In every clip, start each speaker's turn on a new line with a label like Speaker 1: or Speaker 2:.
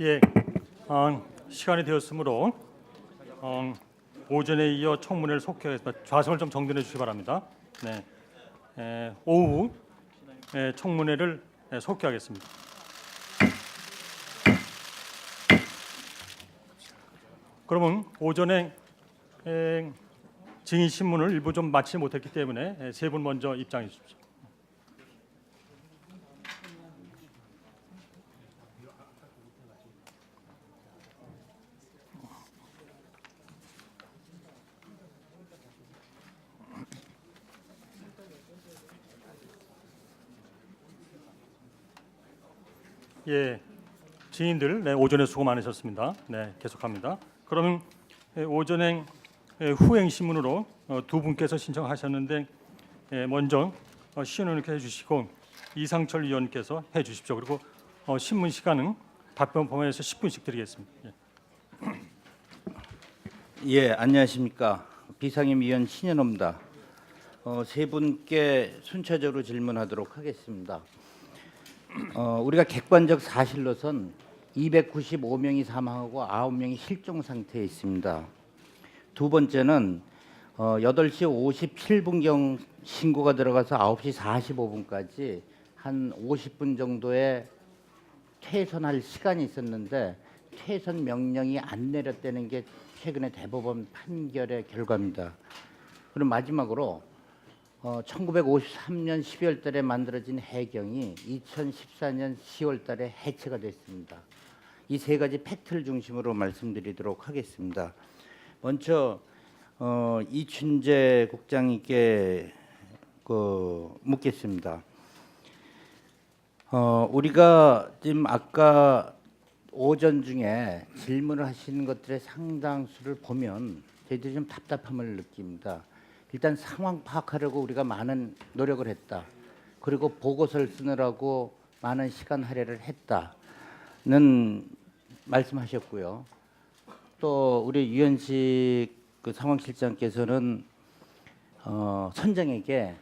Speaker 1: 예, 시간이 되었으므로 오전에 이어 청문회를 속회하겠습니다. 좌석을 좀 정돈해 주시기 바랍니다. 네, 오후 청문회를 속회하겠습니다. 그러면 오전에 증인 신문을 일부 좀 마치지 못했기 때문에 세 분 먼저 입장해 주십시오. 예, 증인들 오전에 수고 많으셨습니다. 네, 계속합니다. 그러면 오전에 후행 신문으로 두 분께서 신청하셨는데 먼저 시연을 해주시고 이상철 위원께서 해주십시오. 그리고 신문 시간은 답변 범위에서 10분씩 드리겠습니다. 예.
Speaker 2: 예, 안녕하십니까. 비상임위원 신현호입니다. 세 분께 순차적으로 질문하도록 하겠습니다. 우리가 객관적 사실로선 295명이 사망하고 9명이 실종 상태에 있습니다. 두 번째는 8시 57분경 신고가 들어가서 9시 45분까지 한 50분 정도의 퇴선할 시간이 있었는데 퇴선 명령이 안 내렸다는 게 최근의 대법원 판결의 결과입니다. 그리고 마지막으로 1953년 12월 달에 만들어진 해경이 2014년 10월 달에 해체가 됐습니다. 이 세 가지 팩트를 중심으로 말씀드리도록 하겠습니다. 먼저 이춘재 국장님께 묻겠습니다. 우리가 지금 아까 오전 중에 질문을 하시는 것들의 상당수를 보면 저희들이 좀 답답함을 느낍니다. 일단 상황 파악하려고 우리가 많은 노력을 했다. 그리고 보고서를 쓰느라고 많은 시간 할애를 했다는 말씀하셨고요. 또 우리 유현식 상황실장께서는 선장에게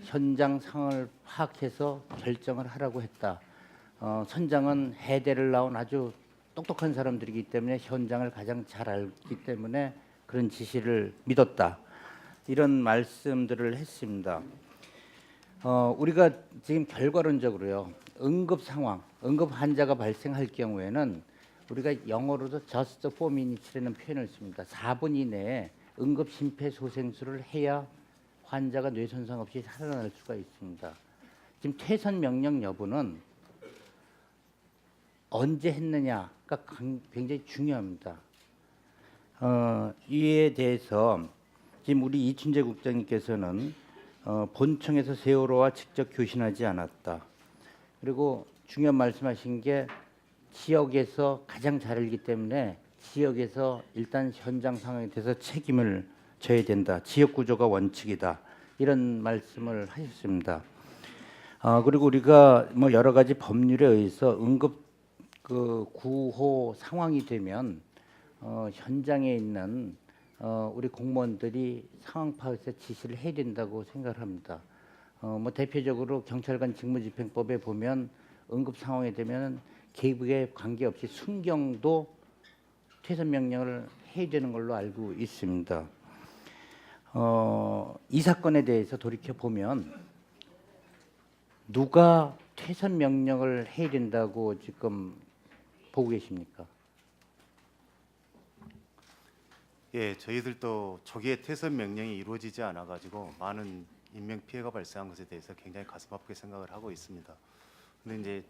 Speaker 2: 현장 상황을 파악해서 결정을 하라고 했다. 선장은 해대를 나온 아주 똑똑한 사람들이기 때문에 현장을 가장 잘 알기 때문에 그런 지시를 믿었다. 이런 말씀들을 했습니다. 우리가 지금 결과론적으로요. 응급 상황, 응급 환자가 발생할 경우에는 우리가 영어로도 just 4 minutes라는 표현을 씁니다. 4분 이내에 응급 심폐소생술을 해야 환자가 뇌손상 없이 살아날 수가 있습니다. 지금 퇴선 명령 여부는 언제 했느냐가 굉장히 중요합니다. 이에 대해서 지금 우리 이춘재 국장님께서는 본청에서 세월호와 직접 교신하지 않았다. 그리고 중요한 말씀하신 게 지역에서 가장 잘 알기 때문에 지역에서 일단 현장 상황에 대해서 책임을 져야 된다. 지역 구조가 원칙이다. 이런 말씀을 하셨습니다. 그리고 우리가 뭐 여러 가지 법률에 의해서 응급 구호 상황이 되면 현장에 있는 우리 공무원들이 상황 파악에서 지시를 해야 된다고 생각을 합니다. 뭐 대표적으로 경찰관 직무집행법에 보면 응급 상황이 되면 계급에 관계없이 순경도 퇴선 명령을 해야 되는 걸로 알고 있습니다. 이 사건에 대해서 돌이켜 보면 누가 퇴선 명령을 해야 된다고 지금 보고 계십니까?
Speaker 3: 예, 저희들도 초기에 퇴선 명령이 이루어지지 않아 가지고 많은 인명 피해가 발생한 것에 대해서 굉장히 가슴 아프게 생각을 하고 있습니다. 근데 이제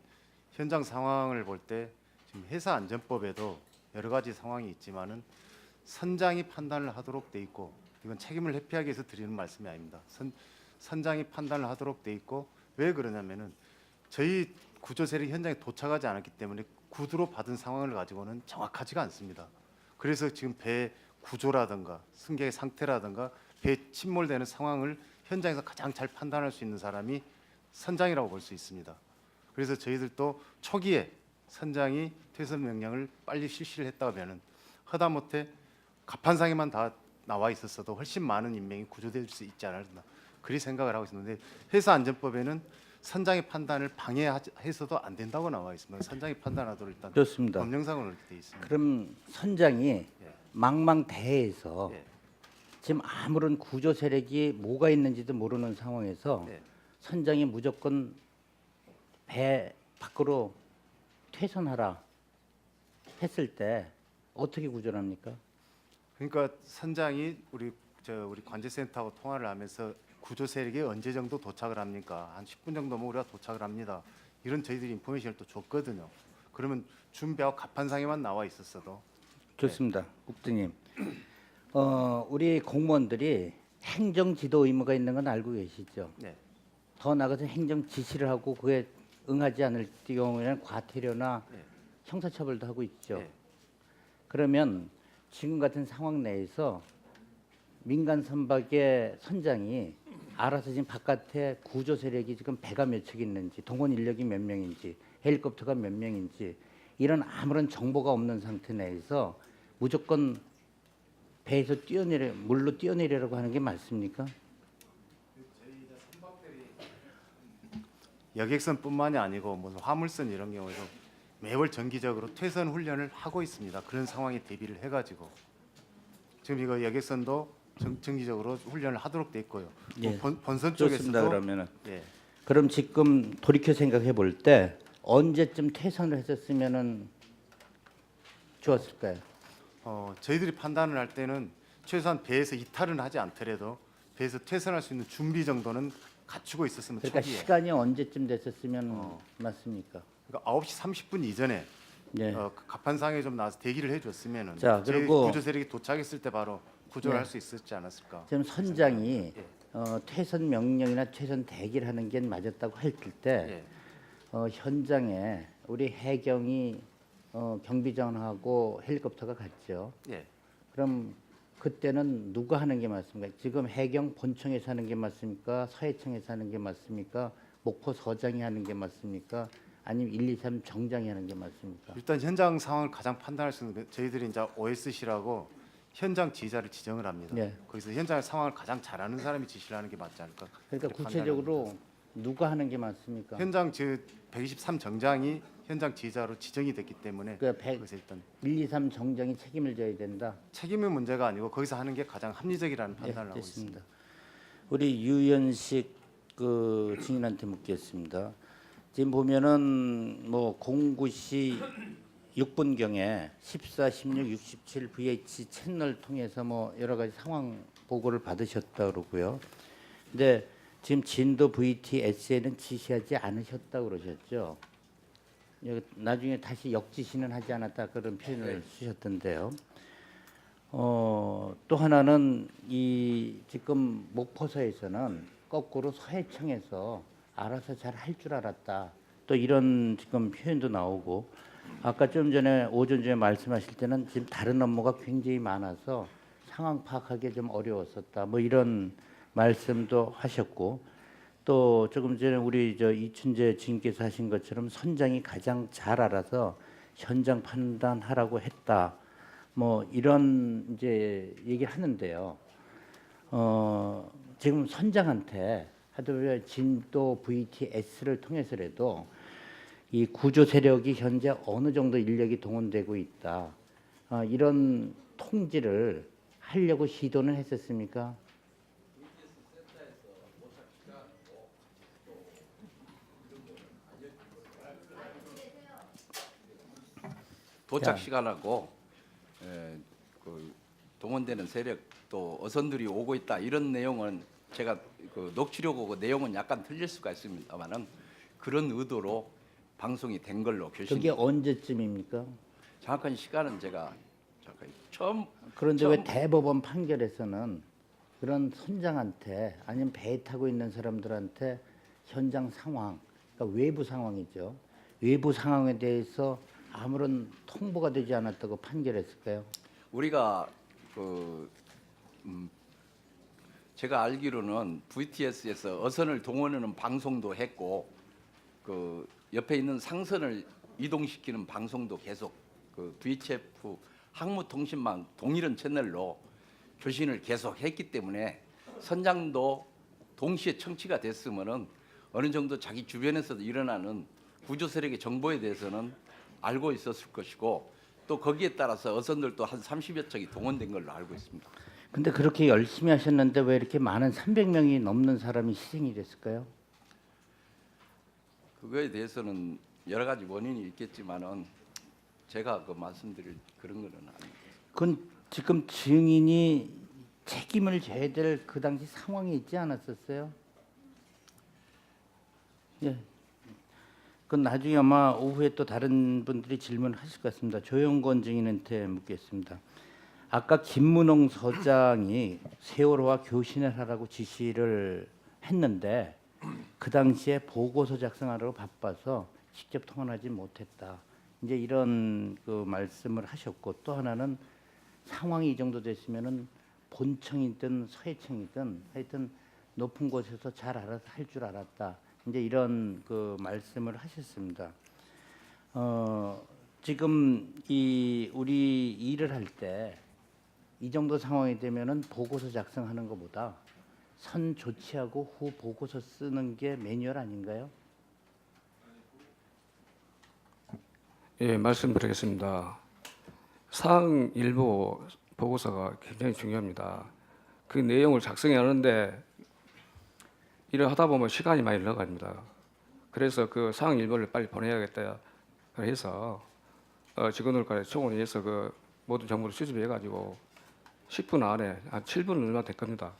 Speaker 3: 현장 상황을 볼 때 지금 회사 안전법에도 여러 가지 상황이 있지만은 선장이 판단을 하도록 돼 있고, 이건 책임을 회피하기 위해서 드리는 말씀이 아닙니다. 선장이 판단을 하도록 돼 있고, 왜 그러냐면은 저희 구조 세력이 현장에 도착하지 않았기 때문에 구두로 받은 상황을 가지고는 정확하지가 않습니다. 그래서 지금 배 구조라든가 승객의 상태라든가 배에 침몰되는 상황을 현장에서 가장 잘 판단할 수 있는 사람이 선장이라고 볼 수 있습니다. 그래서 저희들도 초기에 선장이 퇴선 명령을 빨리 실시를 했다면은 하다못해 갑판상에만 다 나와 있었어도 훨씬 많은 인명이 구조될 수 있지 않았나 그리 생각을 하고 있는데, 회사 안전법에는 선장의 판단을 방해해서도 안 된다고 나와 있습니다. 선장이 판단하도록 일단
Speaker 2: 좋습니다.
Speaker 3: 법령상으로 이렇게 돼 있습니다.
Speaker 2: 그럼 선장이 망망대해에서
Speaker 3: 예.
Speaker 2: 지금 아무런 구조 세력이 뭐가 있는지도 모르는 상황에서
Speaker 3: 예.
Speaker 2: 선장이 무조건 배 밖으로 퇴선하라 했을 때 어떻게 구조합니까?
Speaker 3: 그러니까 선장이 우리 관제센터하고 통화를 하면서 구조 세력이 언제 정도 도착을 합니까? 한 10분 정도면 우리가 도착을 합니다. 이런 저희들이 인포메이션을 또 줬거든요. 그러면 준배와 갑판상에만 나와 있었어도
Speaker 2: 좋습니다, 국장님. 우리 공무원들이 행정 지도 의무가 있는 건 알고 계시죠?
Speaker 3: 네.
Speaker 2: 더 나아가서 행정 지시를 하고 그에 응하지 않을 경우에는 과태료나
Speaker 3: 네.
Speaker 2: 형사처벌도 하고 있죠.
Speaker 3: 네.
Speaker 2: 그러면 지금 같은 상황 내에서 민간 선박의 선장이 알아서 지금 바깥에 구조 세력이 지금 배가 몇 척 있는지, 동원 인력이 몇 명인지, 헬리콥터가 몇 명인지 이런 아무런 정보가 없는 상태 내에서 무조건 배에서 물로 뛰어내리라고 하는 게 맞습니까?
Speaker 3: 여객선뿐만이 아니고 무슨 화물선 이런 경우에도 매월 정기적으로 퇴선 훈련을 하고 있습니다. 그런 상황에 대비를 해가지고 지금 이거 여객선도 정기적으로 훈련을 하도록 돼 있고요.
Speaker 2: 예.
Speaker 3: 본선
Speaker 2: 좋습니다.
Speaker 3: 쪽에서도
Speaker 2: 그러면은
Speaker 3: 예.
Speaker 2: 그럼 지금 돌이켜 생각해 볼 때 언제쯤 퇴선을 했었으면은 좋았을까요?
Speaker 3: 저희들이 판단을 할 때는 최소한 배에서 이탈은 하지 않더라도 배에서 퇴선할 수 있는 준비 정도는 갖추고 있었으면
Speaker 2: 그러니까
Speaker 3: 초기에.
Speaker 2: 시간이 언제쯤 됐었으면 맞습니까?
Speaker 3: 그러니까 9시 30분 이전에
Speaker 2: 네.
Speaker 3: 갑판상에 좀 나와서 대기를 해줬으면은
Speaker 2: 자,
Speaker 3: 저희
Speaker 2: 그리고-
Speaker 3: 구조 세력이 도착했을 때 바로 구조를
Speaker 2: 네.
Speaker 3: 할 수 있었지 않았을까?
Speaker 2: 지금 선장이
Speaker 3: 예.
Speaker 2: 퇴선 명령이나 퇴선 대기를 하는 게 맞았다고 했을 때
Speaker 3: 예.
Speaker 2: 현장에 우리 해경이 경비정하고 헬리콥터가 갔죠.
Speaker 3: 예.
Speaker 2: 그럼 그때는 누가 하는 게 맞습니까? 지금 해경 본청에서 하는 게 맞습니까? 서해청에서 하는 게 맞습니까? 목포 서장이 하는 게 맞습니까? 아니면 1, 2, 3 정장이 하는 게 맞습니까?
Speaker 3: 일단 현장 상황을 가장 판단할 수 있는 저희들이 이제 OSC라고 현장 지휘자를 지정을 합니다.
Speaker 2: 네.
Speaker 3: 거기서 현장 상황을 가장 잘 아는 사람이 지시를 하는 게 맞지 않을까?
Speaker 2: 그러니까
Speaker 3: 그렇게
Speaker 2: 구체적으로 누가 하는 게 맞습니까?
Speaker 3: 현장 123 정장이 현장 지휘자로 지정이 됐기 때문에
Speaker 2: 그러니까
Speaker 3: 거기서 일단
Speaker 2: 1, 2, 3 정장이 책임을 져야 된다.
Speaker 3: 책임의 문제가 아니고 거기서 하는 게 가장 합리적이라는
Speaker 2: 예,
Speaker 3: 판단을 하고 있습니다.
Speaker 2: 됐습니다. 우리 유연식 증인한테 묻겠습니다. 지금 보면은 뭐 09시 6분경에 14, 16, 67 VH 채널 통해서 뭐 여러 가지 상황 보고를 받으셨다 그러고요. 근데 지금 진도 VTS에는 지시하지 않으셨다 그러셨죠. 여기 나중에 다시 역지시는 하지 않았다 그런 표현을 쓰셨던데요. 또 하나는 이 지금 목포서에서는 거꾸로 서해청에서 알아서 잘 할 줄 알았다. 또 이런 지금 표현도 나오고 아까 좀 전에 오전 중에 말씀하실 때는 지금 다른 업무가 굉장히 많아서 상황 파악하기 좀 어려웠었다. 뭐 이런 말씀도 하셨고 또 조금 전에 우리 이춘재 지인께서 하신 것처럼 선장이 가장 잘 알아서 현장 판단하라고 했다. 뭐 이런 이제 얘기를 하는데요. 지금 선장한테 하여튼 진도 VTS를 통해서라도 이 구조 세력이 현재 어느 정도 인력이 동원되고 있다. 이런 통지를 하려고 시도는 했었습니까?
Speaker 4: 도착 시간하고 그 동원되는 세력 또 어선들이 오고 있다 이런 내용은 제가 그 녹취록 오고 내용은 약간 틀릴 수가 있습니다만은 그런 의도로 방송이 된 걸로
Speaker 2: 그게
Speaker 4: 교신.
Speaker 2: 언제쯤입니까?
Speaker 4: 정확한 시간은 제가 잠깐 처음
Speaker 2: 그런데
Speaker 4: 처음-
Speaker 2: 왜 대법원 판결에서는 그런 선장한테 아니면 배에 타고 있는 사람들한테 현장 상황, 그러니까 외부 상황이죠. 외부 상황에 대해서 아무런 통보가 되지 않았다고 판결했을까요?
Speaker 4: 우리가 제가 알기로는 VTS에서 어선을 동원하는 방송도 했고 그 옆에 있는 상선을 이동시키는 방송도 계속 그 VHF 항무통신망 동일한 채널로 교신을 계속 했기 때문에 선장도 동시에 청취가 됐으면은 어느 정도 자기 주변에서도 일어나는 구조 세력의 정보에 대해서는 알고 있었을 것이고 또 거기에 따라서 어선들도 한 30여 척이 동원된 걸로 알고 있습니다.
Speaker 2: 근데 그렇게 열심히 하셨는데 왜 이렇게 많은 300명이 넘는 사람이 희생이 됐을까요?
Speaker 4: 그거에 대해서는 여러 가지 원인이 있겠지만은 제가 그 말씀드릴 그런 거는 아닙니다.
Speaker 2: 그건 지금 증인이 책임을 져야 될 그 당시 상황이 있지 않았었어요? 예. 그건 나중에 아마 오후에 또 다른 분들이 질문하실 것 같습니다. 조영건 증인한테 묻겠습니다. 아까 김문홍 서장이 세월호와 교신을 하라고 지시를 했는데 그 당시에 보고서 작성하느라고 바빠서 직접 통화하지 못했다. 이제 이런 그 말씀을 하셨고 또 하나는 상황이 이 정도 됐으면은 본청이든 서해청이든 하여튼 높은 곳에서 잘 알아서 할 줄 알았다. 이제 이런 그 말씀을 하셨습니다. 지금 이 우리 일을 할 때 이 정도 상황이 되면은 보고서 작성하는 것보다 선 조치하고 후 보고서 쓰는 게 매뉴얼 아닌가요?
Speaker 5: 예, 말씀드리겠습니다. 사항 일부 보고서가 굉장히 중요합니다. 그 내용을 작성하는데 일을 하다 보면 시간이 많이 흘러갑니다. 그래서 그 사항 일부를 빨리 보내야겠다 해서 직원들까지 총원해서 그 모든 정보를 수집해가지고 10분 안에 한 7분 얼마 될 겁니다.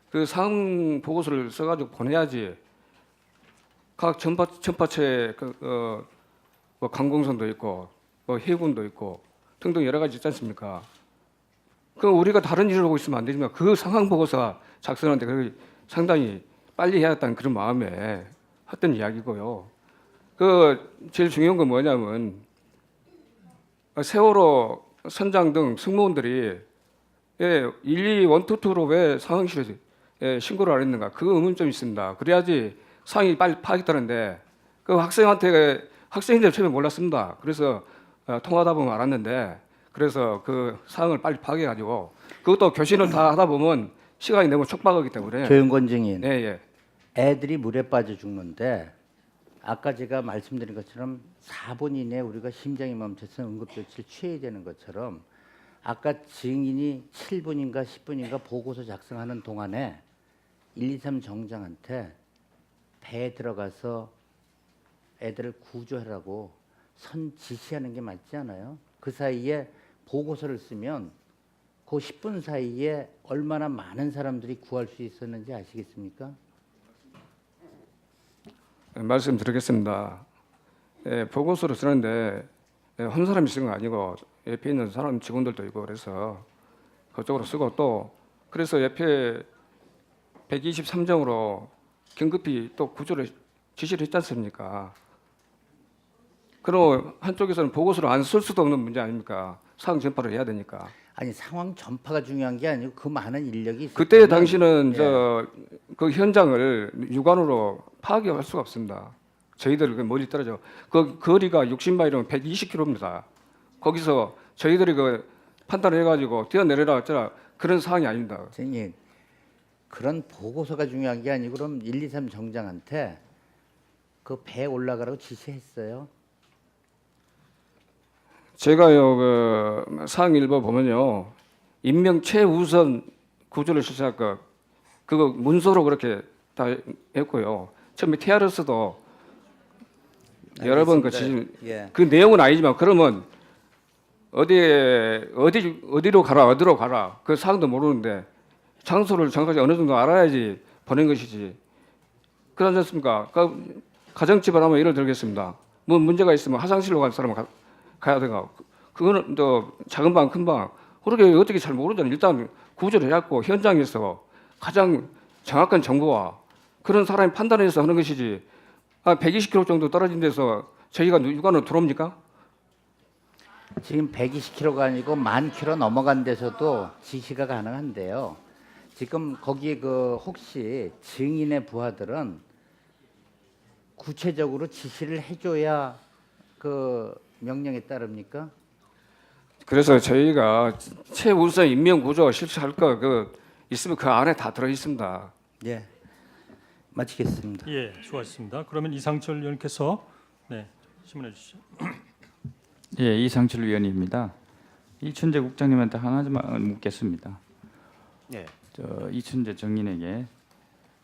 Speaker 5: 그 사항 보고서를 써가지고 보내야지 각 전파체 뭐 관공선도 있고 뭐 해군도 있고 등등 여러 가지 있지 않습니까? 그 우리가 다른 일을 하고 있으면 안 되지만 그 상황 보고서 작성하는데 그게 상당히 빨리 해야겠다는 그런 마음에 했던 이야기고요. 그 제일 중요한 건 뭐냐면 세월호 선장 등 승무원들이 112로 왜 상황실에 신고를 안 했는가? 그 의문점이 있습니다. 그래야지 상황이 빨리 파악되는데 그 학생들 처음에 몰랐습니다. 그래서 통화하다 보면 알았는데 그래서 그 상황을 빨리 파악해가지고 그것도 교신을 다 하다 보면 시간이 너무 촉박하기 때문에
Speaker 2: 조영건 증인.
Speaker 5: 예, 예.
Speaker 2: 애들이 물에 빠져 죽는데 아까 제가 말씀드린 것처럼 4분 이내에 우리가 심장이 멈춰서 응급조치를 취해야 되는 것처럼 아까 증인이 7분인가 10분인가 보고서 작성하는 동안에 123 정장한테 배에 들어가서 애들을 구조하라고 선 지시하는 게 맞지 않아요? 그 사이에 보고서를 쓰면 그 10분 사이에 얼마나 많은 사람들이 구할 수 있었는지 아시겠습니까?
Speaker 5: 말씀드리겠습니다. 보고서를 쓰는데 한 사람이 쓴 거 아니고 옆에 있는 사람 직원들도 있고 그래서 그쪽으로 쓰고 또 그래서 옆에 123정으로 긴급히 또 구조를 지시를 했지 않습니까? 그럼 한쪽에서는 보고서를 안 쓸 수도 없는 문제 아닙니까? 상황 전파를 해야 되니까.
Speaker 2: 아니 상황 전파가 중요한 게 아니고 그 많은 인력이 있을
Speaker 5: 그때
Speaker 2: 때는
Speaker 5: 당시는
Speaker 2: 예.
Speaker 5: 그 현장을 육안으로 파악할 수가 없습니다. 저희들 그 멀리 떨어져 그 거리가 60마일이면 120km입니다. 거기서 저희들이 그 판단을 해가지고 뛰어내려라 어쩌라 그런 상황이 아닙니다.
Speaker 2: 선생님 그런 보고서가 중요한 게 아니고 그럼 123 정장한테 그 배에 올라가라고 지시했어요.
Speaker 5: 제가요 그 사항 일부 보면요 인명 최우선 구조를 실시할 거 그거 문서로 그렇게 다 했고요. 처음에 TRS도 여러 번 그 지시
Speaker 2: 예.
Speaker 5: 그 내용은 아니지만 그러면 어디로 가라 그 사항도 모르는데 장소를 정확하게 어느 정도 알아야지 보낸 것이지 그렇지 않습니까? 그 가정집을 한번 예를 들겠습니다. 뭐 문제가 있으면 화장실로 갈 사람은 가야 되고 그거는 또 작은 방 큰 방 그렇게 어떻게 잘 모르잖아요. 일단 구조를 해갖고 현장에서 가장 정확한 정보와 그런 사람이 판단해서 하는 것이지 120km 정도 떨어진 데서 저희가 육안으로 들어옵니까?
Speaker 2: 지금 120km가 아니고 10,000km 넘어간 데서도 지시가 가능한데요. 지금 거기 그 혹시 증인의 부하들은 구체적으로 지시를 해줘야 그 명령에 따릅니까?
Speaker 5: 그래서 저희가 최우선 인명 구조 실시할 거 그 있으면 그 안에 다 들어 있습니다.
Speaker 2: 예. 마치겠습니다.
Speaker 1: 예, 수고하셨습니다. 그러면 이상철 의원께서 네, 질문해 주시죠.
Speaker 6: 예, 이상철 위원입니다. 이춘재 국장님한테 하나만 묻겠습니다.
Speaker 3: 예.
Speaker 6: 이춘재 정인에게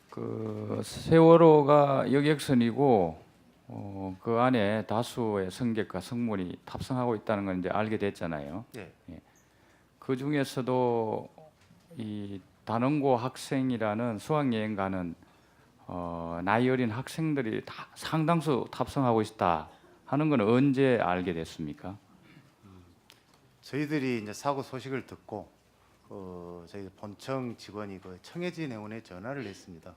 Speaker 6: 그 세월호가 여객선이고 그 안에 다수의 승객과 승무원이 탑승하고 있다는 건 이제 알게 됐잖아요.
Speaker 3: 예.
Speaker 6: 그 중에서도 이 단원고 학생이라는 수학여행 가는 나이 어린 학생들이 다 상당수 탑승하고 있다 하는 건 언제 알게 됐습니까?
Speaker 3: 저희들이 이제 사고 소식을 듣고 저희 본청 직원이 그 청해진 해운에 전화를 했습니다.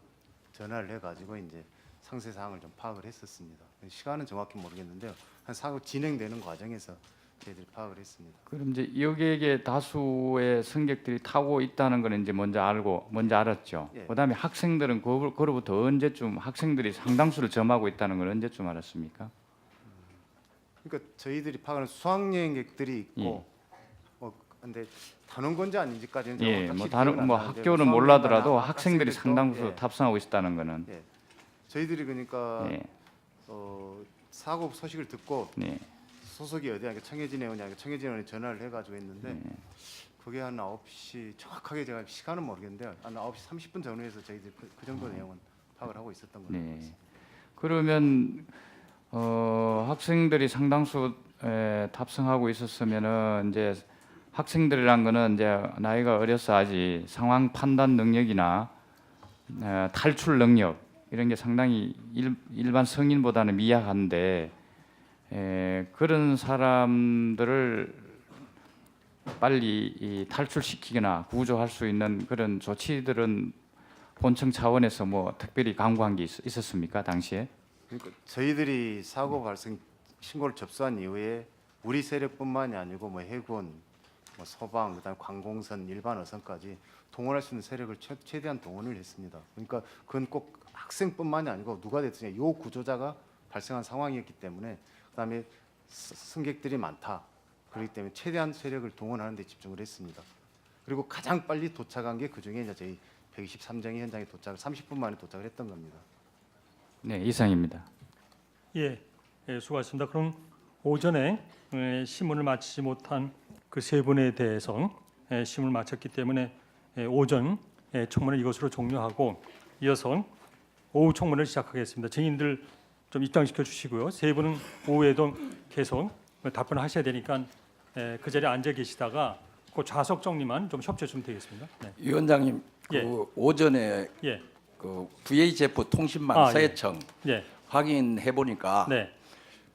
Speaker 3: 전화를 해가지고 이제 상세 사항을 좀 파악을 했었습니다. 시간은 정확히 모르겠는데요. 한 사고 진행되는 과정에서 저희들이 파악을 했습니다.
Speaker 6: 그럼 이제 여객에 다수의 승객들이 타고 있다는 건 이제 먼저 알았죠.
Speaker 3: 예.
Speaker 6: 그다음에 학생들은 그로부터 언제쯤 학생들이 상당수를 점하고 있다는 걸 언제쯤 알았습니까?
Speaker 3: 그러니까 저희들이 파악하는 수학여행객들이 있고, 근데 단원건지 아닌지까지는
Speaker 6: 예,
Speaker 3: 확실히
Speaker 6: 뭐 다른
Speaker 3: 기억은
Speaker 6: 뭐
Speaker 3: 안 나는데
Speaker 6: 학교는
Speaker 3: 뭐
Speaker 6: 몰라더라도
Speaker 3: 수학여행가나
Speaker 6: 학생들이
Speaker 3: 학생들도,
Speaker 6: 상당수
Speaker 3: 예,
Speaker 6: 탑승하고 있다는 거는
Speaker 3: 예. 저희들이 그러니까
Speaker 6: 예,
Speaker 3: 사고 소식을 듣고
Speaker 6: 네,
Speaker 3: 소속이 어디야? 청해진 해운이야. 청해진 해운에 전화를 해가지고 했는데 그게 한 9시 정확하게 제가 시간은 모르겠는데요. 한 9시 30분 전후에서 저희들 그 정도 내용은 파악을 하고 있었던 걸로 알고
Speaker 6: 네.
Speaker 3: 있습니다.
Speaker 6: 그러면 학생들이 상당수 탑승하고 있었으면은 이제 학생들이란 거는 이제 나이가 어려서 아직 상황 판단 능력이나 탈출 능력 이런 게 상당히 일반 성인보다는 미약한데 그런 사람들을 빨리 탈출시키거나 구조할 수 있는 그런 조치들은 본청 차원에서 뭐 특별히 강구한 게 있었습니까 당시에?
Speaker 3: 그러니까 저희들이 사고 발생 신고를 접수한 이후에 우리 세력뿐만이 아니고 뭐 해군, 뭐 소방, 그다음 관공선, 일반 어선까지 동원할 수 있는 세력을 최대한 동원을 했습니다. 그러니까 그건 꼭 학생뿐만이 아니고 누가 됐든 요 구조자가 발생한 상황이었기 때문에 그다음에 승객들이 많다. 그렇기 때문에 최대한 세력을 동원하는 데 집중을 했습니다. 그리고 가장 빨리 도착한 게 그중에 이제 저희 123정이 현장에 도착을 30분 만에 도착을 했던 겁니다.
Speaker 6: 네, 이상입니다.
Speaker 1: 예, 수고하셨습니다. 그럼 오전에 심문을 마치지 못한 그 세 분에 대해서 심문을 마쳤기 때문에 오전 청문을 이것으로 종료하고 이어서 오후 청문을 시작하겠습니다. 증인들 좀 입장시켜 주시고요. 세 분은 오후에도 계속 답변을 하셔야 되니까 그 자리에 앉아 계시다가 그 좌석 정리만 좀 협조해 주면 되겠습니다. 네.
Speaker 4: 위원장님, 그
Speaker 1: 예.
Speaker 4: 오전에
Speaker 1: 예,
Speaker 4: 그 VHF 통신망
Speaker 1: 예.
Speaker 4: 서해청
Speaker 1: 예,
Speaker 4: 확인해 보니까
Speaker 1: 네,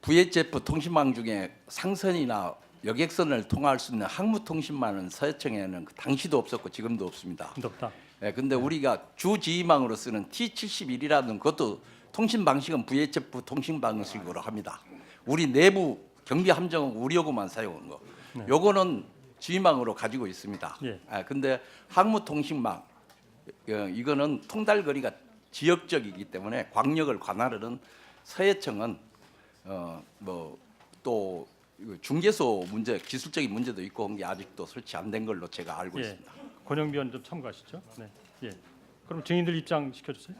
Speaker 4: VHF 통신망 중에 상선이나 여객선을 통할 수 있는 항무 통신망은 서해청에는 그 당시도 없었고 지금도 없습니다.
Speaker 1: 없다.
Speaker 4: 예, 근데 우리가 주 지휘망으로 쓰는 T71이라는 그것도 통신 방식은 VHF 통신 방식으로 합니다. 우리 내부 경비 함정 우려고만 사용하는 거. 요거는 지휘망으로 가지고 있습니다.
Speaker 1: 예.
Speaker 4: 근데 항무 통신망 이거는 통달 거리가 지역적이기 때문에 광역을 관할하는 서해청은 뭐 또 중개소 문제, 기술적인 문제도 있고 한 게 아직도 설치 안 된 걸로 제가 알고
Speaker 1: 예.
Speaker 4: 있습니다.
Speaker 1: 권영비 의원 좀 참고하시죠. 네, 예. 그럼 증인들 입장 시켜주세요.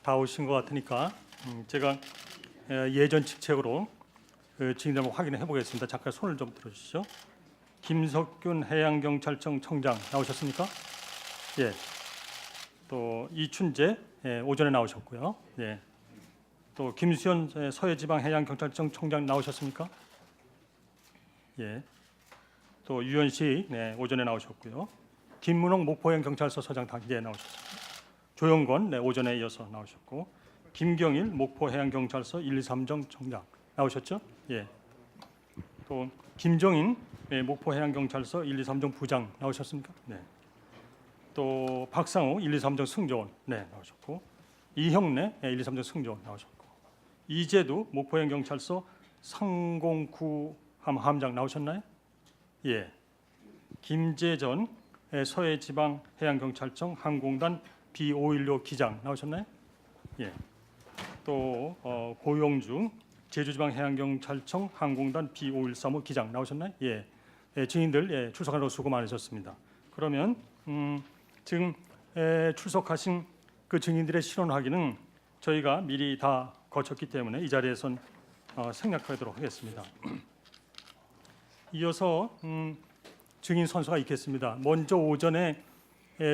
Speaker 1: 다 오신 것 같으니까 제가 예전 직책으로 증인 한번 확인해 보겠습니다. 잠깐 손을 좀 들어주시죠. 김석균 해양경찰청 청장 나오셨습니까? 예. 또 이춘재 오전에 나오셨고요. 예. 또 김수현 서해지방해양경찰청 청장 나오셨습니까? 예. 또 유현식 오전에 나오셨고요. 김문홍 목포해양경찰서 서장 당기에 나오셨습니다. 조영권 오전에 이어서 나오셨고 김경일 목포해양경찰서 1, 2, 3정 청장 나오셨죠? 예. 또 김정인 목포해양경찰서 1, 2, 3정 부장 나오셨습니까? 네. 또 박상우 1, 2, 3정 승조원 나오셨고 이형래 1, 2, 3정 승조원 나오셨고 이재두 목포해양경찰서 상공구 함장 나오셨나요? 예. 김재전 서해지방해양경찰청 항공단 B516 기장 나오셨나요? 예. 또 고용주 제주지방해양경찰청 항공단 B5135 기장 나오셨나요? 예. 증인들 출석하느라 수고 많으셨습니다. 그러면 지금 출석하신 그 증인들의 실언 확인은 저희가 미리 다 거쳤기 때문에 이 자리에선 생략하도록 하겠습니다. 이어서 증인 선서가 있겠습니다. 먼저 오전에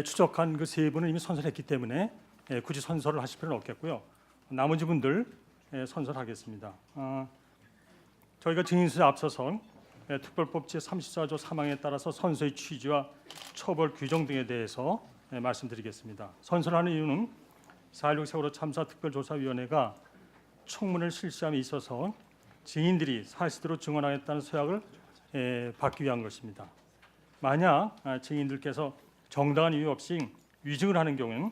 Speaker 1: 추적한 그 세 분은 이미 선서했기 때문에 굳이 선서를 하실 필요는 없겠고요. 나머지 분들 선서하겠습니다. 저희가 증인수에 앞서서 특별법 제34조 3항에 따라서 선서의 취지와 처벌 규정 등에 대해서 말씀드리겠습니다. 선서를 하는 이유는 4.16 세월호 참사 특별조사위원회가 청문회를 실시함에 있어서 증인들이 사실대로 증언하겠다는 서약을 받기 위한 것입니다. 만약 증인들께서 정당한 이유 없이 위증을 하는 경우는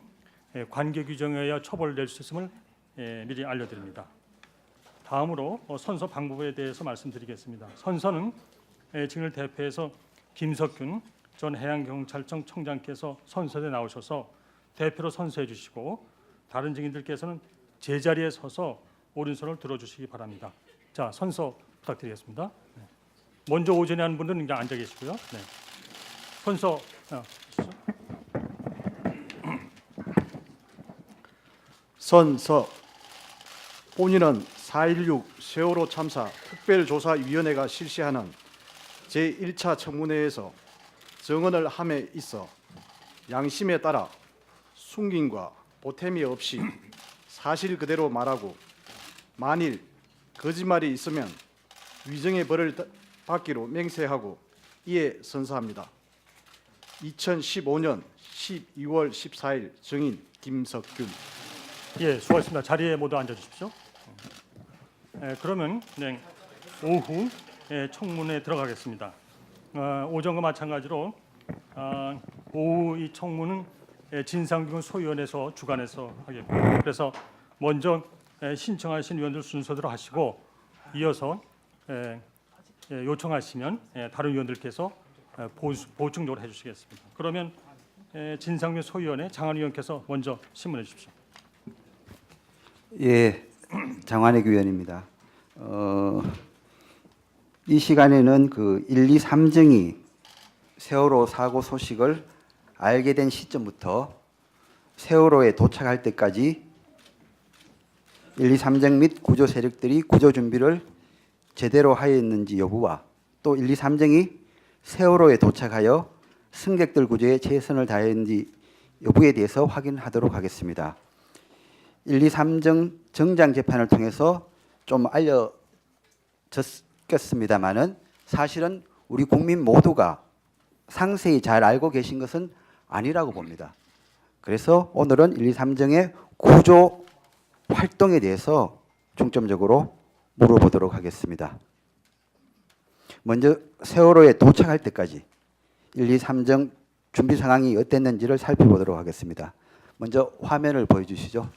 Speaker 1: 관계 규정에 의하여 처벌될 수 있음을 미리 알려드립니다. 다음으로 선서 방법에 대해서 말씀드리겠습니다. 선서는 증인을 대표해서 김석균 전 해양경찰청 청장께서 선서에 나오셔서 대표로 선서해 주시고 다른 증인들께서는 제자리에 서서 오른손을 들어주시기 바랍니다. 자, 선서 부탁드리겠습니다. 먼저 오전에 한 분들은 그냥 앉아 계시고요. 네. 선서 주시죠.
Speaker 7: 선서 본인은 4.16 세월호 참사 특별조사위원회가 실시하는 제1차 청문회에서 증언을 함에 있어 양심에 따라 숨김과 보탬이 없이 사실 그대로 말하고 만일 거짓말이 있으면 위증의 벌을 받기로 맹세하고 이에 선서합니다. 2015년 12월 14일 증인 김석균.
Speaker 1: 예, 수고하셨습니다. 자리에 모두 앉아 주십시오. 그러면 오후 청문회에 들어가겠습니다. 오전과 마찬가지로 오후 이 청문은 진상규명 소위원회에서 주관해서 하겠고요. 그래서 먼저 신청하신 위원들 순서대로 하시고 이어서 요청하시면 다른 위원들께서 보충적으로 해주시겠습니다. 그러면 진상규명 소위원회 장한 위원께서 먼저 신문해 주십시오.
Speaker 8: 예, 장완익 위원입니다. 이 시간에는 그 1, 2, 3정이 세월호 사고 소식을 알게 된 시점부터 세월호에 도착할 때까지 1, 2, 3정 및 구조 세력들이 구조 준비를 제대로 하였는지 여부와 또 1, 2, 3정이 세월호에 도착하여 승객들 구조에 최선을 다했는지 여부에 대해서 확인하도록 하겠습니다. 1, 2, 3정 정장 재판을 통해서 좀 알려졌겠습니다마는 사실은 우리 국민 모두가 상세히 잘 알고 계신 것은 아니라고 봅니다. 그래서 오늘은 1, 2, 3정의 구조 활동에 대해서 중점적으로 물어보도록 하겠습니다. 먼저 세월호에 도착할 때까지 1, 2, 3정 준비 상황이 어땠는지를 살펴보도록 하겠습니다. 먼저 화면을 보여주시죠.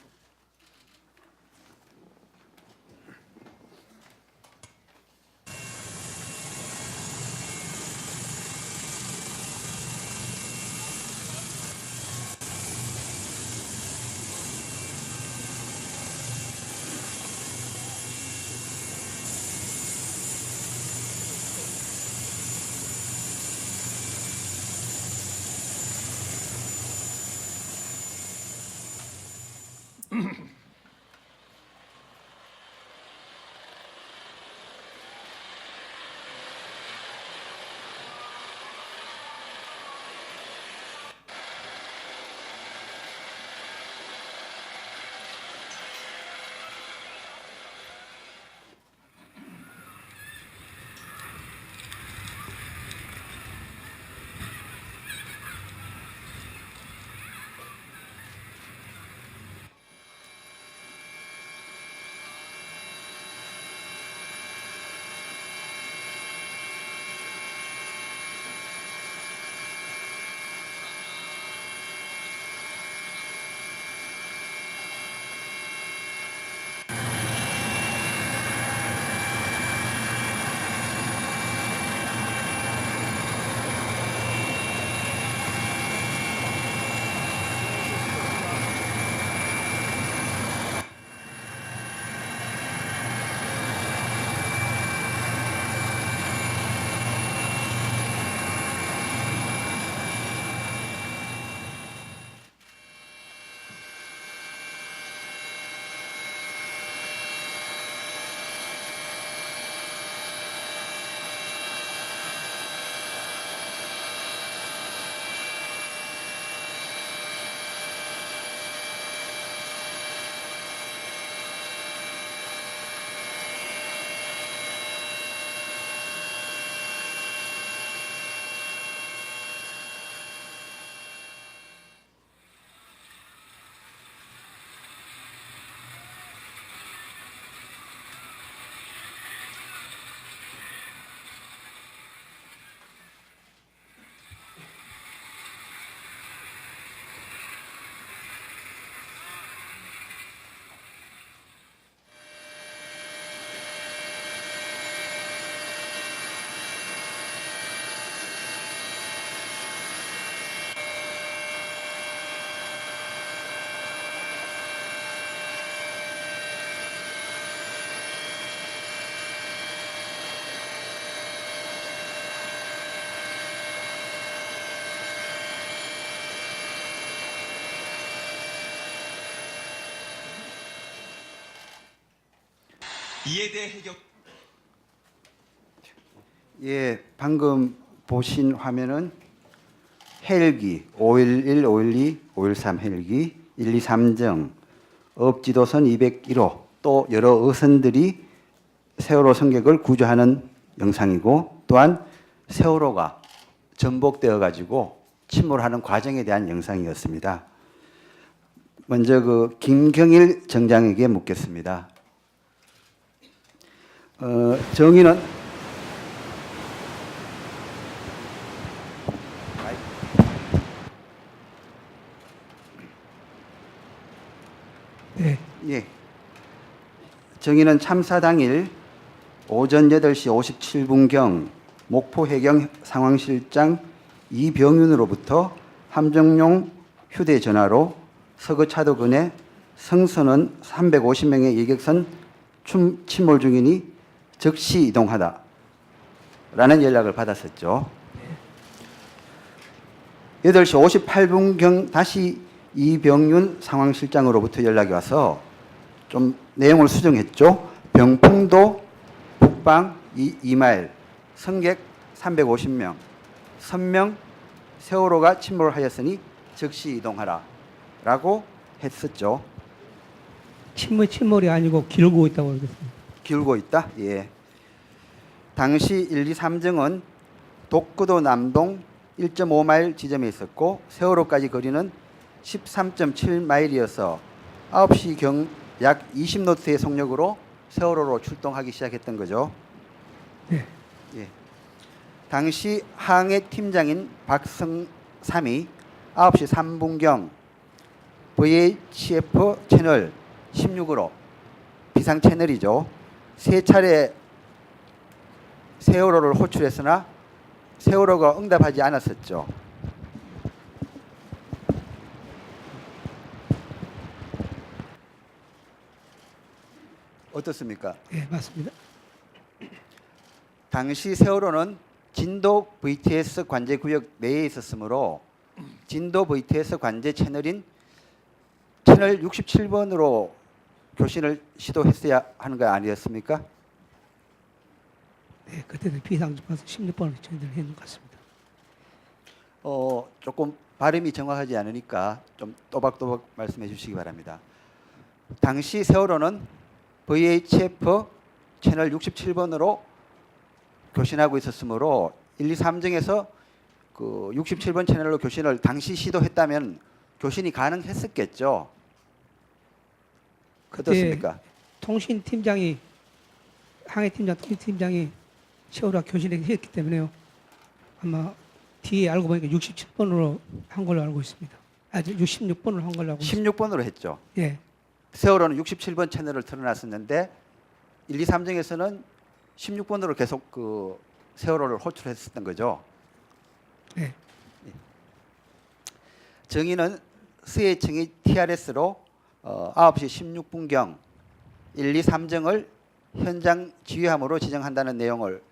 Speaker 9: 이에 대해 해결.
Speaker 8: 예, 방금 보신 화면은 헬기 511, 512, 513 헬기 123정 업지도선 201호 또 여러 어선들이 세월호 승객을 구조하는 영상이고 또한 세월호가 전복되어 가지고 침몰하는 과정에 대한 영상이었습니다. 먼저 그 김경일 정장에게 묻겠습니다. 정의는
Speaker 10: 네,
Speaker 8: 예. 정의는 참사 당일 오전 8시 57분경 목포해경 상황실장 이병윤으로부터 함정용 휴대전화로 서거차도근에 성선원 350명의 예객선 침몰 중이니 즉시 이동하다 라는 연락을 받았었죠. 8시 58분경 다시 이병윤 상황실장으로부터 연락이 와서 좀 내용을 수정했죠. 병풍도 북방 2마일 승객 350명 선명 세월호가 침몰하였으니 즉시 이동하라 라고 했었죠.
Speaker 10: 침몰이 아니고 기울고 있다고 그러겠습니다.
Speaker 8: 기울고 있다? 예. 당시 1, 2, 3정은 독구도 남동 1.5마일 지점에 있었고 세월호까지 거리는 13.7마일이어서 9시경 약 20노트의 속력으로 세월호로 출동하기 시작했던 거죠.
Speaker 10: 네.
Speaker 8: 예. 당시 항해 팀장인 박성삼이 9시 3분경 VHF 채널 16으로 비상 채널이죠. 세 차례 세월호를 호출했으나 세월호가 응답하지 않았었죠. 어떻습니까?
Speaker 10: 네, 맞습니다.
Speaker 8: 당시 세월호는 진도 VTS 관제 구역 내에 있었으므로 진도 VTS 관제 채널인 채널 67번으로 교신을 시도했어야 하는 거 아니었습니까?
Speaker 10: 네, 그때도 비상주파수 16번을 저희들 했는 것 같습니다.
Speaker 8: 조금 발음이 정확하지 않으니까 좀 또박또박 말씀해 주시기 바랍니다. 당시 세월호는 VHF 채널 67번으로 교신하고 있었으므로 1, 2, 3정에서 그 67번 채널로 교신을 당시 시도했다면 교신이 가능했었겠죠. 어떻습니까?
Speaker 10: 통신팀장이 항해팀장 통신팀장이 세월호 교신을 했기 때문에요. 아마 뒤에 알고 보니까 67번으로 한 걸로 알고 있습니다. 아주 66번으로 한 걸로 알고 있습니다.
Speaker 8: 16번으로 했죠.
Speaker 10: 예,
Speaker 8: 세월호는 67번 채널을 틀어놨었는데 1, 2, 3정에서는 16번으로 계속 그 세월호를 호출했었던 거죠.
Speaker 10: 네.
Speaker 8: 정의는 수해청이 TRS로 9시 16분경 1, 2, 3정을 현장 지휘함으로 지정한다는 내용을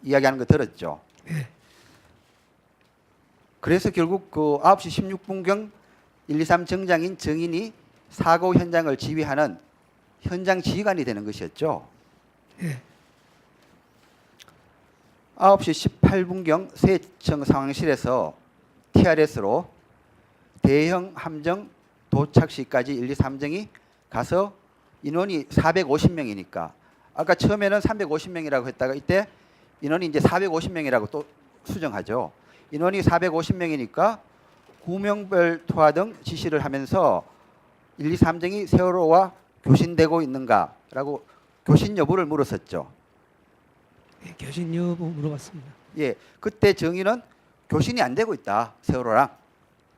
Speaker 8: 이야기하는 거 들었죠.
Speaker 10: 네.
Speaker 8: 그래서 결국 그 9시 16분경 1, 2, 3 정장인 정인이 사고 현장을 지휘하는 현장 지휘관이 되는 것이었죠.
Speaker 10: 예.
Speaker 8: 9시 18분경 세청 상황실에서 TRS로 대형 함정 도착 시까지 1, 2, 3정이 가서 인원이 450명이니까 아까 처음에는 350명이라고 했다가 이때 인원이 이제 450명이라고 또 수정하죠. 인원이 450명이니까 구명별 투하 등 지시를 하면서 1, 2, 3정이 세월호와 교신되고 있는가라고 교신 여부를 물었었죠.
Speaker 10: 네, 교신 여부 물어봤습니다.
Speaker 8: 예, 그때 정의는 교신이 안 되고 있다 세월호랑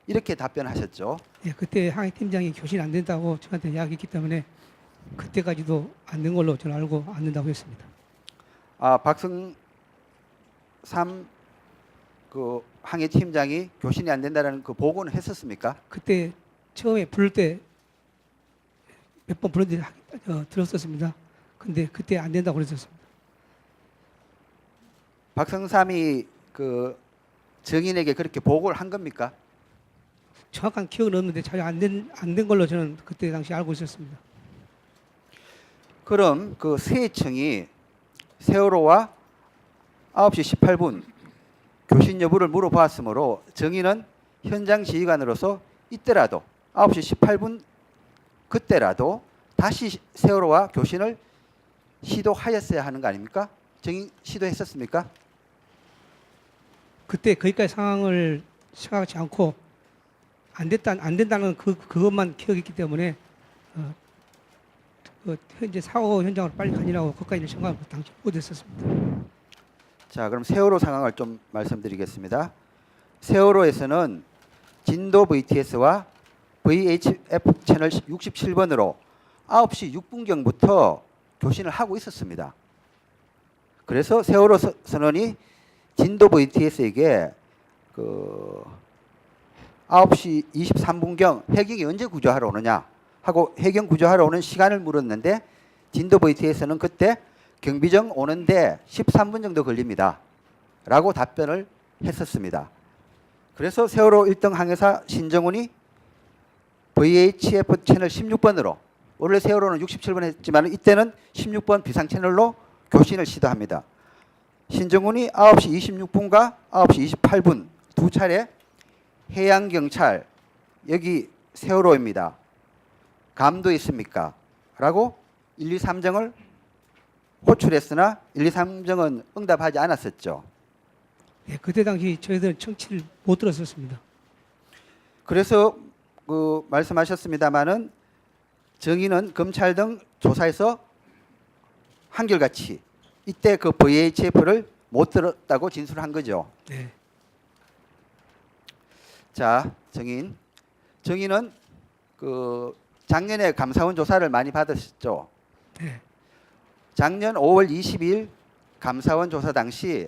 Speaker 8: 이렇게 답변하셨죠.
Speaker 10: 예, 그때 항해팀장이 교신 안 된다고 저한테 이야기했기 때문에 그때까지도 안 된 걸로 저는 알고 안 된다고 했습니다.
Speaker 8: 박성삼 그 항해팀장이 교신이 안 된다는 그 보고는 했었습니까?
Speaker 10: 그때 처음에 부를 때 몇 번 부르는데 들었었습니다. 근데 그때 안 된다고 그랬었습니다.
Speaker 8: 박성삼이 그 정인에게 그렇게 보고를 한 겁니까?
Speaker 10: 정확한 기억은 없는데 잘 안 된 걸로 저는 그때 당시 알고 있었습니다.
Speaker 8: 그럼 그 세청이 세월호와 9시 18분 교신 여부를 물어보았으므로 정의는 현장 지휘관으로서 이때라도 9시 18분 그때라도 다시 세월호와 교신을 시도하였어야 하는 거 아닙니까? 정의 시도했었습니까?
Speaker 10: 그때 거기까지 상황을 생각하지 않고 안 된다는 그것만 기억했기 때문에 현재 사고 현장으로 빨리 다니라고 그까지는 생각을 당시 못했었습니다.
Speaker 8: 자, 그럼 세월호 상황을 좀 말씀드리겠습니다. 세월호에서는 진도 VTS와 VHF 채널 67번으로 9시 6분경부터 교신을 하고 있었습니다. 그래서 세월호 선원이 진도 VTS에게 그 9시 23분경 해경이 언제 구조하러 오느냐 하고 해경 구조하러 오는 시간을 물었는데 진도 VTS는 그때 경비정 오는데 13분 정도 걸립니다. 라고 답변을 했었습니다. 그래서 세월호 1등 항해사 신정훈이 VHF 채널 16번으로 원래 세월호는 67번 했지만 이때는 16번 비상 채널로 교신을 시도합니다. 신정훈이 9시 26분과 9시 28분 두 차례 해양경찰 여기 세월호입니다. 감도 있습니까? 라고 1, 2, 3정을 호출했으나 1, 2, 3정은 응답하지 않았었죠.
Speaker 10: 네, 그때 당시 저희들은 청취를 못 들었었습니다.
Speaker 8: 그래서 그 말씀하셨습니다마는 정의는 검찰 등 조사에서 한결같이 이때 그 VHF를 못 들었다고 진술한 거죠.
Speaker 10: 네.
Speaker 8: 자, 정의는 그 작년에 감사원 조사를 많이 받으셨죠.
Speaker 10: 네.
Speaker 8: 작년 5월 20일 감사원 조사 당시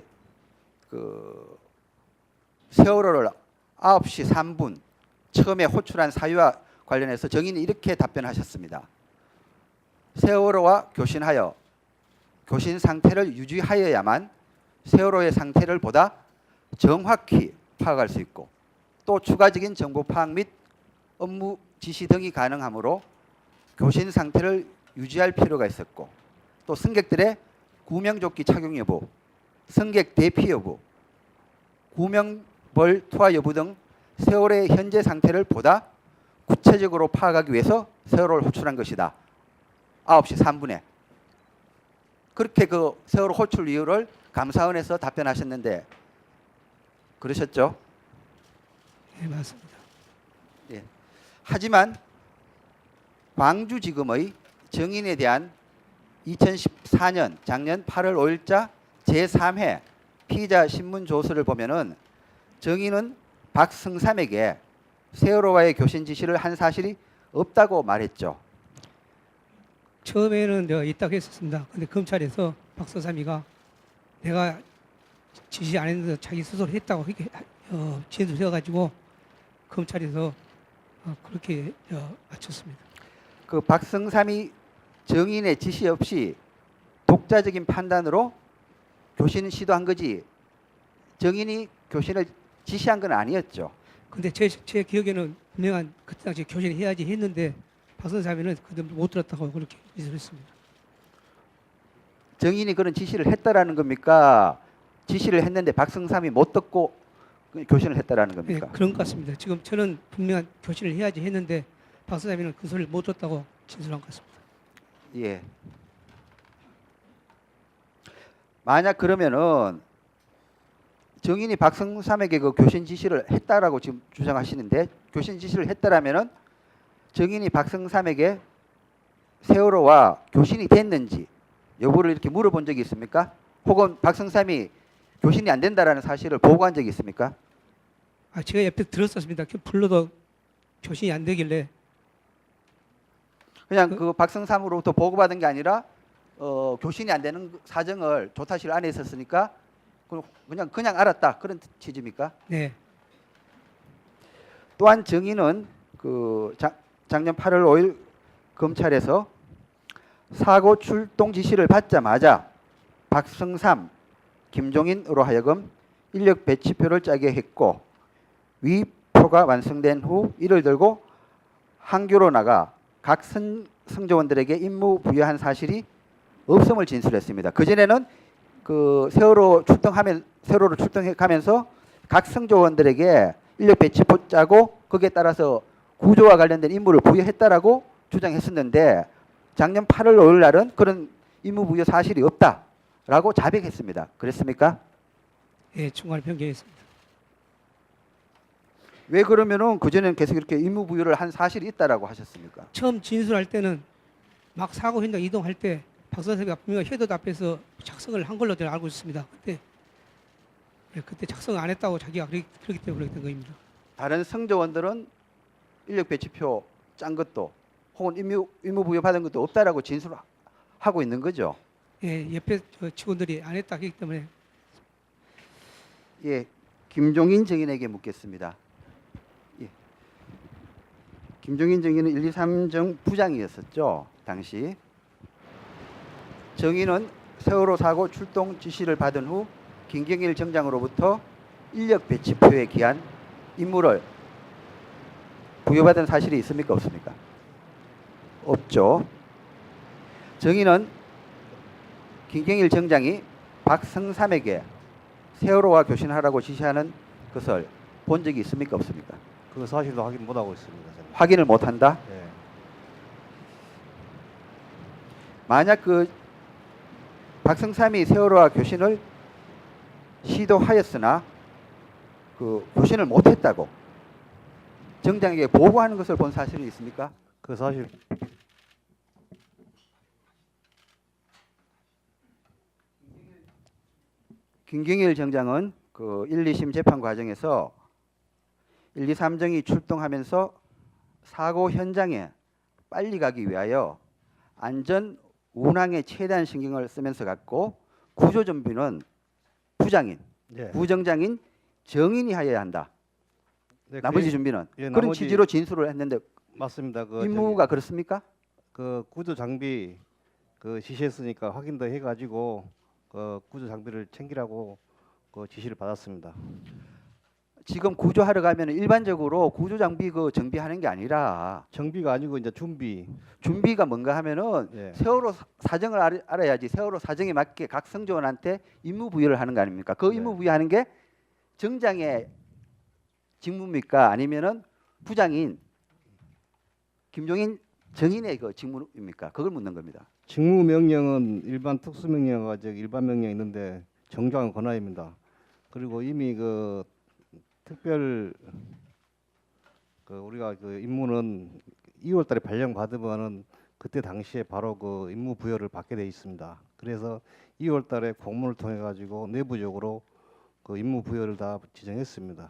Speaker 8: 그 세월호를 9시 3분 처음에 호출한 사유와 관련해서 정의는 이렇게 답변하셨습니다. 세월호와 교신하여 교신 상태를 유지하여야만 세월호의 상태를 보다 정확히 파악할 수 있고 또 추가적인 정보 파악 및 업무 지시 등이 가능하므로 교신 상태를 유지할 필요가 있었고 또 승객들의 구명조끼 착용 여부, 승객 대피 여부, 구명벌 투하 여부 등 세월호의 현재 상태를 보다 구체적으로 파악하기 위해서 세월호를 호출한 것이다. 9시 3분에. 그렇게 그 세월호 호출 이유를 감사원에서 답변하셨는데 그러셨죠?
Speaker 10: 네, 맞습니다.
Speaker 8: 예. 하지만 광주지검의 정인에 대한 2014년 작년 8월 5일자 제3회 피의자 신문 조서를 보면은 정인은 박승삼에게 세월호와의 교신 지시를 한 사실이 없다고 말했죠.
Speaker 10: 처음에는 내가 있다고 했었습니다. 근데 검찰에서 박서삼이가 내가 지시 안 했는데 자기 스스로 했다고 이렇게 진술해가지고 검찰에서 그렇게 맞췄습니다.
Speaker 8: 그 박승삼이 정인의 지시 없이 독자적인 판단으로 교신을 시도한 거지 정인이 교신을 지시한 건 아니었죠.
Speaker 10: 근데 제 기억에는 분명한 그때 당시 교신을 해야지 했는데 박선삼이는 그때 못 들었다고 그렇게 진술했습니다.
Speaker 8: 정인이 그런 지시를 했다라는 겁니까? 지시를 했는데 박승삼이 못 듣고 교신을 했다라는
Speaker 10: 네,
Speaker 8: 겁니까?
Speaker 10: 그런 것 같습니다. 지금 저는 분명한 교신을 해야지 했는데 박선삼이는 그 소리를 못 듣다고 진술한 것 같습니다.
Speaker 8: 예. 만약 그러면은 정인이 박승삼에게 그 교신 지시를 했다라고 지금 주장하시는데 교신 지시를 했다라면은 정인이 박승삼에게 세월호와 교신이 됐는지 여부를 이렇게 물어본 적이 있습니까? 혹은 박승삼이 교신이 안 된다라는 사실을 보고한 적이 있습니까?
Speaker 10: 제가 옆에 들었었습니다. 불러도 교신이 안 되길래
Speaker 8: 그냥 그 박승삼으로부터 보고받은 게 아니라 교신이 안 되는 사정을 조타실 안에 있었으니까 그냥 알았다 그런 취지입니까?
Speaker 10: 네.
Speaker 8: 또한 정의는 그 작년 8월 5일 검찰에서 사고 출동 지시를 받자마자 박승삼, 김종인으로 하여금 인력 배치표를 짜게 했고 위 표가 완성된 후 이를 들고 항교로 나가 각 승조원들에게 임무 부여한 사실이 없음을 진술했습니다. 그 전에는 그 세월호를 출동해 가면서 각 승조원들에게 인력 배치표 짜고 거기에 따라서 구조와 관련된 임무를 부여했다라고 주장했었는데 작년 8월 5일 날은 그런 임무 부여 사실이 없다라고 자백했습니다. 그랬습니까?
Speaker 10: 예, 중간에 변경했습니다.
Speaker 8: 왜 그러면은 그 전에는 계속 이렇게 임무 부여를 한 사실이 있다라고 하셨습니까?
Speaker 10: 처음 진술할 때는 막 사고 현장 이동할 때 박 선생님이 분명히 헤더 앞에서 작성을 한 걸로 제가 알고 있습니다. 그때 작성 안 했다고 자기가 그렇기 때문에 그랬던 겁니다.
Speaker 8: 다른 승조원들은 인력 배치표 짠 것도 혹은 임무 부여 받은 것도 없다라고 진술하고 있는 거죠.
Speaker 10: 예, 옆에 저 직원들이 안 했다 하기 때문에
Speaker 8: 예, 김종인 증인에게 묻겠습니다. 예. 김종인 증인은 1, 2, 3정 부장이었었죠. 당시. 증인은 세월호 사고 출동 지시를 받은 후 김경일 정장으로부터 인력 배치표에 기한 임무를 부여받은 사실이 있습니까? 없습니까? 없죠. 증인은 김경일 정장이 박성삼에게 세월호와 교신하라고 지시하는 것을 본 적이 있습니까? 없습니까?
Speaker 3: 그 사실도 확인 못 하고 있습니다. 저는.
Speaker 8: 확인을 못한다.
Speaker 3: 예.
Speaker 8: 만약 그 박성삼이 세월호와 교신을 시도하였으나 그 교신을 못했다고 정장에게 보고하는 것을 본 사실이 있습니까?
Speaker 3: 그 사실
Speaker 8: 김경일 정장은 그 1, 2심 재판 과정에서 1, 2, 3정이 출동하면서 사고 현장에 빨리 가기 위하여 안전 운항에 최대한 신경을 쓰면서 갔고 구조 준비는 부장인,
Speaker 3: 예.
Speaker 8: 부정장인 정인이 하여야 한다.
Speaker 3: 네,
Speaker 8: 나머지 준비는
Speaker 3: 예,
Speaker 8: 그런
Speaker 3: 나머지-
Speaker 8: 취지로 진술을 했는데
Speaker 3: 맞습니다. 그
Speaker 8: 임무가 그렇습니까?
Speaker 3: 그 구조 장비 그 지시했으니까 확인도 해가지고 그 구조 장비를 챙기라고 그 지시를 받았습니다.
Speaker 8: 지금 구조하러 가면 일반적으로 구조 장비 그 정비하는 게 아니라
Speaker 3: 정비가 아니고 이제 준비.
Speaker 8: 준비가 뭔가 하면은
Speaker 3: 예.
Speaker 8: 세월호 사정을 알아야지 세월호 사정에 맞게 각 승조원한테 임무 부여를 하는 거 아닙니까? 그 임무
Speaker 3: 네.
Speaker 8: 부여하는 게 정장의 직무입니까? 아니면은 부장인 김종인 정인의 그 직무입니까? 그걸 묻는 겁니다.
Speaker 3: 직무 명령은 일반 특수 명령과 일반 명령이 있는데 정장은 권한입니다. 그리고 이미 그 특별 그 우리가 그 임무는 2월달에 발령 받으면은 그때 당시에 바로 그 임무 부여를 받게 돼 있습니다. 그래서 2월달에 공문을 통해 가지고 내부적으로 그 임무 부여를 다 지정했습니다.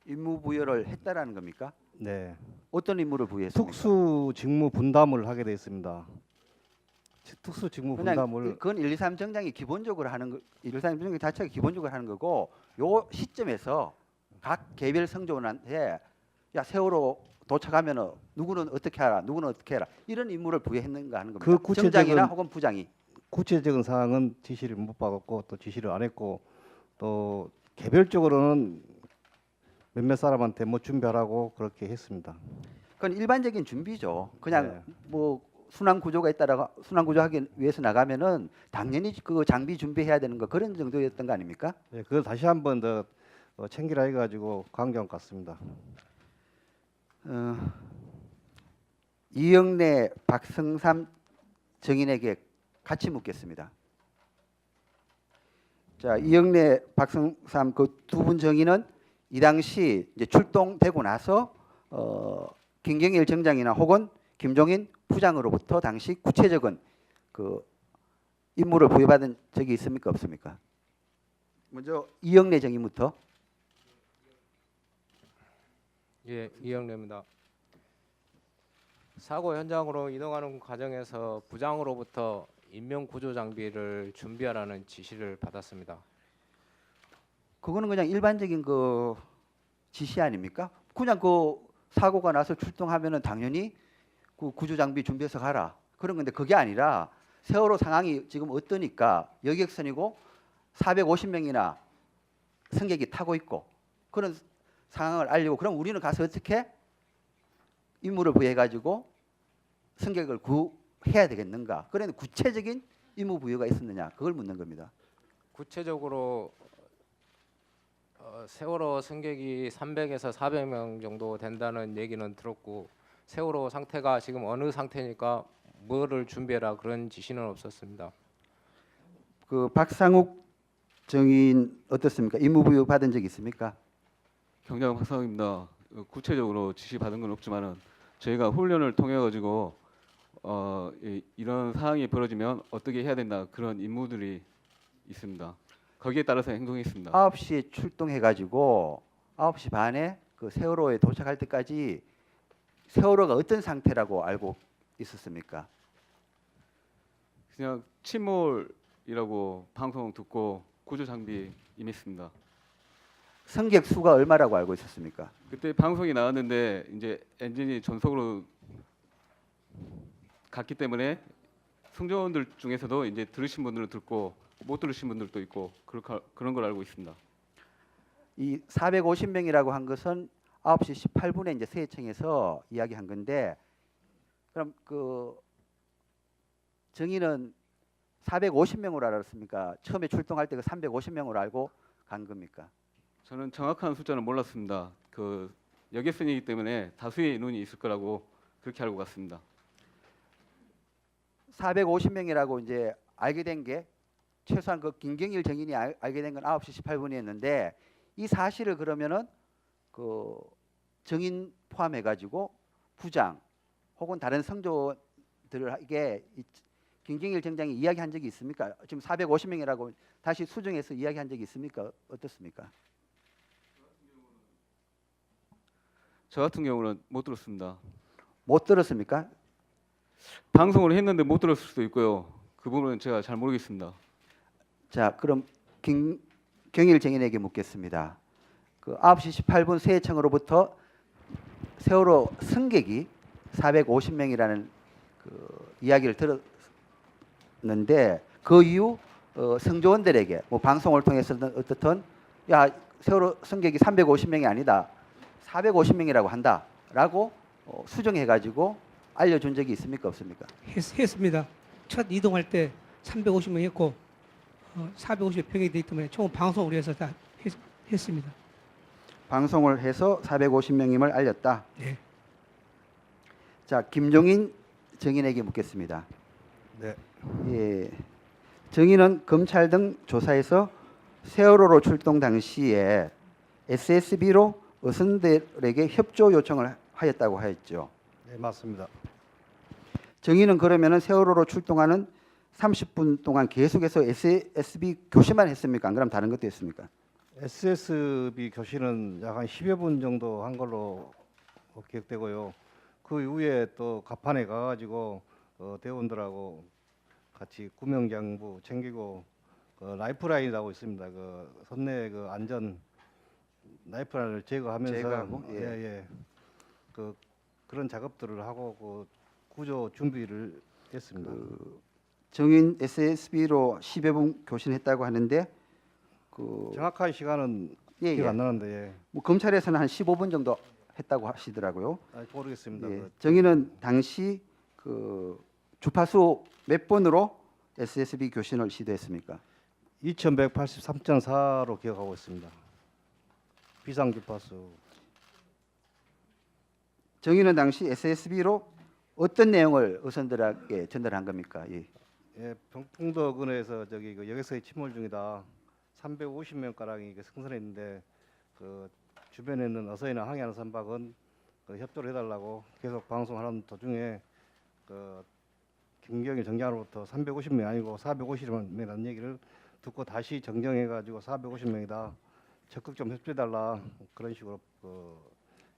Speaker 8: 임무 부여를 했다라는 겁니까?
Speaker 3: 네,
Speaker 8: 어떤 임무를 부여했습니까?
Speaker 3: 특수 직무 분담을 하게 돼 있습니다. 특수 직무
Speaker 8: 그냥
Speaker 3: 분담을
Speaker 8: 그건 1, 2, 3 정장이 기본적으로 하는 거, 1, 2, 3 정장 자체가 기본적으로 하는 거고 요 시점에서 각 개별 성조원한테 야 세월호 도착하면은 누구는 어떻게 하라, 누구는 어떻게 해라 이런 임무를 부여했는가 하는 겁니다.
Speaker 3: 그 구체적인-
Speaker 8: 정장이나 혹은 부장이.
Speaker 3: 구체적인 사항은 지시를 못 받았고 또 지시를 안 했고 또 개별적으로는 몇몇 사람한테 뭐 준비하라고 그렇게 했습니다.
Speaker 8: 그건 일반적인 준비죠. 그냥
Speaker 3: 네.
Speaker 8: 뭐 순환 구조가 있다가 순환 구조하기 위해서 나가면은 당연히 그 장비 준비해야 되는 거 그런 정도였던 거 아닙니까?
Speaker 3: 네, 그걸 다시 한 번 더 챙기라 해가지고 강경 같습니다.
Speaker 8: 이영래, 박성삼 정인에게 같이 묻겠습니다. 자, 이영래, 박성삼 그 두 분 정인은 이 당시 이제 출동되고 나서 김경일 정장이나 혹은 김종인 부장으로부터 당시 구체적인 그 임무를 부여받은 적이 있습니까? 없습니까? 먼저 이영래 정인부터.
Speaker 9: 예, 이영래입니다. 사고 현장으로 이동하는 과정에서 부장으로부터 인명 구조 장비를 준비하라는 지시를 받았습니다.
Speaker 8: 그거는 그냥 일반적인 그 지시 아닙니까? 그냥 그 사고가 나서 출동하면은 당연히 그 구조 장비 준비해서 가라 그런 건데 그게 아니라 세월호 상황이 지금 어떠니까 여객선이고 450명이나 승객이 타고 있고 그런 상황을 알리고 그럼 우리는 가서 어떻게 임무를 부여해 가지고 승객을 해야 되겠는가? 그런 구체적인 임무 부여가 있었느냐? 그걸 묻는 겁니다.
Speaker 9: 구체적으로 세월호 승객이 300에서 400명 정도 된다는 얘기는 들었고 세월호 상태가 지금 어느 상태니까 뭐를 준비해라 그런 지시는 없었습니다.
Speaker 8: 그 박상욱 정인 어떻습니까? 임무 부여 받은 적 있습니까?
Speaker 11: 경장 박상욱입니다. 구체적으로 지시 받은 건 없지만은 저희가 훈련을 통해 가지고 이런 상황이 벌어지면 어떻게 해야 된다 그런 임무들이 있습니다. 거기에 따라서 행동했습니다.
Speaker 8: 9시에 출동해 가지고 9시 반에 그 세월호에 도착할 때까지 세월호가 어떤 상태라고 알고 있었습니까?
Speaker 11: 그냥 침몰이라고 방송 듣고 구조 장비 임했습니다.
Speaker 8: 승객 수가 얼마라고 알고 있었습니까?
Speaker 11: 그때 방송이 나왔는데 이제 엔진이 전속으로 갔기 때문에 승조원들 중에서도 이제 들으신 분들은 듣고 못 들으신 분들도 있고 그런 걸 알고 있습니다.
Speaker 8: 이 450명이라고 한 것은 9시 18분에 이제 세해청에서 이야기한 건데 그럼 그 정의는 450명으로 알았습니까? 처음에 출동할 때 그 350명으로 알고 간 겁니까?
Speaker 11: 저는 정확한 숫자는 몰랐습니다. 그 여객선이기 때문에 다수의 인원이 있을 거라고 그렇게 알고 갔습니다.
Speaker 8: 450명이라고 이제 알게 된 게 최소한 그 김경일 정인이 알게 된 건 9시 18분이었는데 이 사실을 그러면은 그 정인 포함해 가지고 부장 혹은 다른 성조들에게 김경일 정장이 이야기한 적이 있습니까? 지금 450명이라고 다시 수정해서 이야기한 적이 있습니까? 어떻습니까?
Speaker 11: 저 같은 경우는 못 들었습니다.
Speaker 8: 못 들었습니까?
Speaker 11: 방송을 했는데 못 들었을 수도 있고요. 그 부분은 제가 잘 모르겠습니다.
Speaker 8: 자, 그럼 김경일 정인에게 묻겠습니다. 그 9시 18분 세해청으로부터 세월호 승객이 450명이라는 그 이야기를 들었는데 그 이후 승조원들에게 뭐 방송을 통해서든 어떻든 야 세월호 승객이 350명이 아니다 450명이라고 한다라고 수정해가지고 알려준 적이 있습니까 없습니까?
Speaker 10: 했습니다. 첫 이동할 때 350명 했고 450명이 되기 때문에 총 방송을 해서 다 했습니다.
Speaker 8: 방송을 해서 450명임을 알렸다.
Speaker 10: 네.
Speaker 8: 자, 김종인 정인에게 묻겠습니다.
Speaker 7: 네.
Speaker 8: 예, 정인은 검찰 등 조사에서 세월호로 출동 당시에 SSB로 어선들에게 협조 요청을 하였다고 하였죠.
Speaker 7: 네, 맞습니다.
Speaker 8: 정인은 그러면은 세월호로 출동하는 30분 동안 계속해서 SSB 교시만 했습니까? 안 그럼 다른 것도 했습니까?
Speaker 7: SSB 교시는 약 한 10여 분 정도 한 걸로 기억되고요. 그 이후에 또 갑판에 가가지고 대원들하고 같이 구명장부 챙기고 라이프라인이라고 있습니다. 그 선내 그 안전 라이프라인을 제거하면서
Speaker 8: 제거하고, 예.
Speaker 7: 예. 그런 작업들을 하고 그 구조 준비를 했습니다.
Speaker 8: 정인 SSB로 10여 분 교신했다고 하는데 그
Speaker 7: 정확한 시간은
Speaker 8: 예,
Speaker 7: 기억
Speaker 8: 예.
Speaker 7: 안 나는데 예.
Speaker 8: 뭐 검찰에서는 한 15분 정도 했다고 하시더라고요.
Speaker 7: 모르겠습니다.
Speaker 8: 예. 정인은 당시 그 주파수 몇 번으로 SSB 교신을 시도했습니까?
Speaker 7: 2183.4로 기억하고 있습니다. 비상 주파수.
Speaker 8: 정인은 당시 SSB로 어떤 내용을 어선들에게 전달한 겁니까? 예.
Speaker 7: 예, 병풍도 근해에서 저기 그 여객선이 침몰 중이다. 350명 가량이 승선했는데 그 주변에 있는 어선이나 항해하는 선박은 그 협조를 해달라고 계속 방송하는 도중에 그 김경일 정장으로부터 350명 아니고 450명이라는 얘기를 듣고 다시 정정해가지고 450명이다. 적극 좀 협조해달라 그런 식으로 그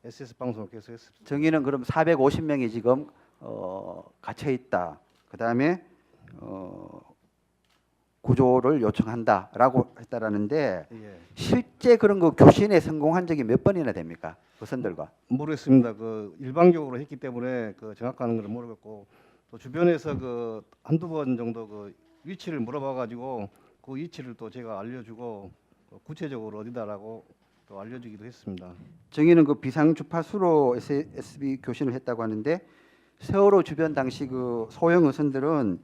Speaker 7: SS 방송을 계속했습니다.
Speaker 8: 정인은 그럼 450명이 지금 갇혀 있다. 그 다음에 구조를 요청한다라고 했다라는데
Speaker 7: 예.
Speaker 8: 실제 그런 거 교신에 성공한 적이 몇 번이나 됩니까? 어선들과?
Speaker 7: 모르겠습니다. 그 일방적으로 했기 때문에 그 정확한 걸 모르겠고 또 주변에서 그 한두 번 정도 그 위치를 물어봐가지고 그 위치를 또 제가 알려주고 구체적으로 어디다라고 또 알려주기도 했습니다.
Speaker 8: 정인은 그 비상 주파수로 SSB 교신을 했다고 하는데 세월호 주변 당시 그 소형 어선들은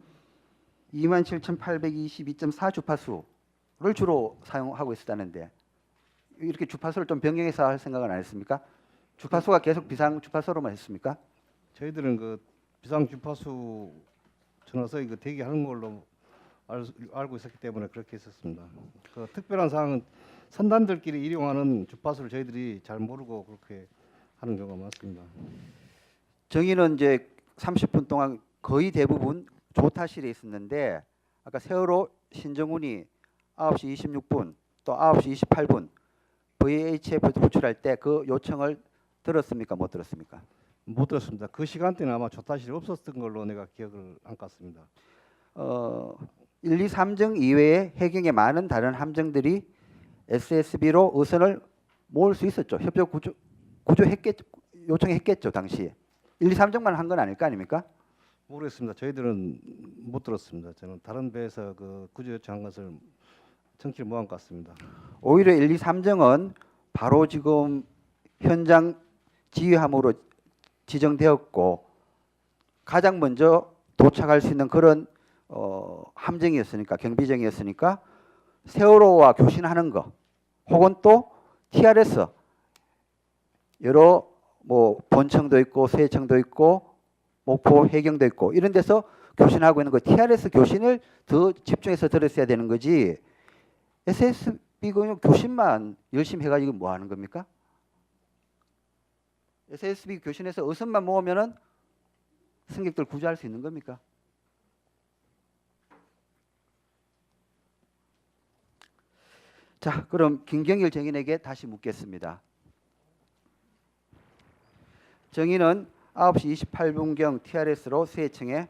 Speaker 8: 27,822.4 주파수를 주로 사용하고 있었다는데 이렇게 주파수를 좀 변경해서 할 생각은 안 했습니까? 주파수가 계속 비상 주파수로만 했습니까?
Speaker 7: 저희들은 그 비상 주파수 전화서에 그 대기하는 걸로 알고 있었기 때문에 그렇게 했었습니다. 그 특별한 사항은 선단들끼리 이용하는 주파수를 저희들이 잘 모르고 그렇게 하는 경우가 많습니다.
Speaker 8: 정의는 이제 30분 동안 거의 대부분 조타실에 있었는데 아까 세월호 신정훈이 9시 26분 또 9시 28분 VHF 호출할 때 그 요청을 들었습니까? 못 들었습니까?
Speaker 7: 못 들었습니다. 그 시간대는 아마 조타실이 없었던 걸로 내가 기억을 안 같습니다.
Speaker 8: 1, 2, 3정 이외에 해경의 많은 다른 함정들이 SSB로 어선을 모을 수 있었죠. 협조 구조했겠죠. 요청했겠죠 당시에. 1, 2, 3정만 한 건 아닐 거 아닙니까?
Speaker 7: 모르겠습니다. 저희들은 못 들었습니다. 저는 다른 배에서 그 구조 요청한 것을 청취를 못한 것 같습니다.
Speaker 8: 오히려 1, 2, 3정은 바로 지금 현장 지휘함으로 지정되었고 가장 먼저 도착할 수 있는 그런 함정이었으니까 경비정이었으니까 세월호와 교신하는 거 혹은 또 TRS 여러 뭐 본청도 있고 세청도 있고 목포 해경도 있고 이런 데서 교신하고 있는 거 TRS 교신을 더 집중해서 들었어야 되는 거지 SSB 그냥 교신만 열심히 해가지고 뭐 하는 겁니까? SSB 교신에서 어선만 모으면은 승객들 구조할 수 있는 겁니까? 자, 그럼 김경일 정인에게 다시 묻겠습니다. 정인은 9시 28분경 TRS로 세청에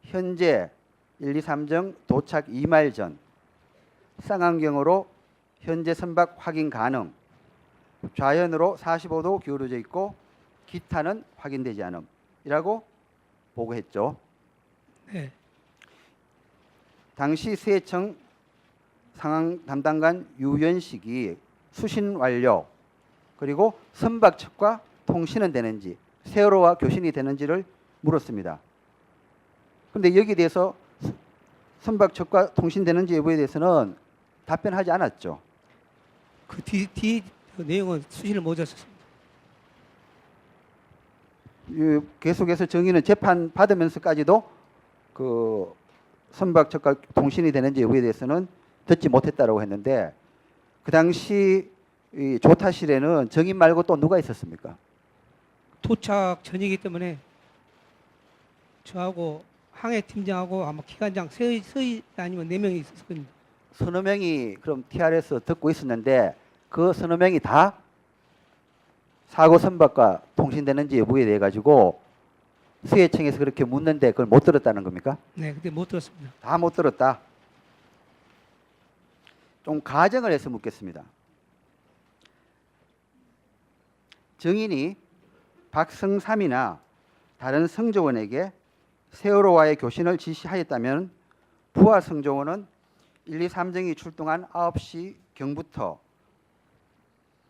Speaker 8: 현재 1, 2, 3정 도착 2마일 전 쌍안경으로 현재 선박 확인 가능 좌연으로 45도 기울어져 있고 기타는 확인되지 않음이라고 보고했죠.
Speaker 10: 네.
Speaker 8: 당시 세청 상황 담당관 유연식이 수신 완료 그리고 선박 측과 통신은 되는지 세월호와 교신이 되는지를 물었습니다. 그런데 여기에 대해서 선박 측과 통신되는지 여부에 대해서는 답변하지 않았죠.
Speaker 10: 그 뒤 내용은 수신을 못했었습니다.
Speaker 8: 계속해서 정의는 재판 받으면서까지도 그 선박 측과 통신이 되는지 여부에 대해서는 듣지 못했다라고 했는데 그 당시 이 조타실에는 정인 말고 또 누가 있었습니까?
Speaker 10: 도착 전이기 때문에 저하고 항해 팀장하고 아마 기관장 서희 아니면 4명이 있었을 겁니다.
Speaker 8: 서너 명이 그럼 TRS 듣고 있었는데 그 서너 명이 다 사고 선박과 통신되는지 여부에 대해 가지고 수해청에서 그렇게 묻는데 그걸 못 들었다는 겁니까?
Speaker 10: 네, 그때 못 들었습니다.
Speaker 8: 다 못 들었다. 좀 가정을 해서 묻겠습니다. 정인이 박성삼이나 다른 성조원에게 세월호와의 교신을 지시하였다면 부하 성조원은 1, 2, 3정이 출동한 9시 경부터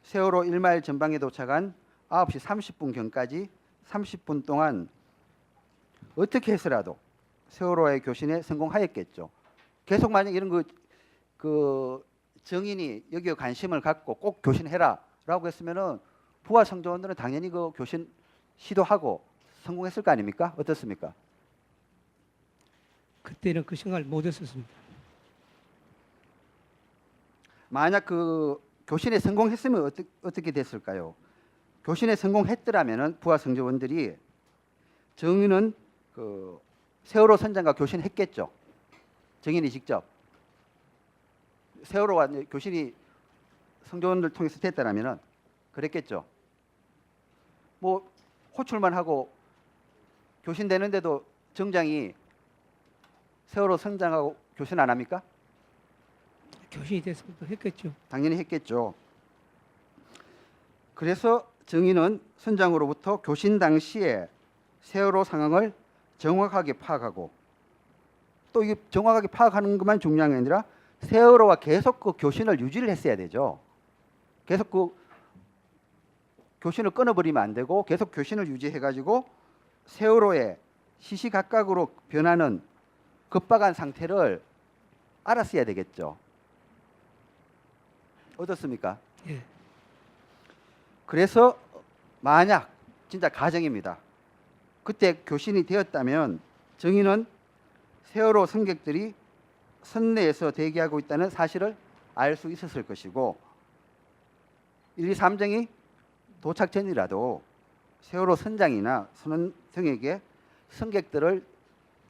Speaker 8: 세월호 1마일 전방에 도착한 9시 30분경까지 30분 동안 어떻게 해서라도 세월호와의 교신에 성공하였겠죠. 계속 만약 이런 그 정인이 여기에 관심을 갖고 꼭 교신해라라고 했으면은 부하 성조원들은 당연히 그 교신 시도하고 성공했을 거 아닙니까? 어떻습니까?
Speaker 10: 그때는 그 생각을 못했었습니다.
Speaker 8: 만약 그 교신에 성공했으면 어떻게 됐을까요? 교신에 성공했더라면은 부하 성조원들이 정인은 그 세월호 선장과 교신했겠죠. 정인이 직접 세월호와 교신이 성조원들 통해서 됐다라면은 그랬겠죠. 뭐 호출만 하고 교신되는데도 정장이 세월호 선장하고 교신 안 합니까?
Speaker 10: 교신이 됐으면 또 했겠죠.
Speaker 8: 당연히 했겠죠. 그래서 정인은 선장으로부터 교신 당시에 세월호 상황을 정확하게 파악하고 또 이게 정확하게 파악하는 것만 중요한 게 아니라 세월호와 계속 그 교신을 유지를 했어야 되죠. 계속 그 교신을 끊어버리면 안 되고 계속 교신을 유지해가지고 세월호의 시시각각으로 변하는 급박한 상태를 알았어야 되겠죠. 어떻습니까?
Speaker 10: 예.
Speaker 8: 그래서 만약 진짜 가정입니다. 그때 교신이 되었다면 정의는 세월호 승객들이 선내에서 대기하고 있다는 사실을 알 수 있었을 것이고 1, 2, 3정이 도착 전이라도 세월호 선장이나 선원등에게 승객들을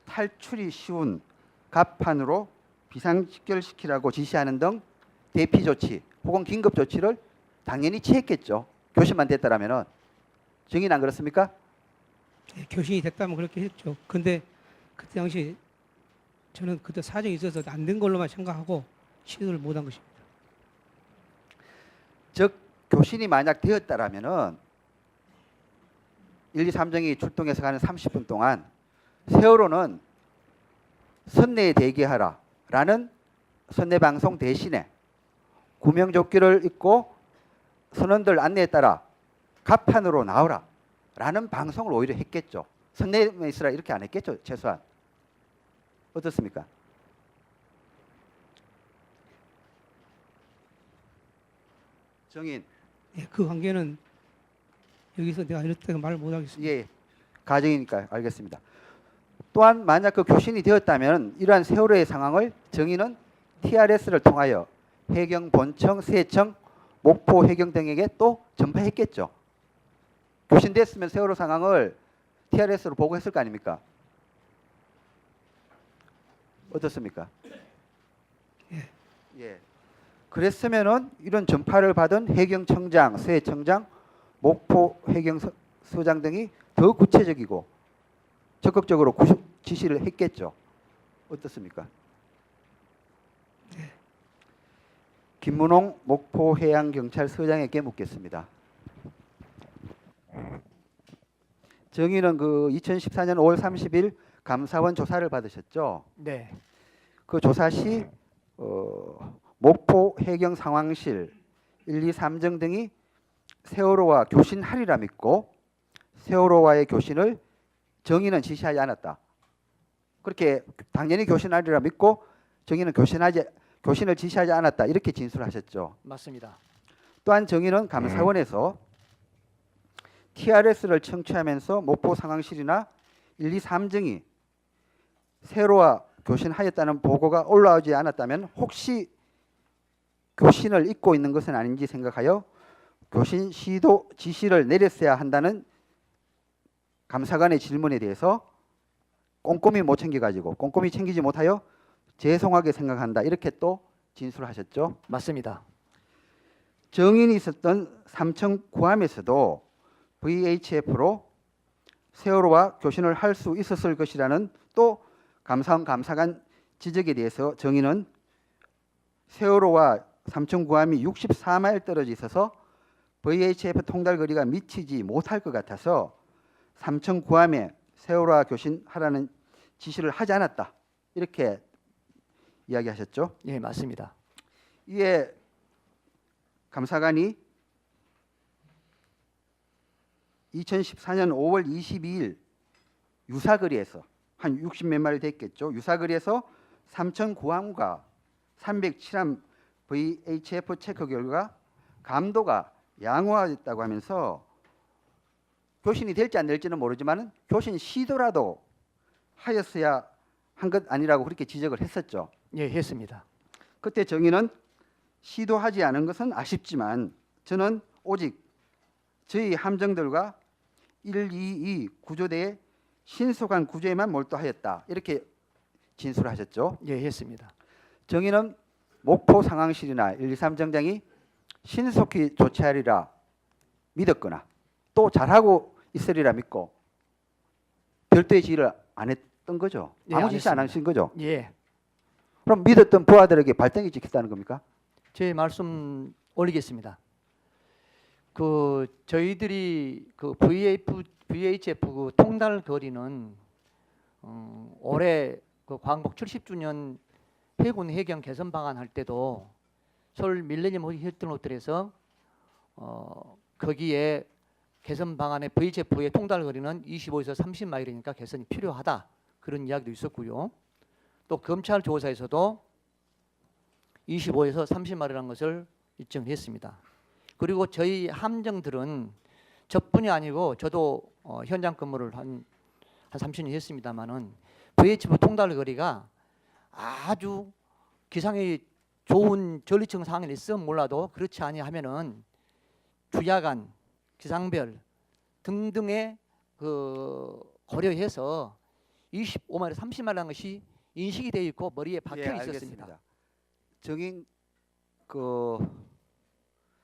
Speaker 8: 탈출이 쉬운 갑판으로 비상식결시키라고 지시하는 등 대피 조치 혹은 긴급 조치를 당연히 취했겠죠. 교신만 됐다라면은. 정의는 안 그렇습니까?
Speaker 10: 예, 교신이 됐다면 그렇게 했죠. 근데 그때 당시 저는 그때 사정이 있어서 안 된 걸로만 생각하고 시도를 못한 것입니다.
Speaker 8: 즉 교신이 만약 되었다라면은 1, 2, 3정이 출동해서 가는 30분 동안 세월호는 선내에 대기하라라는 선내 방송 대신에 구명조끼를 입고 선원들 안내에 따라 갑판으로 나오라라는 방송을 오히려 했겠죠. 선내에 있으라 이렇게 안 했겠죠. 최소한. 어떻습니까? 정인.
Speaker 10: 예, 그 관계는 여기서 내가 이렇다고 말을 못하겠습니다.
Speaker 8: 예, 가정이니까 알겠습니다. 또한 만약 그 교신이 되었다면 이러한 세월호의 상황을 정의는 TRS를 통하여 해경 본청, 세청, 목포 해경 등에게 또 전파했겠죠. 교신됐으면 세월호 상황을 TRS로 보고했을 거 아닙니까? 어떻습니까? 예. 그랬으면은 이런 전파를 받은 해경청장, 세청장, 목포 해경서장 등이 더 구체적이고 적극적으로 지시를 했겠죠. 어떻습니까? 김문홍 목포해양경찰서장에게 묻겠습니다. 정의는 그 2014년 5월 30일 감사원 조사를 받으셨죠?
Speaker 12: 네.
Speaker 8: 그 조사 시 목포 해경 상황실 1, 2, 3정 등이 세월호와 교신하리라 믿고 세월호와의 교신을 정의는 지시하지 않았다. 그렇게 당연히 교신하리라 믿고 정의는 교신을 지시하지 않았다. 이렇게 진술하셨죠.
Speaker 12: 맞습니다.
Speaker 8: 또한 정의는 감사원에서 TRS를 청취하면서 목포 상황실이나 1, 2, 3정이 세월호와 교신하였다는 보고가 올라오지 않았다면 혹시 교신을 잊고 있는 것은 아닌지 생각하여 교신 시도 지시를 내렸어야 한다는 감사관의 질문에 대해서 꼼꼼히 못 챙겨가지고 꼼꼼히 챙기지 못하여 죄송하게 생각한다. 이렇게 또 진술하셨죠.
Speaker 12: 맞습니다.
Speaker 8: 정인이 있었던 삼청 구함에서도 VHF로 세월호와 교신을 할 수 있었을 것이라는 또 감사원 감사관 지적에 대해서 정의는 세월호와 삼청 구함이 64마일 떨어져 있어서 VHF 통달 거리가 미치지 못할 것 같아서 삼청 구함에 세월호와 교신하라는 지시를 하지 않았다. 이렇게 이야기하셨죠.
Speaker 12: 예, 맞습니다.
Speaker 8: 이에 감사관이 2014년 5월 22일 유사거리에서 한 60몇 마리 됐겠죠. 유사거리에서 삼천 구함과 307함 VHF 체크 결과 감도가 양호하였다고 하면서 교신이 될지 안 될지는 모르지만 교신 시도라도 하였어야 한 것 아니라고 그렇게 지적을 했었죠.
Speaker 12: 예, 했습니다.
Speaker 8: 그때 정의는 시도하지 않은 것은 아쉽지만 저는 오직 저희 함정들과 122 구조대의 신속한 구조에만 몰두하였다. 이렇게 진술하셨죠.
Speaker 12: 예, 했습니다.
Speaker 8: 정의는 목포 상황실이나 123정장이 신속히 조치하리라 믿었거나 또 잘하고 있으리라 믿고 별도의 지휘를 안 했던 거죠.
Speaker 12: 예,
Speaker 8: 아무
Speaker 12: 안
Speaker 8: 지시 안
Speaker 12: 했습니다.
Speaker 8: 하신 거죠.
Speaker 12: 예.
Speaker 8: 그럼 믿었던 부하들에게 발등이 찍혔다는 겁니까?
Speaker 12: 제 말씀 올리겠습니다. 그 저희들이 그 VHF 그 통달 거리는 올해 그 광복 70주년 해군 해경 개선 방안 할 때도 서울 밀레니엄 힐튼 호텔에서 거기에 개선 방안에 VHF의 통달 거리는 25에서 30마일이니까 개선이 필요하다. 그런 이야기도 있었고요. 또 검찰 조사에서도 25에서 30마일이라는 것을 입증을 했습니다. 그리고 저희 함정들은 저뿐이 아니고 저도 현장 근무를 한 30년 했습니다만은 VHF 통달 거리가 아주 기상이 좋은 전리층 상황에 있으면 몰라도 그렇지 아니하면은 주야간, 기상별 등등의 그 고려해서 25마일, 30마일이라는 것이 인식이 되어 있고 머리에 박혀
Speaker 8: 예,
Speaker 12: 있었습니다.
Speaker 8: 알겠습니다. 정인 그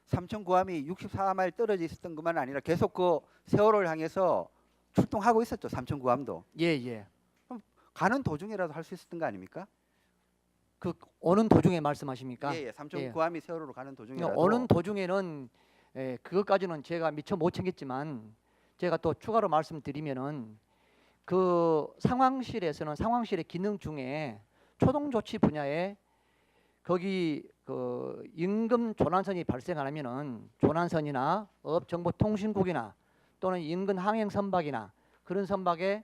Speaker 8: 삼천 구함이 64마일 떨어져 있었던 것만 아니라 계속 그 세월호를 향해서 출동하고 있었죠. 삼천 구함도.
Speaker 12: 예.
Speaker 8: 가는 도중이라도 할 수 있었던 거 아닙니까?
Speaker 12: 그 오는 도중에 말씀하십니까?
Speaker 8: 예. 삼천
Speaker 12: 예.
Speaker 8: 구함이 세월호로 가는 도중이라도.
Speaker 12: 오는 도중에는 그것까지는 제가 미처 못 챙겼지만 제가 또 추가로 말씀드리면은 그 상황실에서는 상황실의 기능 중에 초동 조치 분야에 거기 그 임금 조난선이 발생하면은 조난선이나 업정보통신국이나 또는 인근 항행 선박이나 그런 선박에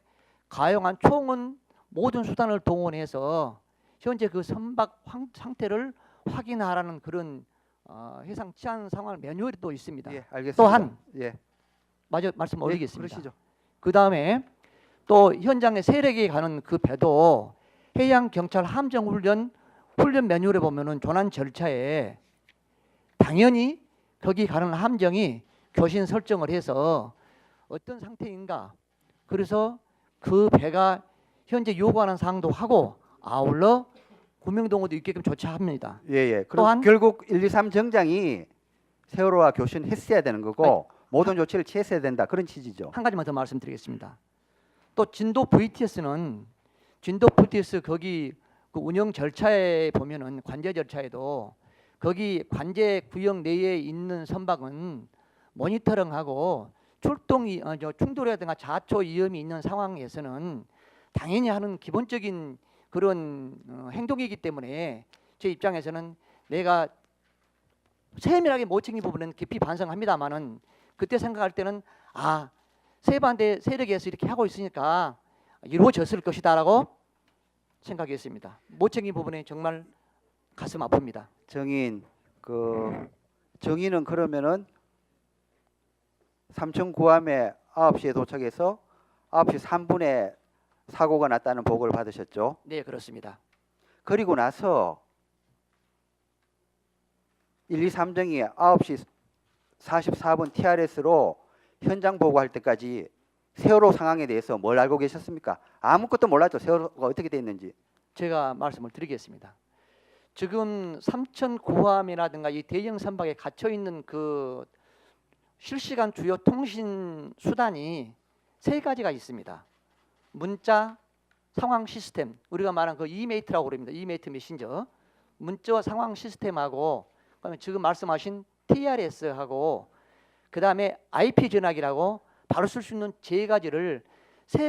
Speaker 12: 가용한 총은 모든 수단을 동원해서 현재 그 선박 상태를 확인하라는 그런 해상 치안 상황 매뉴얼이 또 있습니다.
Speaker 8: 예, 알겠습니다.
Speaker 12: 또한
Speaker 8: 예.
Speaker 12: 마저 말씀 올리겠습니다.
Speaker 8: 그러시죠.
Speaker 12: 그 다음에 또 현장에 세력이 가는 그 배도 해양 경찰 함정 훈련 매뉴얼에 보면은 조난 절차에 당연히 거기 가는 함정이 교신 설정을 해서 어떤 상태인가, 그래서 그 배가 현재 요구하는 사항도 하고 아울러 구명동호도 있게끔 조치합니다.
Speaker 8: 예. 그럼
Speaker 12: 또한
Speaker 8: 결국 123 정장이 세월호와 교신했어야 되는 거고 모든 조치를 취했어야 된다. 그런 취지죠.
Speaker 12: 한 가지만 더 말씀드리겠습니다. 또 진도 VTS는 진도 VTS 거기 그 운영 절차에 보면은 관제 절차에도 거기 관제 구역 내에 있는 선박은 모니터링하고 출동이 충돌이라든가 자초 위험이 있는 상황에서는 당연히 하는 기본적인 그런 행동이기 때문에 제 입장에서는 내가 세밀하게 못 챙긴 부분은 깊이 반성합니다만은 그때 생각할 때는 세반대 세력에서 이렇게 하고 있으니까 이루어졌을 것이다라고 생각했습니다. 못 챙긴 부분에 정말 가슴 아픕니다.
Speaker 8: 정인은 그러면은 삼천 구함에 9시에 도착해서 9시 3분에 사고가 났다는 보고를 받으셨죠?
Speaker 12: 네, 그렇습니다.
Speaker 8: 그리고 나서 123정이 9시 44분 TRS로 현장 보고할 때까지 세월호 상황에 대해서 뭘 알고 계셨습니까? 아무것도 몰랐죠. 세월호가 어떻게 됐는지.
Speaker 12: 제가 말씀을 드리겠습니다. 지금 삼천 구함이라든가 이 대형 선박에 갇혀 있는 그 실시간 주요 통신 수단이 세 가지가 있습니다. 문자 상황 시스템, 우리가 말한 그 이메이트라고 그럽니다. 이메이트 메신저, 문자 상황 시스템하고 그다음에 지금 말씀하신 TRS하고 그다음에 IP 전화기라고 바로 쓸 수 있는 세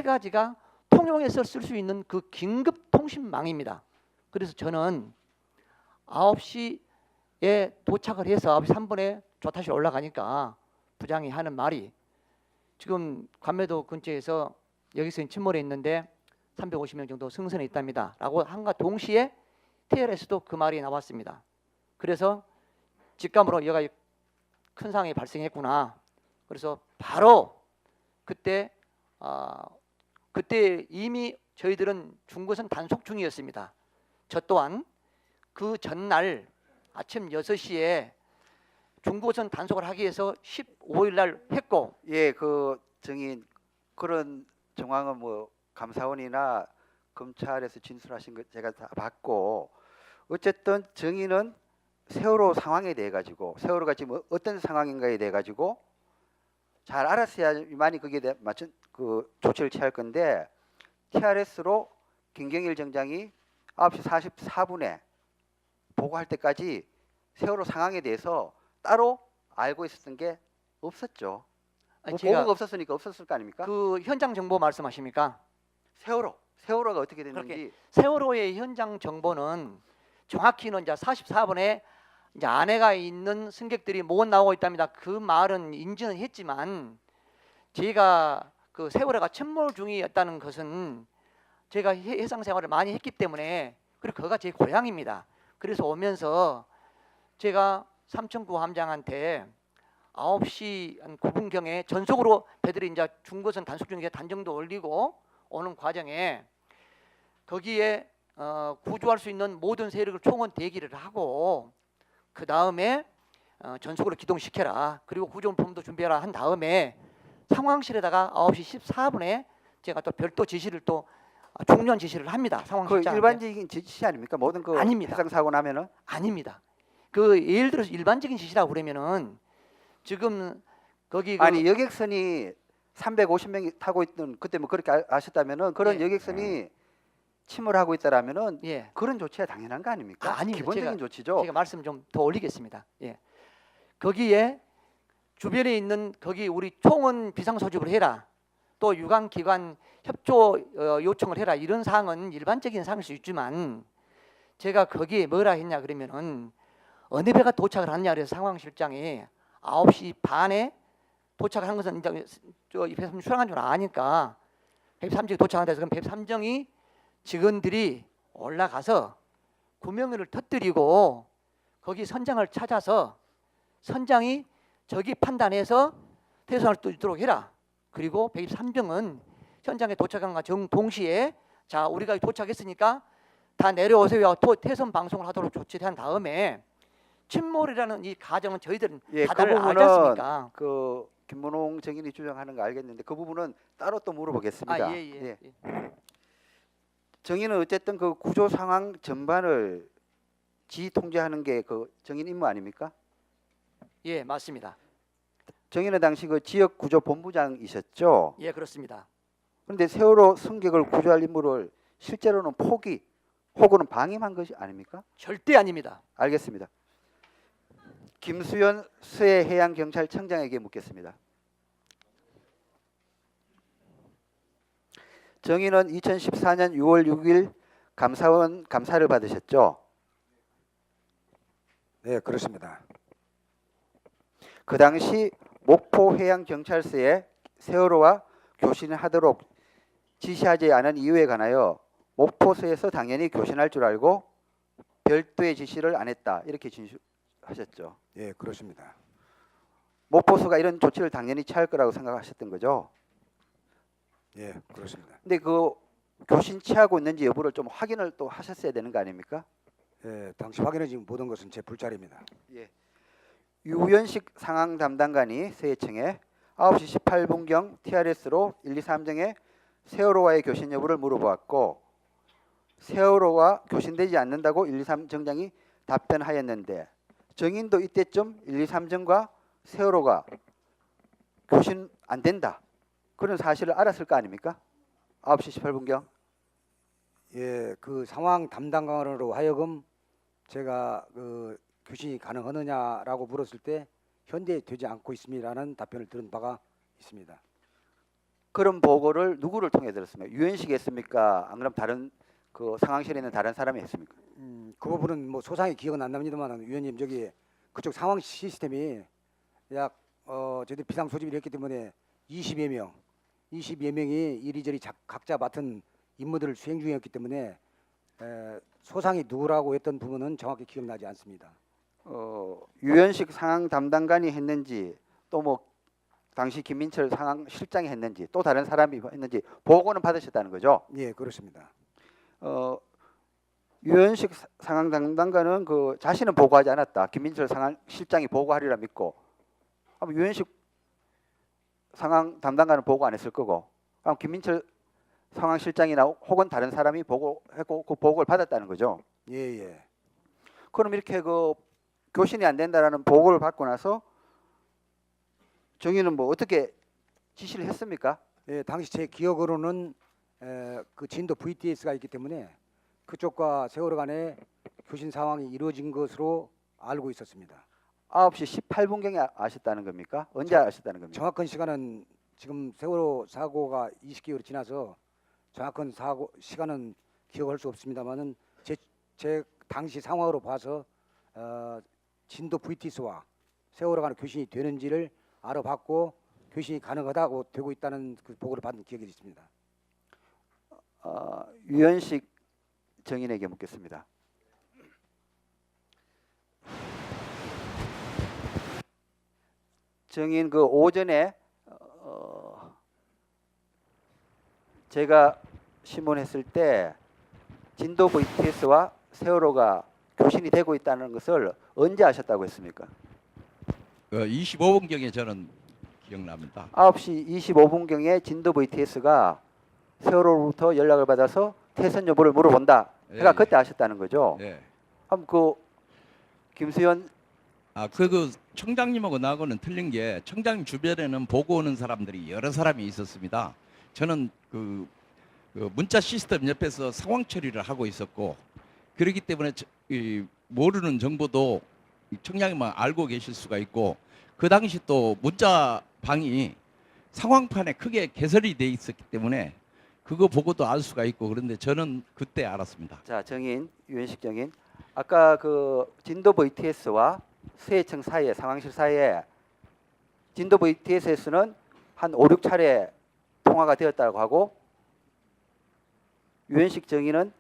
Speaker 12: 가지가 통용해서 쓸 수 있는 그 긴급 통신망입니다. 그래서 저는 9시에 도착을 해서 9시 3분에 조타실 올라가니까 부장이 하는 말이 지금 관매도 근처에서 여기서 침몰해 있는데 350명 정도 승선해 있답니다. 라고 한과 동시에 TL에서도 그 말이 나왔습니다. 그래서 직감으로 여가 큰 상황이 발생했구나. 그래서 바로 그때 이미 저희들은 중고선 단속 중이었습니다. 저 또한 그 전날 아침 6시에 중고선 단속을 하기 위해서 15일 날 했고,
Speaker 8: 예, 그 정인 그런 정황은 뭐 감사원이나 검찰에서 진술하신 거 제가 다 봤고, 어쨌든 정인은 세월호 상황에 대해 가지고 세월호가 지금 어떤 상황인가에 대해 가지고 잘 알았어야만이 거기에 대해 맞춘 그 조치를 취할 건데, TRS로 김경일 정장이 9시 44분에 보고할 때까지 세월호 상황에 대해서 따로 알고 있었던 게 없었죠. 뭐 보고가 없었으니까 없었을 거 아닙니까?
Speaker 12: 그 현장 정보 말씀하십니까?
Speaker 8: 세월호가 어떻게 됐는지.
Speaker 12: 그렇게 세월호의 현장 정보는 정확히는 이제 44분에 이제 안에가 있는 승객들이 못 나오고 있답니다. 그 말은 인지는 했지만 제가 그 세월호가 침몰 중이었다는 것은 제가 해상 생활을 많이 했기 때문에, 그리고 거기가 제 고향입니다. 그래서 오면서 제가 삼천구 함장한테 9시 한 9분경에 전속으로 배들이 이제 중거선 단속 중에 단정도 올리고 오는 과정에 거기에 구조할 수 있는 모든 세력을 총원 대기를 하고, 그 다음에 전속으로 기동시켜라, 그리고 구조품도 준비해라 한 다음에 상황실에다가 9시 14분에 제가 또 별도 지시를 또 중요한 지시를 합니다.
Speaker 8: 그
Speaker 12: 상황실장한테.
Speaker 8: 일반적인 지시 아닙니까? 모든 그
Speaker 12: 아닙니다.
Speaker 8: 해상 사고 나면은
Speaker 12: 아닙니다. 그 예를 들어서 일반적인 지시라고 그러면은 지금 거기
Speaker 8: 아니 여객선이 350명이 타고 있던 그때 뭐 그렇게 아셨다면은 그런
Speaker 12: 예.
Speaker 8: 여객선이 침몰하고 있다라면은
Speaker 12: 예.
Speaker 8: 그런 조치가 당연한 거 아닙니까?
Speaker 12: 아닙니다.
Speaker 8: 기본적인 조치죠.
Speaker 12: 제가 말씀 좀 더 올리겠습니다. 예. 거기에 주변에 있는 거기 우리 총원 비상 소집을 해라, 또 유관 기관 협조 요청을 해라, 이런 사항은 일반적인 사항일 수 있지만 제가 거기에 뭐라 했냐 그러면은 어느 배가 도착을 하느냐 그래서 상황실장이 9시 반에 도착을 한 것은 이제 저 배삼 출항한 줄 아니까 103정이 도착한다 해서 그럼 103정이 직원들이 올라가서 구명을 터뜨리고 거기 선장을 찾아서 선장이 저기 판단해서 퇴선할 수 있도록 해라. 그리고 123정은 현장에 도착한 것과 동시에 자 우리가 도착했으니까 다 내려오세요. 퇴선 방송을 하도록 조치한 다음에 침몰이라는 이 가정은 저희들은
Speaker 8: 예,
Speaker 12: 다들
Speaker 8: 그
Speaker 12: 알지
Speaker 8: 부분은
Speaker 12: 않습니까?
Speaker 8: 그 김문홍 정인이 주장하는 거 알겠는데 그 부분은 따로 또 물어보겠습니다.
Speaker 12: 예.
Speaker 8: 정인은 어쨌든 그 구조 상황 전반을 지 통제하는 게 그 정인 임무 아닙니까?
Speaker 12: 예, 맞습니다.
Speaker 8: 정인은 당시 그 지역 구조 본부장이셨죠.
Speaker 12: 예, 그렇습니다.
Speaker 8: 그런데 세월호 승객을 구조할 임무를 실제로는 포기 혹은 방임한 것이 아닙니까?
Speaker 12: 절대 아닙니다.
Speaker 8: 알겠습니다. 김수현 서해해양경찰청장에게 묻겠습니다. 정인은 2014년 6월 6일 감사원 감사를 받으셨죠?
Speaker 13: 네, 그렇습니다.
Speaker 8: 그 당시 목포해양경찰서에 세월호와 교신하도록 지시하지 않은 이유에 관하여 목포서에서 당연히 교신할 줄 알고 별도의 지시를 안 했다, 이렇게 진술하셨죠.
Speaker 13: 예, 그렇습니다.
Speaker 8: 목포서가 이런 조치를 당연히 취할 거라고 생각하셨던 거죠.
Speaker 13: 예, 그렇습니다.
Speaker 8: 근데 그 교신 취하고 있는지 여부를 좀 확인을 또 하셨어야 되는 거 아닙니까?
Speaker 13: 예, 당시 확인하지 못한 것은 제 불찰입니다.
Speaker 8: 예. 유연식 상황 담당관이 서해청에 9시 18분경 TRS로 1, 2, 3정에 세월호와의 교신 여부를 물어보았고 세월호와 교신되지 않는다고 1, 2, 3정장이 답변하였는데 정인도 이때쯤 1, 2, 3정과 세월호가 교신 안 된다, 그런 사실을 알았을 거 아닙니까? 9시 18분경.
Speaker 13: 예, 그 상황 담당관으로 하여금 제가 그 교신이 가능하느냐라고 물었을 때 현재 되지 않고 있습니다라는 답변을 들은 바가 있습니다.
Speaker 8: 그런 보고를 누구를 통해 들었습니까? 유연식이 했습니까? 안 그럼 다른 그 상황실에 있는 다른 사람이 했습니까?
Speaker 13: 그 부분은 뭐 소상히 기억은 안 납니다만 위원님 저기 그쪽 상황 시스템이 약 저희들 비상 소집을 했기 때문에 20여 명이 이리저리 각자 맡은 임무들을 수행 중이었기 때문에 소상히 누구라고 했던 부분은 정확히 기억나지 않습니다.
Speaker 8: 유연식 상황 담당관이 했는지 또 뭐 당시 김민철 상황 실장이 했는지 또 다른 사람이 했는지 보고는 받으셨다는 거죠?
Speaker 13: 예, 그렇습니다.
Speaker 8: 유연식 상황 담당관은 그 자신은 보고하지 않았다, 김민철 상황 실장이 보고하리라 믿고, 그럼 유연식 상황 담당관은 보고 안 했을 거고, 그럼 김민철 상황 실장이나 혹은 다른 사람이 보고했고 그 보고를 받았다는 거죠.
Speaker 13: 예.
Speaker 8: 그럼 이렇게 그 교신이 안 된다라는 보고를 받고 나서 정의는 뭐 어떻게 지시를 했습니까?
Speaker 13: 예, 당시 제 기억으로는 그 진도 VTS가 있기 때문에 그쪽과 세월호 간에 교신 상황이 이루어진 것으로 알고 있었습니다.
Speaker 8: 9시 18분경에 아셨다는 겁니까? 언제 아셨다는 겁니까?
Speaker 13: 정확한 시간은 지금 세월호 사고가 20개월이 지나서 정확한 시간은 기억할 수 없습니다만은 제 당시 상황으로 봐서 진도 VTS와 세월호 간의 교신이 되는지를 알아봤고 교신이 가능하다고 되고 있다는 그 보고를 받은 기억이 있습니다.
Speaker 8: 유현식 정인에게 묻겠습니다. 정인 그 오전에 제가 신문했을 때 진도 VTS와 세월호가 교신이 되고 있다는 것을 언제 아셨다고 했습니까?
Speaker 4: 25분경에 저는 기억납니다.
Speaker 8: 9시 25분경에 진도 VTS가 세월호로부터 연락을 받아서 퇴선 여부를 물어본다. 제가
Speaker 4: 예,
Speaker 8: 그때 아셨다는 거죠.
Speaker 4: 예.
Speaker 8: 그럼 그 김수현
Speaker 4: 그 청장님하고 나하고는 틀린 게 청장님 주변에는 보고 오는 사람들이 여러 사람이 있었습니다. 저는 그 문자 시스템 옆에서 상황 처리를 하고 있었고 그렇기 때문에 모르는 정보도 청장님만 알고 계실 수가 있고 그 당시 또 문자 방이 상황판에 크게 개설이 돼 있었기 때문에 그거 보고도 알 수가 있고 그런데 저는 그때 알았습니다.
Speaker 8: 자 정인 유현식 정인 아까 그 진도 VTS와 수해청 사이에 상황실 사이에 진도 VTS에서는 한 5, 6차례 통화가 되었다고 하고 유현식 정인은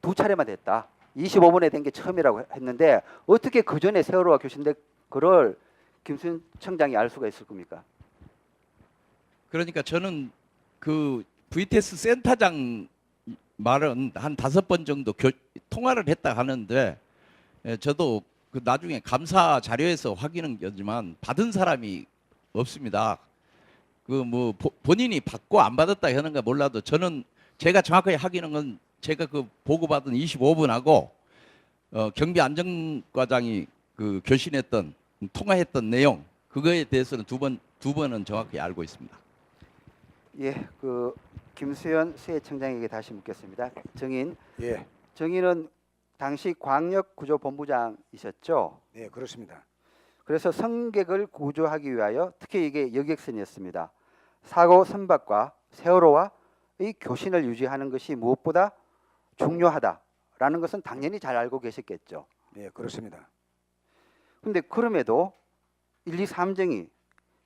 Speaker 8: 2차례만 됐다. 25분에 된 게 처음이라고 했는데 어떻게 그 전에 세월호가 교신된 그걸 김수현 청장이 알 수가 있을 겁니까?
Speaker 4: 그러니까 저는 그 VTS 센터장 말은 한 5번 정도 통화를 했다 하는데 저도 그 나중에 감사 자료에서 확인은 거지만 받은 사람이 없습니다. 그 뭐 본인이 받고 안 받았다 하는 가 몰라도 저는 제가 정확하게 확인한 건 제가 그 보고받은 25분하고 경비 안전과장이 그 교신했던 통화했던 내용 그거에 대해서는 두 번은 정확히 알고 있습니다.
Speaker 8: 예, 그 김수현 수해청장에게 다시 묻겠습니다. 정인,
Speaker 13: 예,
Speaker 8: 정인은 당시 광역구조본부장이셨죠?
Speaker 13: 네, 그렇습니다.
Speaker 8: 그래서 승객을 구조하기 위하여 특히 이게 여객선이었습니다. 사고 선박과 세월호와 이 교신을 유지하는 것이 무엇보다 중요하다라는 것은 당연히 잘 알고 계셨겠죠.
Speaker 13: 네, 그렇습니다.
Speaker 8: 그런데 그럼에도 1, 2, 3정이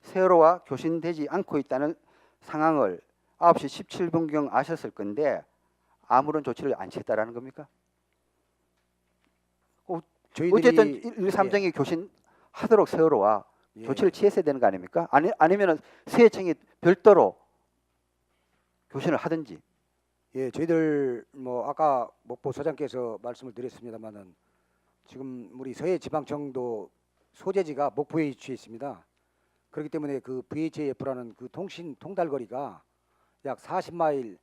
Speaker 8: 세월호와 교신되지 않고 있다는 상황을 9시 17분경 아셨을 건데 아무런 조치를 안 취했다라는 겁니까? 어쨌든 1, 2, 3정이 교신하도록 세월호와
Speaker 13: 예,
Speaker 8: 조치를 취했어야 되는 거 아닙니까? 아니면은 수해청이 별도로 교신을 하든지.
Speaker 13: 예, 저희들 뭐 아까 목포 소장께서 말씀을 드렸습니다만은 지금 우리 서해지방청도 소재지가 목포에 위치해 있습니다. 그렇기 때문에 그 VHF라는 그 통신 통달거리가 약 40마일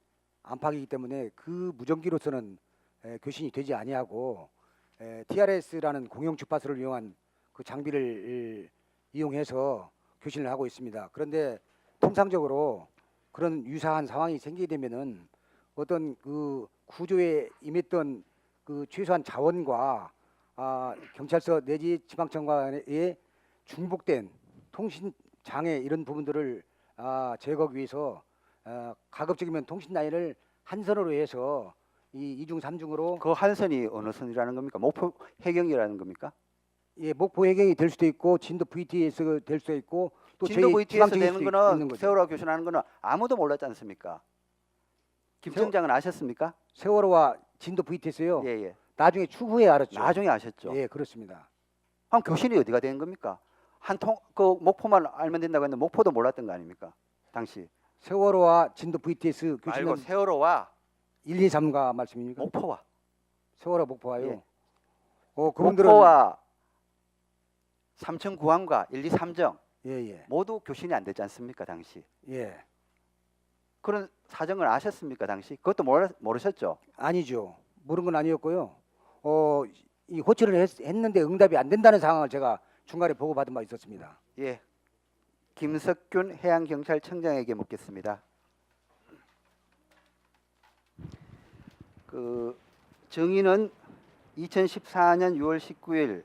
Speaker 13: 안팎이기 때문에 그 무전기로서는 교신이 되지 아니하고 TRS라는 공용 주파수를 이용한 그 장비를 이용해서 교신을 하고 있습니다. 그런데 통상적으로 그런 유사한 상황이 생기게 되면은 어떤 그 구조에 임했던 그 최소한 자원과 경찰서 내지 지방청과의 중복된 통신 장애 이런 부분들을 제거하기 위해서 가급적이면 통신 라인을 한 선으로 해서 이 2중 3중으로
Speaker 8: 그 한 선이 어느 선이라는 겁니까? 목포 해경이라는 겁니까?
Speaker 13: 예, 목포 해경이 될 수도 있고 진도 VTS 될 수도 있고 또
Speaker 8: 진도
Speaker 13: 저희
Speaker 8: VTS
Speaker 13: 지방청일
Speaker 8: 되는
Speaker 13: 수도
Speaker 8: 거는
Speaker 13: 있는 거죠.
Speaker 8: 세월호가 교신하는 거는 아무도 몰랐지 않습니까? 김 청장은 아셨습니까?
Speaker 13: 세월호와 진도 VTS요.
Speaker 8: 예, 예.
Speaker 13: 나중에 추후에 알았죠.
Speaker 8: 나중에 아셨죠.
Speaker 13: 예, 그렇습니다.
Speaker 8: 그럼 교신이 어디가 되는 겁니까? 그 목포만 알면 된다고 했는데 목포도 몰랐던 거 아닙니까? 당시.
Speaker 13: 세월호와 진도 VTS
Speaker 8: 말고
Speaker 13: 교신은
Speaker 8: 세월호와
Speaker 13: 1, 2, 3가 말씀입니까?
Speaker 8: 목포와
Speaker 13: 세월호 목포와요.
Speaker 8: 예.
Speaker 13: 그분들은
Speaker 8: 목포와 삼천구항과 1, 2, 3정
Speaker 13: 예.
Speaker 8: 모두 교신이 안 되지 않습니까? 당시.
Speaker 13: 예.
Speaker 8: 그런 사정을 아셨습니까? 당시? 그것도 모르셨죠?
Speaker 13: 아니죠. 모르는 건 아니었고요. 이 호출을 했는데 응답이 안 된다는 상황을 제가 중간에 보고받은 바 있었습니다.
Speaker 8: 예. 김석균 해양경찰청장에게 묻겠습니다. 그 정의는 2014년 6월 19일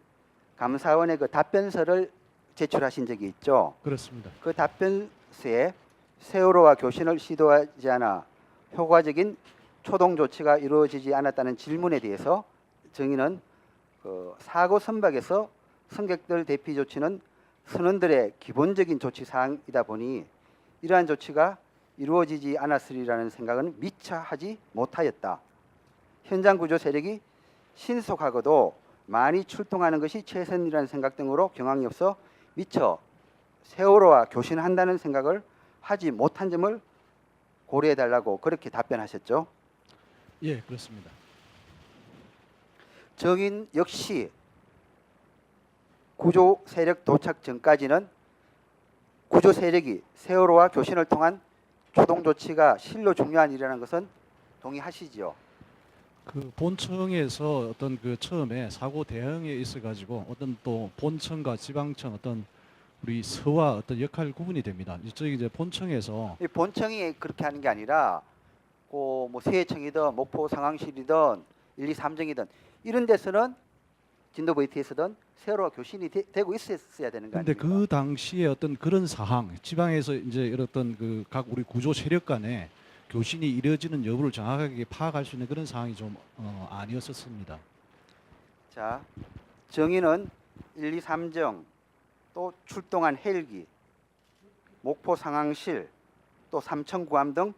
Speaker 8: 감사원에 그 답변서를 제출하신 적이 있죠.
Speaker 14: 그렇습니다.
Speaker 8: 그 답변서에 세월호와 교신을 시도하지 않아 효과적인 초동 조치가 이루어지지 않았다는 질문에 대해서 정의는 그 사고 선박에서 승객들 대피 조치는 선원들의 기본적인 조치 사항이다 보니 이러한 조치가 이루어지지 않았으리라는 생각은 미처 하지 못하였다. 현장 구조 세력이 신속하고도 많이 출동하는 것이 최선이라는 생각 등으로 경황이 없어 미처 세월호와 교신한다는 생각을 하지 못한 점을 고려해 달라고 그렇게 답변하셨죠.
Speaker 14: 예, 그렇습니다.
Speaker 8: 정인 역시 구조 세력 도착 전까지는 구조 세력이 세월호와 교신을 통한 초동 조치가 실로 중요한 일이라는 것은 동의하시지요.
Speaker 14: 그 본청에서 어떤 그 처음에 사고 대응에 있어 가지고 어떤 또 본청과 지방청 어떤 우리 서와 어떤 역할 구분이 됩니다. 저희 이제 본청에서
Speaker 8: 이 본청이 그렇게 하는 게 아니라 뭐 세해청이든 목포 상황실이든 1, 2, 3정이든 이런 데서는 진도 VTS든 세월호와 교신이 되고 있었어야 되는 거
Speaker 14: 근데
Speaker 8: 아닙니까?
Speaker 14: 그 당시에 어떤 그런 사항, 지방에서 이제 이렇던 그 각 우리 구조 세력 간에 교신이 이루어지는 여부를 정확하게 파악할 수 있는 그런 상황이 좀 아니었었습니다.
Speaker 8: 자, 정의는 1, 2, 3정 또 출동한 헬기, 목포 상황실, 또 삼천구함 등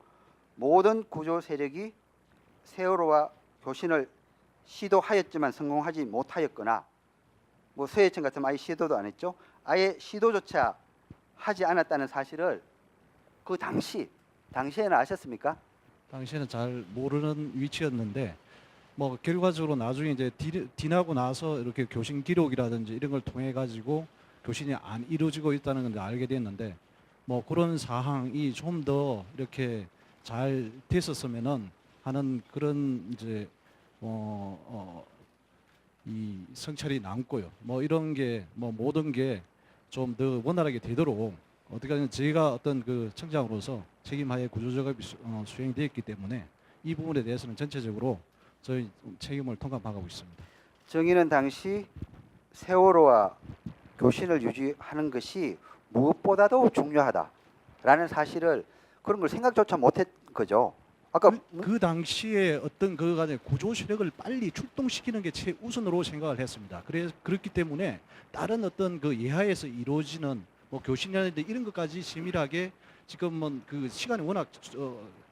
Speaker 8: 모든 구조 세력이 세월호와 교신을 시도하였지만 성공하지 못하였거나 뭐 서해청 같으면 아예 시도도 안 했죠. 아예 시도조차 하지 않았다는 사실을 그 당시에는 아셨습니까?
Speaker 14: 당시에는 잘 모르는 위치였는데 뭐 결과적으로 나중에 이제 지나고 나서 이렇게 교신 기록이라든지 이런 걸 통해 가지고 교신이 안 이루어지고 있다는 걸 알게 됐는데 뭐 그런 사항이 좀 더 이렇게 잘 됐었으면은 하는 그런 이제 이 성찰이 남고요. 뭐 이런 게 뭐 모든 게 좀 더 원활하게 되도록 어떻게 하면 저희가 어떤 그 청장으로서 책임하에 구조작업이 수행되었기 때문에 이 부분에 대해서는 전체적으로 저희 책임을 통감하고 있습니다.
Speaker 8: 정의는 당시 세월호와 교신을 유지하는 것이 무엇보다도 중요하다라는 사실을 그런 걸 생각조차 못했 거죠. 아까
Speaker 14: 그 당시에 어떤 그 간의 구조 세력을 빨리 출동시키는 게 최우선으로 생각을 했습니다. 그렇기 때문에 다른 어떤 그 예하에서 이루어지는 뭐 교신이라든지 이런 것까지 세밀하게 지금은 그 시간이 워낙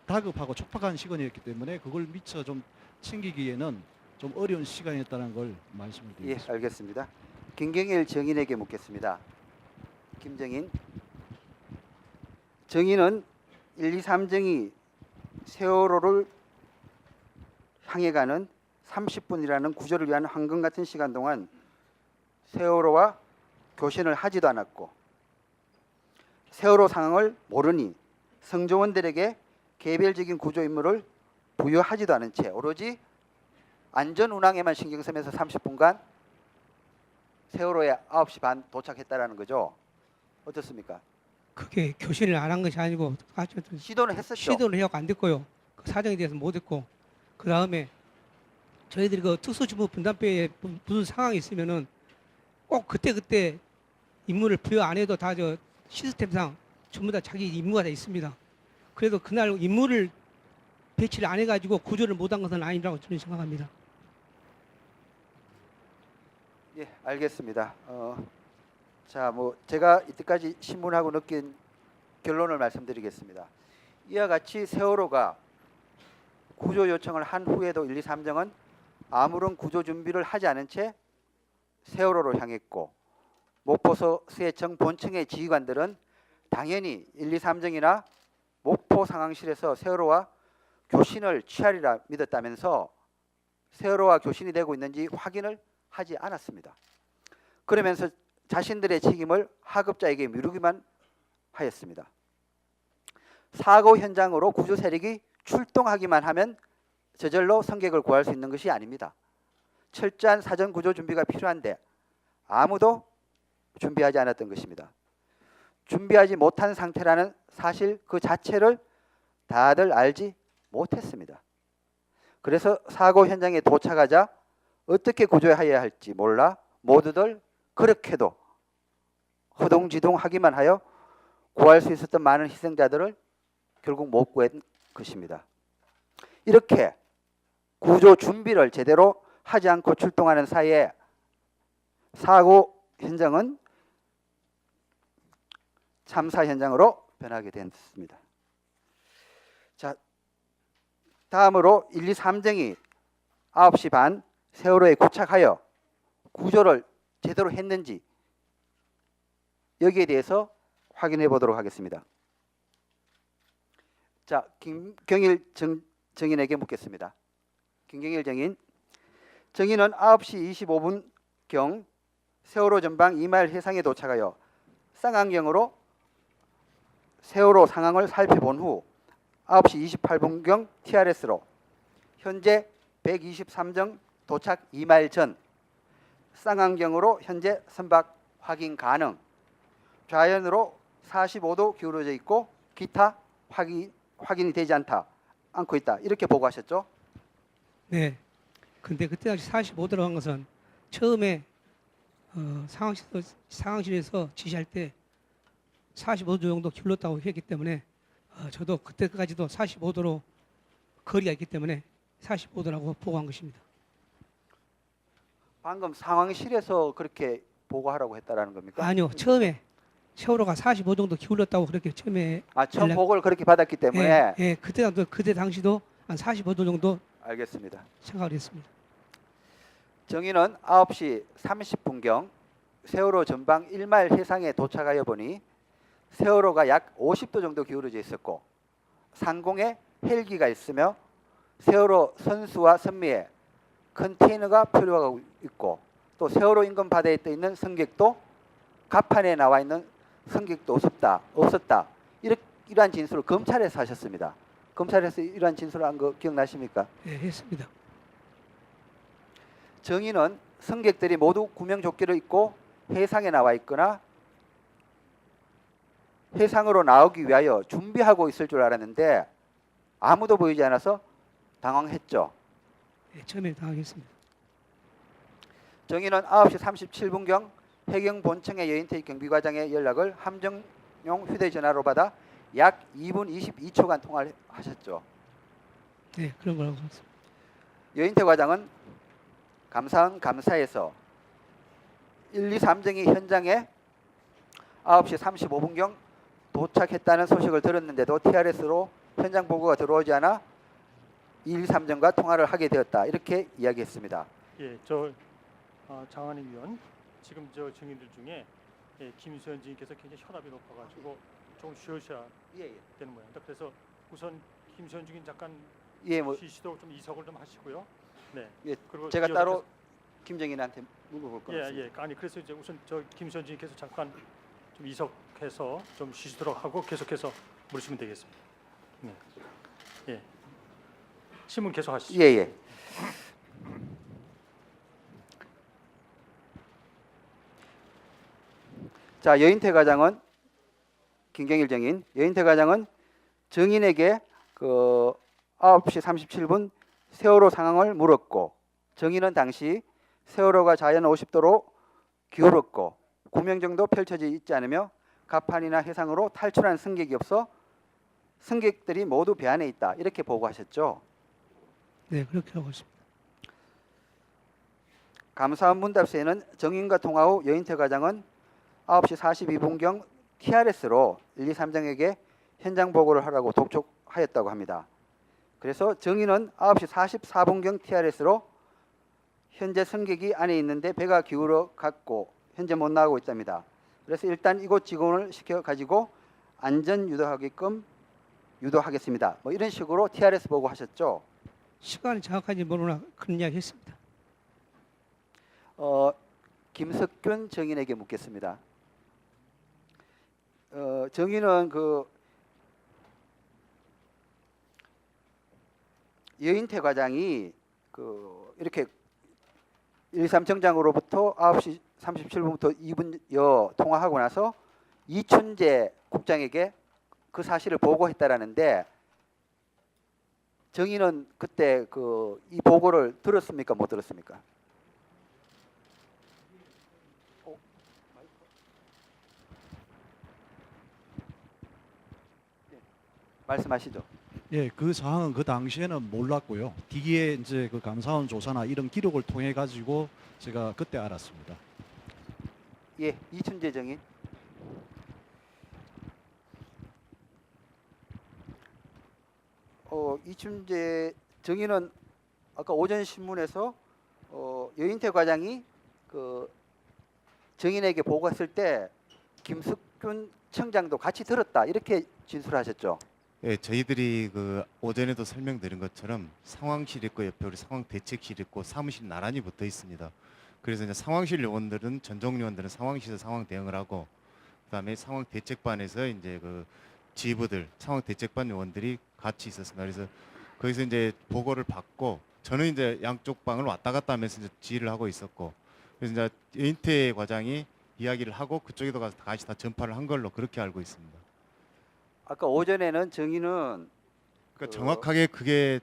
Speaker 14: 다급하고 촉박한 시간이었기 때문에 그걸 미처 좀 챙기기에는 좀 어려운 시간이었다는 걸 말씀을
Speaker 8: 예,
Speaker 14: 드리겠습니다.
Speaker 8: 알겠습니다. 김경일 정인에게 묻겠습니다. 김정인, 정인은 1, 2, 3정이 세월호를 향해 가는 30분이라는 구조를 위한 황금 같은 시간 동안 세월호와 교신을 하지도 않았고 세월호 상황을 모르니 승조원들에게 개별적인 구조 임무를 부여하지도 않은 채 오로지 안전 운항에만 신경 쓰면서 30분간 세월호에 9시 반 도착했다라는 거죠. 어떻습니까?
Speaker 10: 그게 교신을 안 한 것이 아니고
Speaker 8: 시도는 했었죠.
Speaker 10: 시도를 해갖고 안 됐고요. 그 사정에 대해서 못 했고 그 다음에 저희들이 그 특수주무 분담배에 무슨 상황이 있으면은 꼭 그때 임무를 부여 안 해도 다 저 시스템상 전부 다 자기 임무가 다 있습니다. 그래도 그날 임무를 배치를 안 해가지고 구조를 못한 것은 아니라고 저는 생각합니다.
Speaker 8: 예, 알겠습니다. 자, 뭐 제가 이때까지 신문하고 느낀 결론을 말씀드리겠습니다. 이와 같이 세월호가 구조 요청을 한 후에도 1, 2, 3정은 아무런 구조 준비를 하지 않은 채 세월호로 향했고 목포서 서해청 본청의 지휘관들은 당연히 1, 2, 3정이나 목포 상황실에서 세월호와 교신을 취하리라 믿었다면서 세월호와 교신이 되고 있는지 확인을 하지 않았습니다. 그러면서 자신들의 책임을 하급자에게 미루기만 하였습니다. 사고 현장으로 구조 세력이 출동하기만 하면 저절로 승객을 구할 수 있는 것이 아닙니다. 철저한 사전 구조 준비가 필요한데 아무도 준비하지 않았던 것입니다. 준비하지 못한 상태라는 사실 그 자체를 다들 알지 못했습니다. 그래서 사고 현장에 도착하자 어떻게 구조해야 할지 몰라 모두들 그렇게도 허둥지둥하기만 하여 구할 수 있었던 많은 희생자들을 결국 못 구한 것입니다. 이렇게 구조 준비를 제대로 하지 않고 출동하는 사이에 사고 현장은 참사 현장으로 변하게 됐습니다. 자, 다음으로 1, 2, 3정이 9시 반 세월호에 도착하여 구조를 제대로 했는지 여기에 대해서 확인해 보도록 하겠습니다. 자, 김경일 정인에게 묻겠습니다. 김경일 정인은 9시 25분경 세월호 전방 2마일 해상에 도착하여 쌍안경으로 세월호 상황을 살펴본 후 9시 28분경 TRS로 현재 123정 도착 2마일 전 쌍안경으로 현재 선박 확인 가능, 좌연으로 45도 기울어져 있고 기타 확인이 되지 않고 있다, 이렇게 보고하셨죠?
Speaker 10: 네. 근데 그때 당시 45도라고 한 것은 처음에 상황실에서 지시할 때 45도 정도 기울었다고 했기 때문에 저도 그때까지도 45도로 거리가 있기 때문에 45도라고 보고한 것입니다.
Speaker 8: 방금 상황실에서 그렇게 보고하라고 했다라는 겁니까?
Speaker 10: 아니요. 처음에 세월호가 45 정도 기울었다고 그렇게 처음에
Speaker 8: 처음 보고를 그렇게 받았기 때문에.
Speaker 10: 예, 그때 당시도 한 45도 정도
Speaker 8: 알겠습니다.
Speaker 10: 생각을 했습니다.
Speaker 8: 정인은 9시 30분경 세월호 전방 1마일 해상에 도착하여 보니 세월호가 약 50도 정도 기울어져 있었고 상공에 헬기가 있으며 세월호 선수와 선미에 컨테이너가 표류하고 있고 또 세월호 인근 바다에 떠 있는 승객도 갑판에 나와 있는 승객도 없었다. 이러한 진술을 검찰에서 하셨습니다. 검찰에서 이러한 진술을 한 거 기억나십니까?
Speaker 10: 네, 했습니다.
Speaker 8: 정인은 승객들이 모두 구명조끼를 입고 해상에 나와 있거나 해상으로 나오기 위하여 준비하고 있을 줄 알았는데 아무도 보이지 않아서 당황했죠.
Speaker 10: 네, 처음에 당황했습니다.
Speaker 8: 정인은 9시 37분경 해경 본청의 여인태 경비과장의 연락을 함정용 휴대전화로 받아 약 2분 22초간 통화를 하셨죠.
Speaker 10: 네, 그런 거라고 봤습니다.
Speaker 8: 여인태 과장은 감사원 감사에서 1, 2, 3정이 현장에 9시 35분경 도착했다는 소식을 들었는데도 TRS로 현장 보고가 들어오지 않아 1, 2, 3정과 통화를 하게 되었다, 이렇게 이야기했습니다.
Speaker 1: 예, 장한희 위원, 지금 저 증인들 중에 김수현 증인께서 굉장히 혈압이 높아가지고 좀 쉬어셔야 되는 모양입니다. 그래서 우선 김수현 증인 잠깐 쉬시도록 좀 이석을 좀 하시고요. 네. 그리고
Speaker 8: 제가 따로 김정인한테 물어볼 것 같습니다.
Speaker 1: 아니 그래서 이제 우선 저 김수현 증인께서 잠깐 좀 이석해서 좀 쉬시도록 하고 계속해서 물으시면 되겠습니다. 네. 예. 신문 계속 하시죠.
Speaker 8: 예. 자, 여인태 과장은 김경일 정인, 여인태 과장은 정인에게 9시 37분 세월호 상황을 물었고 정인은 당시 세월호가 좌연 50도로 기울었고 구명정도 펼쳐져 있지 않으며 갑판이나 해상으로 탈출한 승객이 없어 승객들이 모두 배 안에 있다, 이렇게 보고하셨죠.
Speaker 10: 네, 그렇게 하고 있습니다.
Speaker 8: 감사원 문답서에는 정인과 통화 후 여인태 과장은 9시 42분경 TRS로 1, 2, 3정에게 현장 보고를 하라고 독촉하였다고 합니다. 그래서 정인은 9시 44분경 TRS로 현재 승객이 안에 있는데 배가 기울어 갔고 현재 못 나가고 있답니다. 그래서 일단 이곳 직원을 시켜 가지고 안전 유도하게끔 유도하겠습니다. 뭐 이런 식으로 TRS 보고하셨죠.
Speaker 10: 시간이 정확한지 모르나 그런 이야기 했습니다.
Speaker 8: 김석균 정인에게 묻겠습니다. 정인은 여인태 과장이 이렇게 1, 2, 3정장으로부터 9시 37분부터 2분여 통화하고 나서 이춘재 국장에게 그 사실을 보고했다라는데 정인은 그때 이 보고를 들었습니까? 못 들었습니까? 말씀하시죠.
Speaker 14: 예, 그 상황은 그 당시에는 몰랐고요. 뒤에 이제 그 감사원 조사나 이런 기록을 통해 가지고 제가 그때 알았습니다.
Speaker 8: 예, 이춘재 정인. 이춘재 정의는 아까 오전 신문에서 여인태 과장이 그 정인에게 보고했을 때 김석균 청장도 같이 들었다 이렇게 진술하셨죠.
Speaker 3: 예, 저희들이 그 오전에도 설명드린 것처럼 상황실 있고 옆에 우리 상황 대책실 있고 사무실 나란히 붙어 있습니다. 그래서 이제 상황실 요원들은 전종 요원들은 상황실에서 상황 대응을 하고 그다음에 상황 대책반에서 이제 그 지휘부들 상황 대책반 요원들이 같이 있었습니다. 그래서 거기서 이제 보고를 받고 저는 이제 양쪽 방을 왔다 갔다 하면서 이제 지휘를 하고 있었고 그래서 이제 여인태 과장이 이야기를 하고 그쪽에도 가서 다시 다 전파를 한 걸로 그렇게 알고 있습니다.
Speaker 8: 아까 오전에는 정의는
Speaker 3: 그러니까 정확하게 그게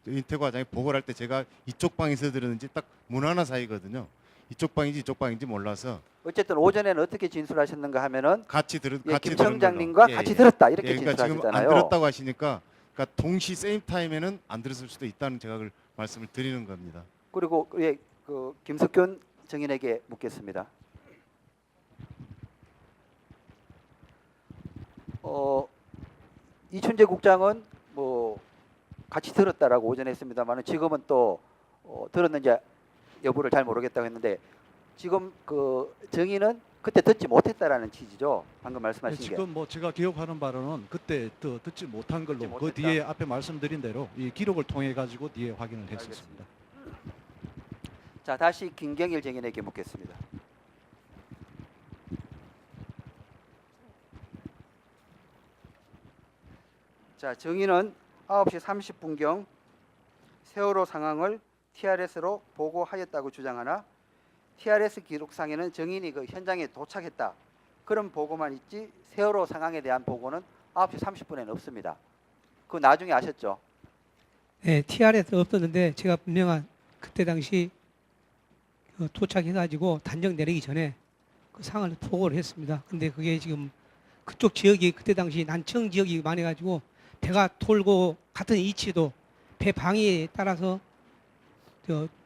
Speaker 3: 윤태 과장이 보고를 할 때 제가 이쪽 방에서 들었는지 딱 문 하나 사이거든요. 이쪽 방인지 이쪽 방인지 몰라서
Speaker 8: 어쨌든 오전에는 어떻게 진술하셨는가 하면은
Speaker 3: 같이 들은
Speaker 8: 예,
Speaker 3: 같이
Speaker 8: 김
Speaker 3: 들은
Speaker 8: 청장님과
Speaker 3: 걸로.
Speaker 8: 같이 들었다 이렇게
Speaker 3: 그러니까 지금
Speaker 8: 진술하셨잖아요.
Speaker 3: 안 들었다고 하시니까 그러니까 동시 세임 타임에는 안 들었을 수도 있다는 제가 그걸 말씀을 드리는 겁니다.
Speaker 8: 그리고 예, 그 김석균 정인에게 묻겠습니다. 이춘재 국장은 뭐 같이 들었다라고 오전에 했습니다만 지금은 또 들었는지 여부를 잘 모르겠다고 했는데 지금 그 정의는 그때 듣지 못했다라는 취지죠. 방금 말씀하신 게.
Speaker 14: 지금 뭐 제가 기억하는 바로는 그때 듣지 못한 걸로
Speaker 8: 듣지
Speaker 14: 그
Speaker 8: 못했다.
Speaker 14: 뒤에 앞에 말씀드린 대로 이 기록을 통해 가지고 뒤에 확인을 했었습니다.
Speaker 8: 자, 다시 김경일 정인에게 묻겠습니다. 자, 정의는 9시 30분경 세월호 상황을 TRS로 보고하였다고 주장하나 TRS 기록상에는 정인이 그 현장에 도착했다 그런 보고만 있지 세월호 상황에 대한 보고는 9시 30분에는 없습니다. 그 나중에 아셨죠?
Speaker 10: 네, TRS 없었는데 제가 분명한 그때 당시 도착해가지고 단정 내리기 전에 그 상황을 보고를 했습니다. 근데 그게 지금 그쪽 지역이 그때 당시 난청 지역이 많아가지고 배가 돌고 같은 위치도 배 방위에 따라서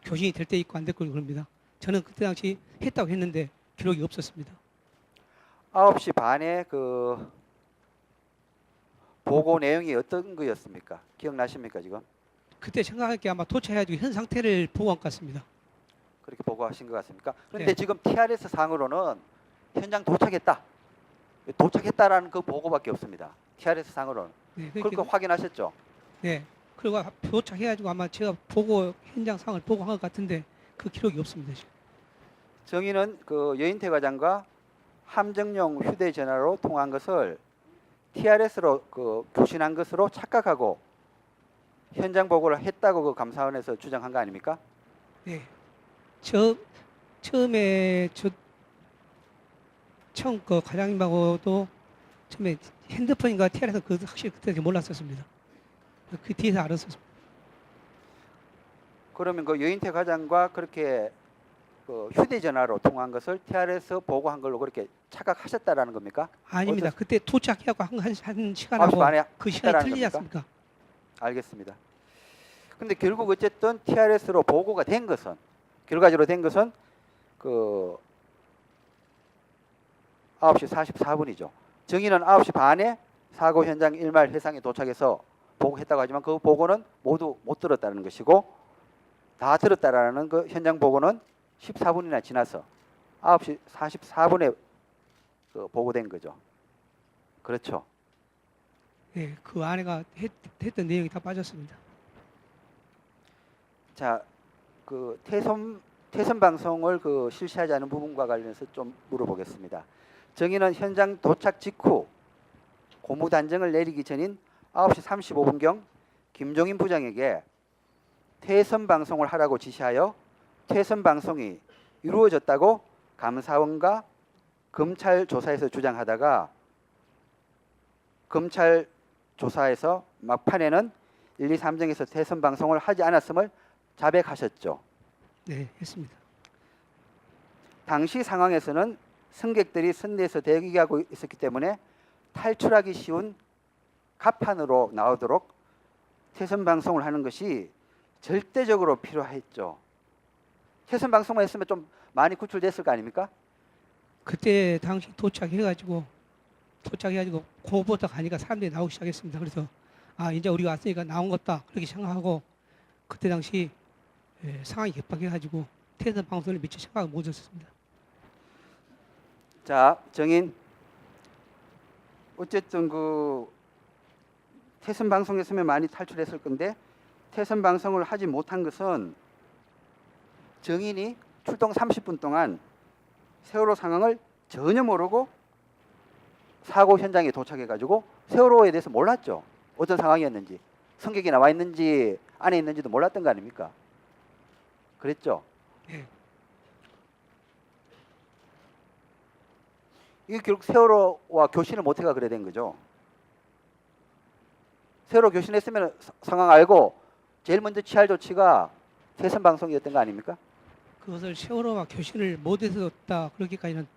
Speaker 10: 교신이 될 때 있고 안 될 걸 그럽니다. 저는 그때 당시 했다고 했는데 기록이 없었습니다.
Speaker 8: 9시 반에 그 보고 내용이 어떤 거였습니까? 기억나십니까 지금?
Speaker 10: 그때 생각할 게 아마 도착해가지고 현 상태를 보고한 것 같습니다.
Speaker 8: 그렇게 보고하신 것 같습니까? 그런데
Speaker 10: 네.
Speaker 8: 지금 TRS 상으로는 현장 도착했다라는 그 보고밖에 없습니다. TRS 상으로는.
Speaker 10: 네,
Speaker 8: 그거 확인하셨죠?
Speaker 10: 네. 그리고 도착해가지고 아마 제가 보고 현장 상황을 보고한 것 같은데 그 기록이 없습니다. 지금.
Speaker 8: 정의는 그 여인태 과장과 함정용 휴대전화로 통화한 것을 TRS로 그 교신한 것으로 착각하고 현장 보고를 했다고 그 감사원에서 주장한 거 아닙니까?
Speaker 10: 네. 처음에 처음 그 과장님하고도 처음에 핸드폰인가 TRS 그 확실히 그때 몰랐었습니다. 그 뒤에서 알았었습니다.
Speaker 8: 그러면 그 여인태 과장과 그렇게 그 휴대전화로 통화한 것을 TRS 보고한 걸로 그렇게 착각하셨다라는 겁니까?
Speaker 10: 아닙니다.
Speaker 8: 어떠-
Speaker 10: 그때 도착해갖고 한
Speaker 8: 9시
Speaker 10: 시간하고
Speaker 8: 반에
Speaker 10: 그 시간이
Speaker 8: 했다라는
Speaker 10: 틀리지
Speaker 8: 겁니까?
Speaker 10: 않습니까?
Speaker 8: 알겠습니다. 근데 결국 어쨌든 TRS로 보고가 된 것은 결과적으로 된 것은 그 9시 44분이죠. 정의는 9시 반에 사고 현장 일말 해상에 도착해서 보고했다고 하지만 그 보고는 모두 못 들었다는 것이고 다 들었다라는 그 현장 보고는 14분이나 지나서 9시 44분에 그 보고된 거죠. 그렇죠.
Speaker 10: 네, 그 아내가 했던 내용이 다 빠졌습니다.
Speaker 8: 자, 그 태선 방송을 그 실시하지 않은 부분과 관련해서 좀 물어보겠습니다. 정의는 현장 도착 직후 고무 단정을 내리기 전인 9시 35분경 김종인 부장에게 태선 방송을 하라고 지시하여 태선 방송이 이루어졌다고 감사원과 검찰 조사에서 주장하다가 검찰 조사에서 막판에는 1, 2, 3정에서 태선 방송을 하지 않았음을 자백하셨죠.
Speaker 10: 네, 했습니다.
Speaker 8: 당시 상황에서는 승객들이 선대에서 대기하고 있었기 때문에 탈출하기 쉬운 갑판으로 나오도록 태선 방송을 하는 것이 절대적으로 필요했죠. 태선 방송만 했으면 좀 많이 구출됐을 거 아닙니까?
Speaker 10: 그때 당시 도착해가지고 고보다 가니까 사람들이 나오기 시작했습니다. 그래서 아 이제 우리가 왔으니까 나온 것다 그렇게 생각하고 그때 당시 상황이 급박해가지고 태선 방송을 미처 생각을 못했습니다.
Speaker 8: 자, 정인. 어쨌든 그 태선 방송했으면 많이 탈출했을 건데 태선 방송을 하지 못한 것은 정인이 출동 30분 동안 세월호 상황을 전혀 모르고 사고 현장에 도착해가지고 세월호에 대해서 몰랐죠. 어떤 상황이었는지, 승객이 나와 있는지 안에 있는지도 몰랐던 거 아닙니까? 그랬죠.
Speaker 10: 예.
Speaker 8: 이게 결국 세월호와 교신을 못해가 그래 된 거죠. 세월호 교신했으면 상황 알고 제일 먼저 취할 조치가 태선 방송이었던 거 아닙니까?
Speaker 10: 그것을 세월호와 교신을 못해서다 그렇게까지는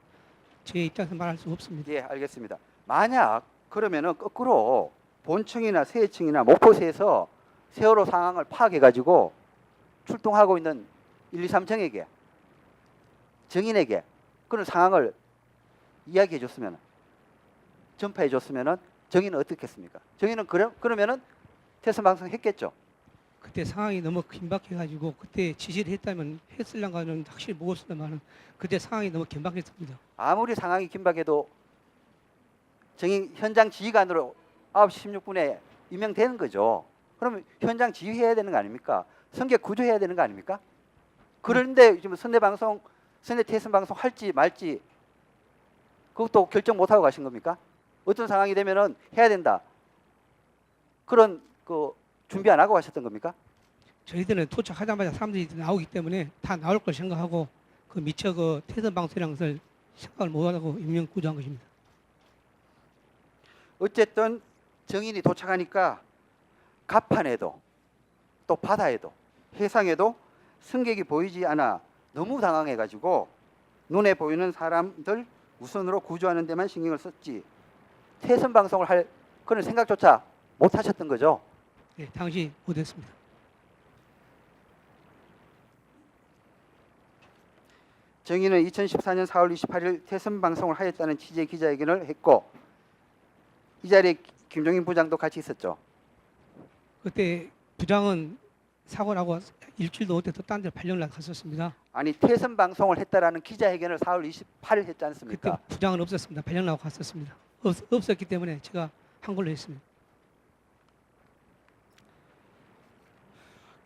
Speaker 10: 제 입장에서 말할 수 없습니다.
Speaker 8: 예, 알겠습니다. 만약 그러면은 거꾸로 본청이나 세해청이나 목포시에서 세월호 상황을 파악해가지고 출동하고 있는 1, 2, 3청에게 정인에게 그런 상황을 이야기해 줬으면 전파해 줬으면은 정인은 어떻게 했습니까? 정인은 그러면은 태선 방송 했겠죠.
Speaker 10: 그때 상황이 너무 긴박해가지고 그때 지시를 했다면 했을랑가는 확실히 모르겠습니다만 그때 상황이 너무 긴박했습니다.
Speaker 8: 아무리 상황이 긴박해도 정인 현장 지휘관으로 9시 16분에 임명되는 거죠. 그러면 현장 지휘해야 되는 거 아닙니까? 승객 구조해야 되는 거 아닙니까? 그런데 지금 선내 태선 방송 할지 말지 그것도 결정 못 하고 가신 겁니까? 어떤 상황이 되면은 해야 된다. 그런 그 준비 안 하고 가셨던 겁니까?
Speaker 10: 저희들은 도착하자마자 사람들이 나오기 때문에 다 나올 걸 생각하고 그 미처 그 태선 방송이라는 것을 생각을 못하고 임명 구조한 것입니다.
Speaker 8: 어쨌든 정인이 도착하니까 갑판에도 또 바다에도 해상에도 승객이 보이지 않아 너무 당황해가지고 눈에 보이는 사람들 우선으로 구조하는 데만 신경을 썼지 태선 방송을 할 그런 생각조차 못 하셨던 거죠.
Speaker 10: 네, 당시 못했습니다.
Speaker 8: 정인은 2014년 4월 28일 태선 방송을 하였다는 취지의 기자회견을 했고 이 자리에 김종인 부장도 같이 있었죠.
Speaker 10: 그때 부장은 사고 나고 일주일도 못해 또 딴 데 발령을 갔었습니다.
Speaker 8: 아니 태선 방송을 했다라는 기자회견을 4월 28일 했지 않습니까?
Speaker 10: 그때 부장은 없었습니다. 발령 나고 갔었습니다. 없었기 때문에 제가 한 걸로 했습니다.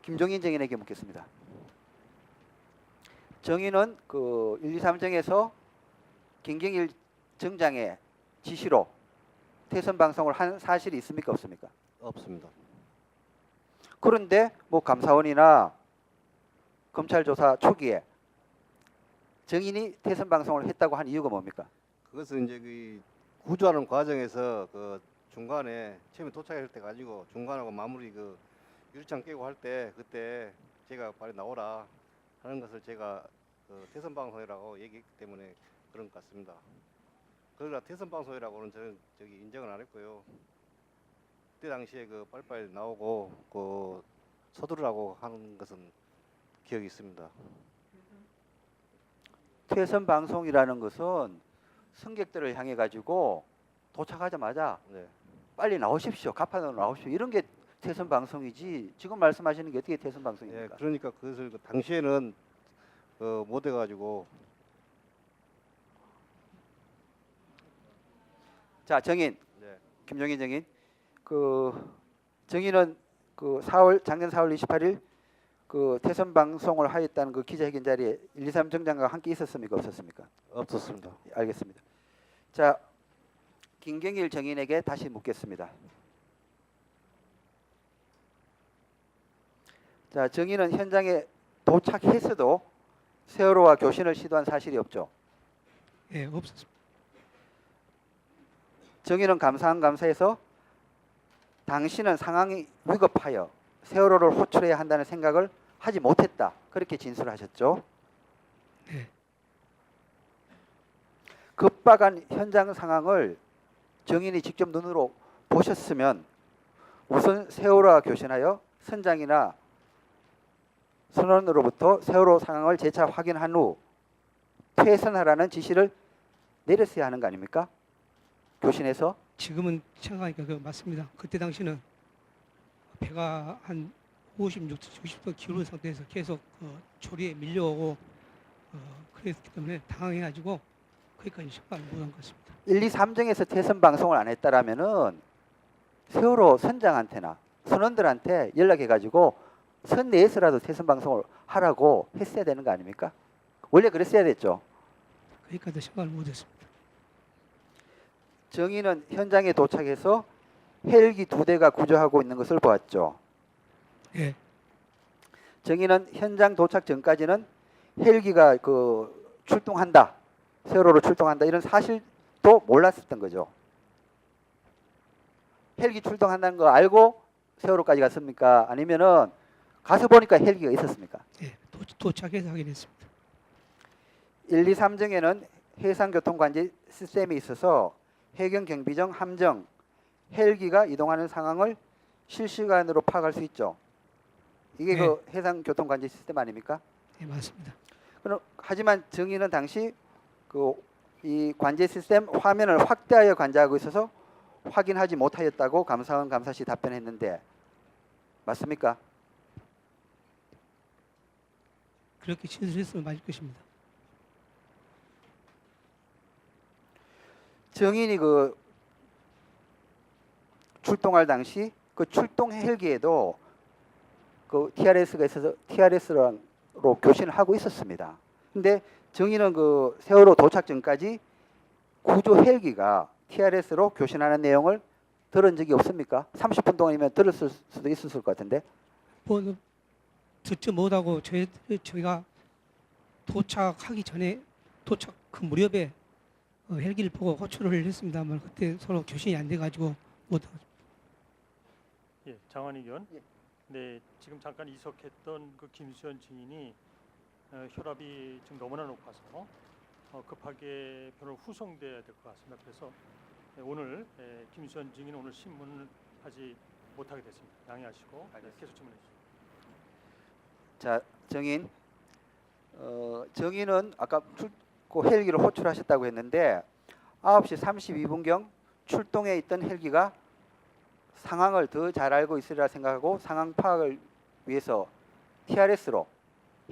Speaker 8: 김종인 정인에게 묻겠습니다. 정인은 그 1, 2, 3정에서 김경일 정장의 지시로 태선 방송을 한 사실이 있습니까 없습니까?
Speaker 7: 없습니다.
Speaker 8: 그런데 뭐 감사원이나 검찰 조사 초기에 정인이 태선 방송을 했다고 한 이유가 뭡니까?
Speaker 7: 그것은 이제 그 구조하는 과정에서 그 중간에 처음에 도착할 때 가지고 중간하고 마무리 그 유리창 깨고 할 때 그때 제가 빨리 나오라 하는 것을 제가 그 태선 방송이라고 얘기했기 때문에 그런 것 같습니다. 그러나 태선 방송이라고는 저는 저기 인정을 안 했고요. 그때 당시에 그 빨리빨리 나오고 그 서두르라고 하는 것은 기억이 있습니다.
Speaker 8: 태선 방송이라는 것은 승객들을 향해 가지고 도착하자마자
Speaker 7: 네.
Speaker 8: 빨리 나오십시오. 갑판으로 나오십시오. 이런 게 태선 방송이지. 지금 말씀하시는 게 어떻게 태선
Speaker 7: 예,
Speaker 8: 방송입니까?
Speaker 7: 그러니까 그것을 그 당시에는 못 해가지고
Speaker 8: 자, 정인.
Speaker 7: 네.
Speaker 8: 김종인 정인. 그 정인은 그 작년 4월 28일 그 태선 방송을 하였다는 그 기자회견 자리에 1, 2, 3 정장과 함께 있었습니까? 없었습니까?
Speaker 7: 없었습니다.
Speaker 8: 알겠습니다. 자, 김경일 정인에게 다시 묻겠습니다. 자, 정인은 현장에 도착했어도 세월호와 교신을 시도한 사실이 없죠.
Speaker 10: 예, 없었습니다.
Speaker 8: 정인은 감사에서 당신은 상황이 위급하여 세월호를 호출해야 한다는 생각을 하지 못했다. 그렇게 진술하셨죠.
Speaker 10: 네.
Speaker 8: 급박한 현장 상황을 정인이 직접 눈으로 보셨으면 우선 세월호와 교신하여 선장이나 선원으로부터 세월호 상황을 재차 확인한 후 퇴선하라는 지시를 내렸어야 하는 거 아닙니까? 교신에서.
Speaker 10: 지금은 생각하니까 그 맞습니다. 그때 당시는 배가 한 56, 60도 기울은 상태에서 계속 조리에 밀려오고 그랬기 때문에 당황해가지고 거기까지 신고를 못한 것 같습니다.
Speaker 8: 1, 2, 3정에서 태선 방송을 안 했다라면은 세월호 선장한테나 선원들한테 연락해가지고 선내에서라도 태선 방송을 하라고 했어야 되는 거 아닙니까? 원래 그랬어야 됐죠.
Speaker 10: 거기까지 신고를 못했습니다.
Speaker 8: 정의는 현장에 도착해서 헬기 2대가 구조하고 있는 것을 보았죠.
Speaker 10: 예,
Speaker 8: 정의는 현장 도착 전까지는 헬기가 출동한다, 세월호로 출동한다 이런 사실도 몰랐었던 거죠. 헬기 출동한다는 거 알고 세월호까지 갔습니까? 아니면은 가서 보니까 헬기가 있었습니까?
Speaker 10: 예, 도착해서 확인했습니다.
Speaker 8: 1, 2, 3정에는 해상교통관제 시스템이 있어서 해경 경비정, 함정, 헬기가 이동하는 상황을 실시간으로 파악할 수 있죠. 이게
Speaker 10: 네.
Speaker 8: 그 해상교통관제 시스템 아닙니까?
Speaker 10: 예, 맞습니다.
Speaker 8: 하지만 정의는 당시 이 관제 시스템 화면을 확대하여 관제하고 있어서 확인하지 못하였다고 감사원 감사시 답변했는데 맞습니까?
Speaker 10: 그렇게 진술했으면 맞을 것입니다.
Speaker 8: 정인이 출동할 당시 그 출동 헬기에도 TRS가 있어서 TRS로 교신을 하고 있었습니다. 근데 정인은 세월호 도착 전까지 구조 헬기가 TRS로 교신하는 내용을 들은 적이 없습니까? 30분 동안이면 들었을 수도 있었을 것 같은데.
Speaker 10: 뭐 듣지 못하고 저희가 도착하기 전에 도착 그 무렵에 헬기를 보고 호출을 했습니다만 그때 서로 교신이 안 돼가지고 못하고.
Speaker 1: 예, 장관 의견. 네, 지금 잠깐 이석했던 그 김수현 증인이 혈압이 지금 너무나 높아서 급하게 변호를 후송돼야 될 것 같습니다. 그래서 오늘 김수현 증인 오늘 신문을 하지 못하게 됐습니다. 양해하시고 계속 질문해 주시죠.
Speaker 8: 자, 정인. 정인은 아까 헬기를 호출하셨다고 했는데 9시 32분경 출동해 있던 헬기가 상황을 더 잘 알고 있으리라 생각하고 상황 파악을 위해서 TRS로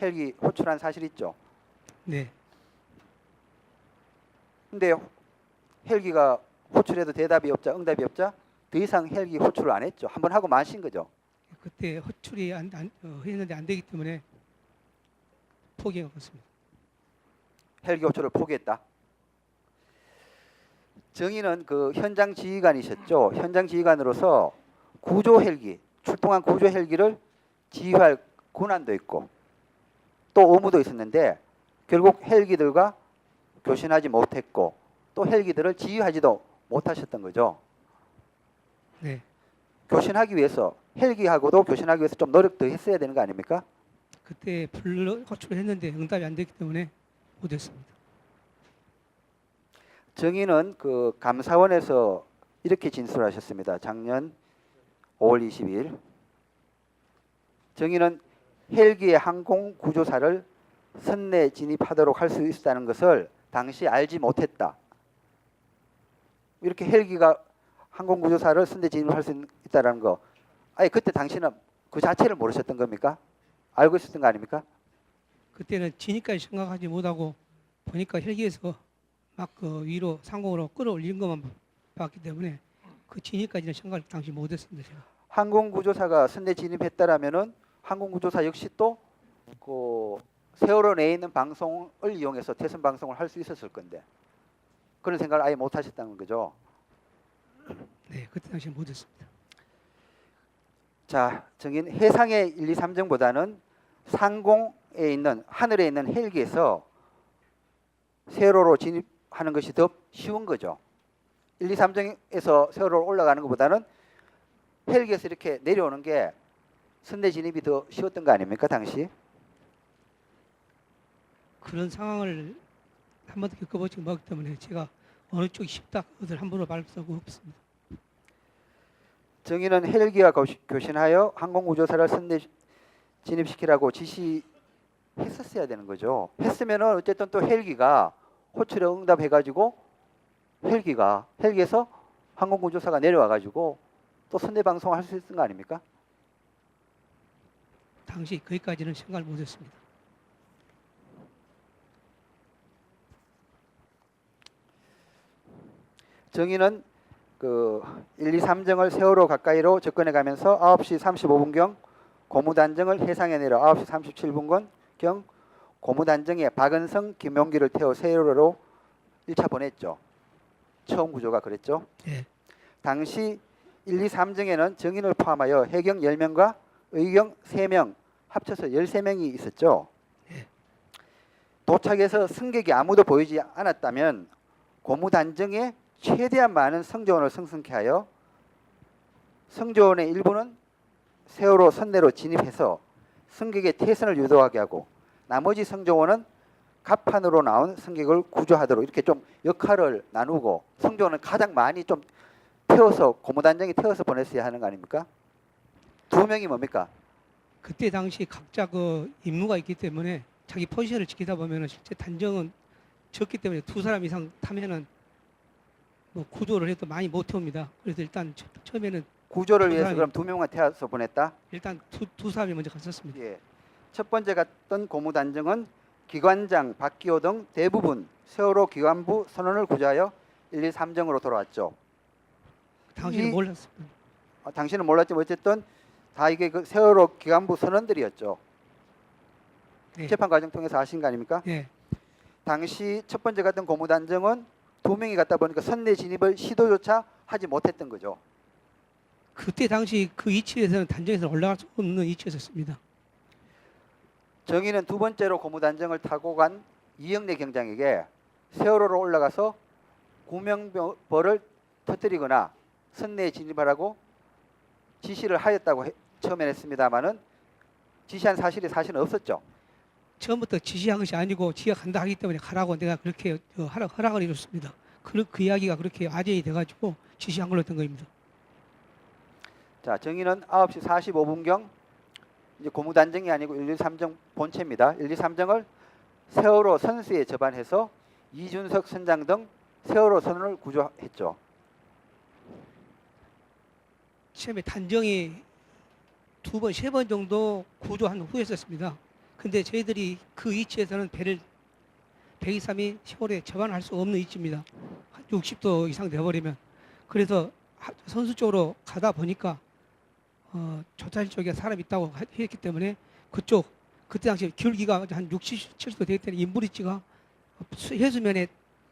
Speaker 8: 헬기 호출한 사실 있죠?
Speaker 10: 네,
Speaker 8: 근데 헬기가 호출해도 대답이 없자 응답이 없자 더 이상 헬기 호출을 안 했죠. 한번 하고 마신 거죠.
Speaker 10: 그때 호출이 했는데 안 되기 때문에 포기했습니다.
Speaker 8: 헬기 호출을 포기했다. 정의는 현장 지휘관이셨죠. 현장 지휘관으로서 구조 헬기, 출동한 구조 헬기를 지휘할 권한도 있고 또 의무도 있었는데 결국 헬기들과 교신하지 못했고 또 헬기들을 지휘하지도 못하셨던 거죠.
Speaker 10: 네,
Speaker 8: 교신하기 위해서 헬기하고도 교신하기 위해서 좀 노력 더 했어야 되는 거 아닙니까?
Speaker 10: 그때 호출을 했는데 응답이 안 됐기 때문에 못했습니다.
Speaker 8: 정의는 감사원에서 이렇게 진술하셨습니다. 작년 5월 20일 정의는 헬기의 항공 구조사를 선내 진입하도록 할 수 있다는 것을 당시 알지 못했다. 이렇게 헬기가 항공 구조사를 선내 진입할 수 있다는 거, 아니 그때 당신은 그 자체를 모르셨던 겁니까? 알고 있었던 거 아닙니까?
Speaker 10: 그때는 진입까지 생각하지 못하고 보니까 헬기에서 막 위로 상공으로 끌어올린 것만 봤기 때문에 그 진입까지는 생각을 당시 못했습니다. 제가.
Speaker 8: 항공구조사가 선내 진입했다라면은 항공구조사 역시 또 세월호 내에 있는 방송을 이용해서 태선 방송을 할 수 있었을 건데 그런 생각을 아예 못하셨다는 거죠.
Speaker 10: 네, 그때 당시 못했습니다.
Speaker 8: 자, 정인 해상의 1, 2, 3정보다는 상공에 있는 하늘에 있는 헬기에서 세월호로 진입하는 것이 더 쉬운 거죠. 1, 2, 3정에서 세월호로 올라가는 것보다는 헬기에서 이렇게 내려오는 게 선내 진입이 더 쉬웠던 거 아닙니까 당시?
Speaker 10: 그런 상황을 한 번도 겪어보지 못하기 때문에 제가 어느 쪽이 쉽다 그것을 함부로 말할 수가 없습니다.
Speaker 8: 정의는 헬기와 교신하여 항공구조사를 선내 진입시키라고 지시했었어야 되는 거죠. 했으면은 어쨌든 또 헬기가 호출에 응답해가지고 헬기에서 항공구조사가 내려와가지고 또 선내 방송을 할 수 있는 거 아닙니까?
Speaker 10: 당시 거기까지는 생각을 못했습니다.
Speaker 8: 정의는 그 1, 2, 3정을 세월호 가까이로 접근해 가면서 9시 35분경 고무단정을 해상에 내려 9시 37분경 고무단정에 박은성, 김용기를 태워 세월호로 1차 보냈죠. 처음 구조가 그랬죠.
Speaker 10: 예.
Speaker 8: 당시 1, 2, 3정에는 정인을 포함하여 해경 10명과 의경 3명 합쳐서 13명이 있었죠.
Speaker 10: 예.
Speaker 8: 도착해서 승객이 아무도 보이지 않았다면 고무단정에 최대한 많은 성조원을 생성케 하여 성조원의 일부는 세월호 선내로 진입해서 승객의 퇴선을 유도하게 하고 나머지 성조원은 갑판으로 나온 승객을 구조하도록 이렇게 좀 역할을 나누고 성조원은 가장 많이 좀 태워서 고무단정에 태워서 보냈어야 하는 거 아닙니까? 2명이 뭡니까?
Speaker 10: 그때 당시 각자 그 임무가 있기 때문에 자기 포지션을 지키다 보면은 실제 단정은 적기 때문에 2사람 이상 타면은 뭐 구조를 해도 많이 못 태웁니다. 그래서 일단 처음에는
Speaker 8: 구조를
Speaker 10: 두
Speaker 8: 위해서
Speaker 10: 사람이-
Speaker 8: 그럼 2명만 태워서 보냈다?
Speaker 10: 일단 두 사람이 먼저 갔었습니다.
Speaker 8: 예. 첫 번째 갔던 고무단정은 기관장, 박기호 등 대부분 세월호 기관부 선원을 구조하여 1, 2, 3정으로 돌아왔죠.
Speaker 10: 당신은 몰랐습니다.
Speaker 8: 당신은 몰랐지만 어쨌든 다 이게 그 세월호 기관부 선원들이었죠.
Speaker 10: 예.
Speaker 8: 재판 과정 통해서 아신 거 아닙니까?
Speaker 10: 예.
Speaker 8: 당시 첫 번째 갔던 고무단정은 2명이 갔다 보니까 선내 진입을 시도조차 하지 못했던 거죠.
Speaker 10: 그때 당시 그 위치에서는 단정에서 올라갈 수 없는 위치였었습니다.
Speaker 8: 정의는 두 번째로 고무단정을 타고 간 이영래 경장에게 세월호로 올라가서 구명벌을 터뜨리거나 선내에 진입하라고 지시를 하였다고 처음에 했습니다마는 지시한 사실이 사실은 없었죠.
Speaker 10: 처음부터 지시한 것이 아니고 지가 간다 하기 때문에 가라고 내가 그렇게 허락을 해줬습니다. 그 이야기가 그렇게 아재이 돼가지고 지시한 걸로 된 겁니다.
Speaker 8: 자, 정의는 9시 45분경 이제 고무단정이 아니고 1, 2, 3정 본체입니다. 1, 2, 3정을 세월호 선수에 접안해서 이준석 선장 등 세월호 선원을 구조했죠.
Speaker 10: 처음에 단정이 2번, 3번 정도 구조한 후였었습니다. 근데 저희들이 그 위치에서는 배를 123이 세월에 접안할 수 없는 위치입니다. 한 60도 이상 돼버리면. 그래서 선수 쪽으로 가다 보니까 조타실 쪽에 사람이 있다고 했기 때문에 그쪽 그때 당시 기울기가 한 60, 70도 되기 때문에 인브리지가 해수면에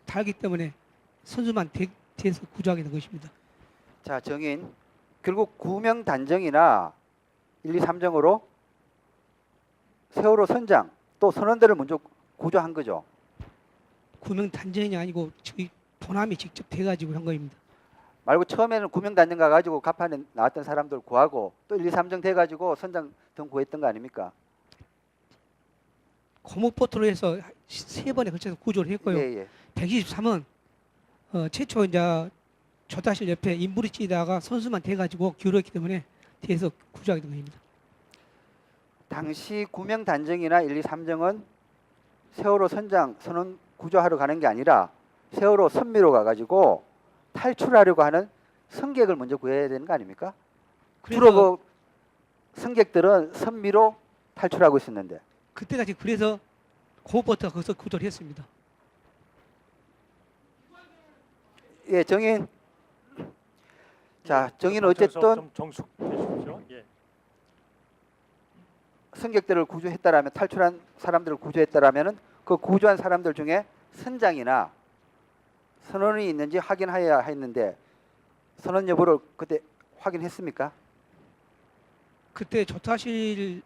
Speaker 10: 닿기 때문에 선수만 뒤에서 구조하게 된 것입니다.
Speaker 8: 자, 정인 결국 구명 단정이나 1, 2, 3정으로 세월호 선장 또 선원들을 먼저 구조한 거죠.
Speaker 10: 구명 단정이 아니고 저희 도남이 직접 돼가지고 한 겁니다.
Speaker 8: 말고 처음에는 구명 단정 가가지고 갑판에 나왔던 사람들 구하고 또 1, 2, 3정 돼가지고 선장 등 구했던 거 아닙니까?
Speaker 10: 고무포트로 해서 3번에 걸쳐서 구조를 했고요.
Speaker 8: 예.
Speaker 10: 123은 최초 이제 조타실 옆에 인브리지에다가 선수만 돼가지고 기울었기 때문에 뒤에서 구조하게 된 겁니다.
Speaker 8: 당시 구명 단정이나 1, 2, 3정은 세월호 선장 선원 구조하러 가는 게 아니라 세월호 선미로 가가지고 탈출하려고 하는 승객을 먼저 구해야 되는 거 아닙니까? 주로 그 승객들은 선미로 탈출하고 있었는데
Speaker 10: 그때까지 그래서 고무포트가 거기서 구조를 했습니다.
Speaker 8: 예, 정인. 자, 정인은 어쨌든
Speaker 1: 좀 정숙되십시오. 예.
Speaker 8: 승객들을 구조했다라면 탈출한 사람들을 구조했다라면은 그 구조한 사람들 중에 선장이나 선원이 있는지 확인해야 했는데 선원 여부를 그때 확인했습니까?
Speaker 10: 그때 조타실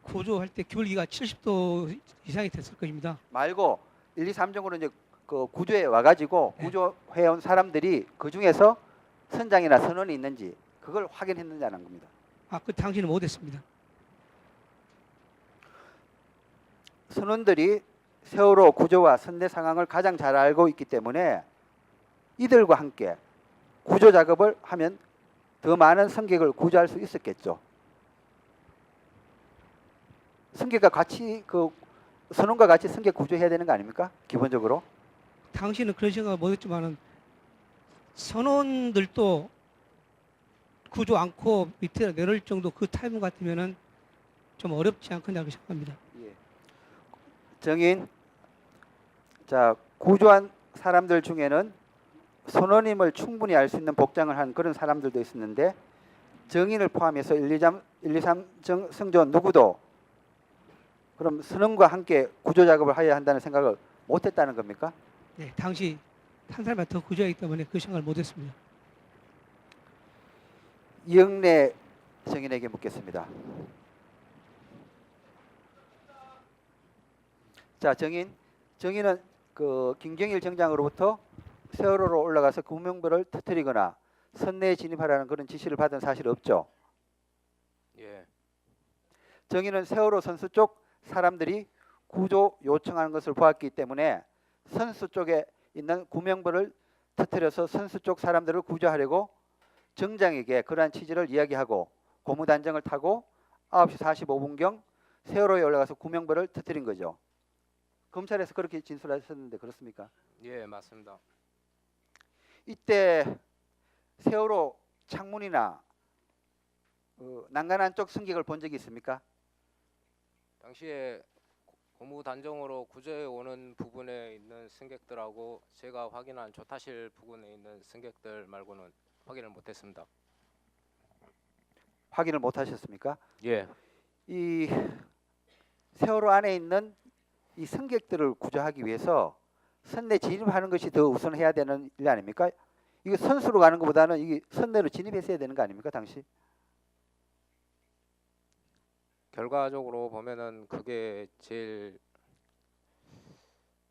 Speaker 10: 구조할 때 기울기가 70도 이상이 됐을 것입니다.
Speaker 8: 말고 1, 2, 3정으로 이제 그 구조에 와가지고 구조해온 사람들이 그 중에서 선장이나 선원이 있는지 그걸 확인했는지 안 한 겁니다.
Speaker 10: 그 당시는 못했습니다.
Speaker 8: 선원들이 세월호 구조와 선내 상황을 가장 잘 알고 있기 때문에 이들과 함께 구조 작업을 하면 더 많은 승객을 구조할 수 있었겠죠. 승객과 같이 그 선원과 같이 승객 구조해야 되는 거 아닙니까? 기본적으로.
Speaker 10: 당시는 그런 생각을 못했지만은 선원들도 구조 않고 밑에 내릴 정도 그 타이밍 같으면은 좀 어렵지 않겠냐고 생각합니다.
Speaker 8: 예. 정인, 자 구조한 사람들 중에는 선원임을 충분히 알 수 있는 복장을 한 그런 사람들도 있었는데 정인을 포함해서 1, 2, 3 승조원 누구도 그럼 선원과 함께 구조 작업을 해야 한다는 생각을 못했다는 겁니까?
Speaker 10: 네, 당시 한 사람이 더 구조하기 때문에 그 생각을 못했습니다.
Speaker 8: 이영래 정인에게 묻겠습니다. 자, 정인은 그 김경일 정장으로부터 세월호로 올라가서 구명불을 터뜨리거나 선내에 진입하라는 그런 지시를 받은 사실 없죠?
Speaker 9: 예.
Speaker 8: 정인은 세월호 선수 쪽 사람들이 구조 요청하는 것을 보았기 때문에 선수 쪽에 있는 구명불을 터뜨려서 선수 쪽 사람들을 구조하려고 정장에게 그러한 취지를 이야기하고 고무단정을 타고 9시 45분경 세월호에 올라가서 구명불을 터뜨린 거죠. 검찰에서 그렇게 진술하셨는데 그렇습니까?
Speaker 9: 예, 맞습니다.
Speaker 8: 이때 세월호 창문이나 난간 안쪽 승객을 본 적이 있습니까?
Speaker 9: 당시에 고무 단정으로 구조해 오는 부분에 있는 승객들하고 제가 확인한 조타실 부근에 있는 승객들 말고는 확인을 못했습니다.
Speaker 8: 확인을 못 하셨습니까?
Speaker 9: 예.
Speaker 8: 이 세월호 안에 있는 이 승객들을 구조하기 위해서 선내 진입하는 것이 더 우선해야 되는 일 아닙니까? 이게 선수로 가는 것보다는 이게 선내로 진입했어야 되는 거 아닙니까, 당시?
Speaker 9: 결과적으로 보면은 그게 제일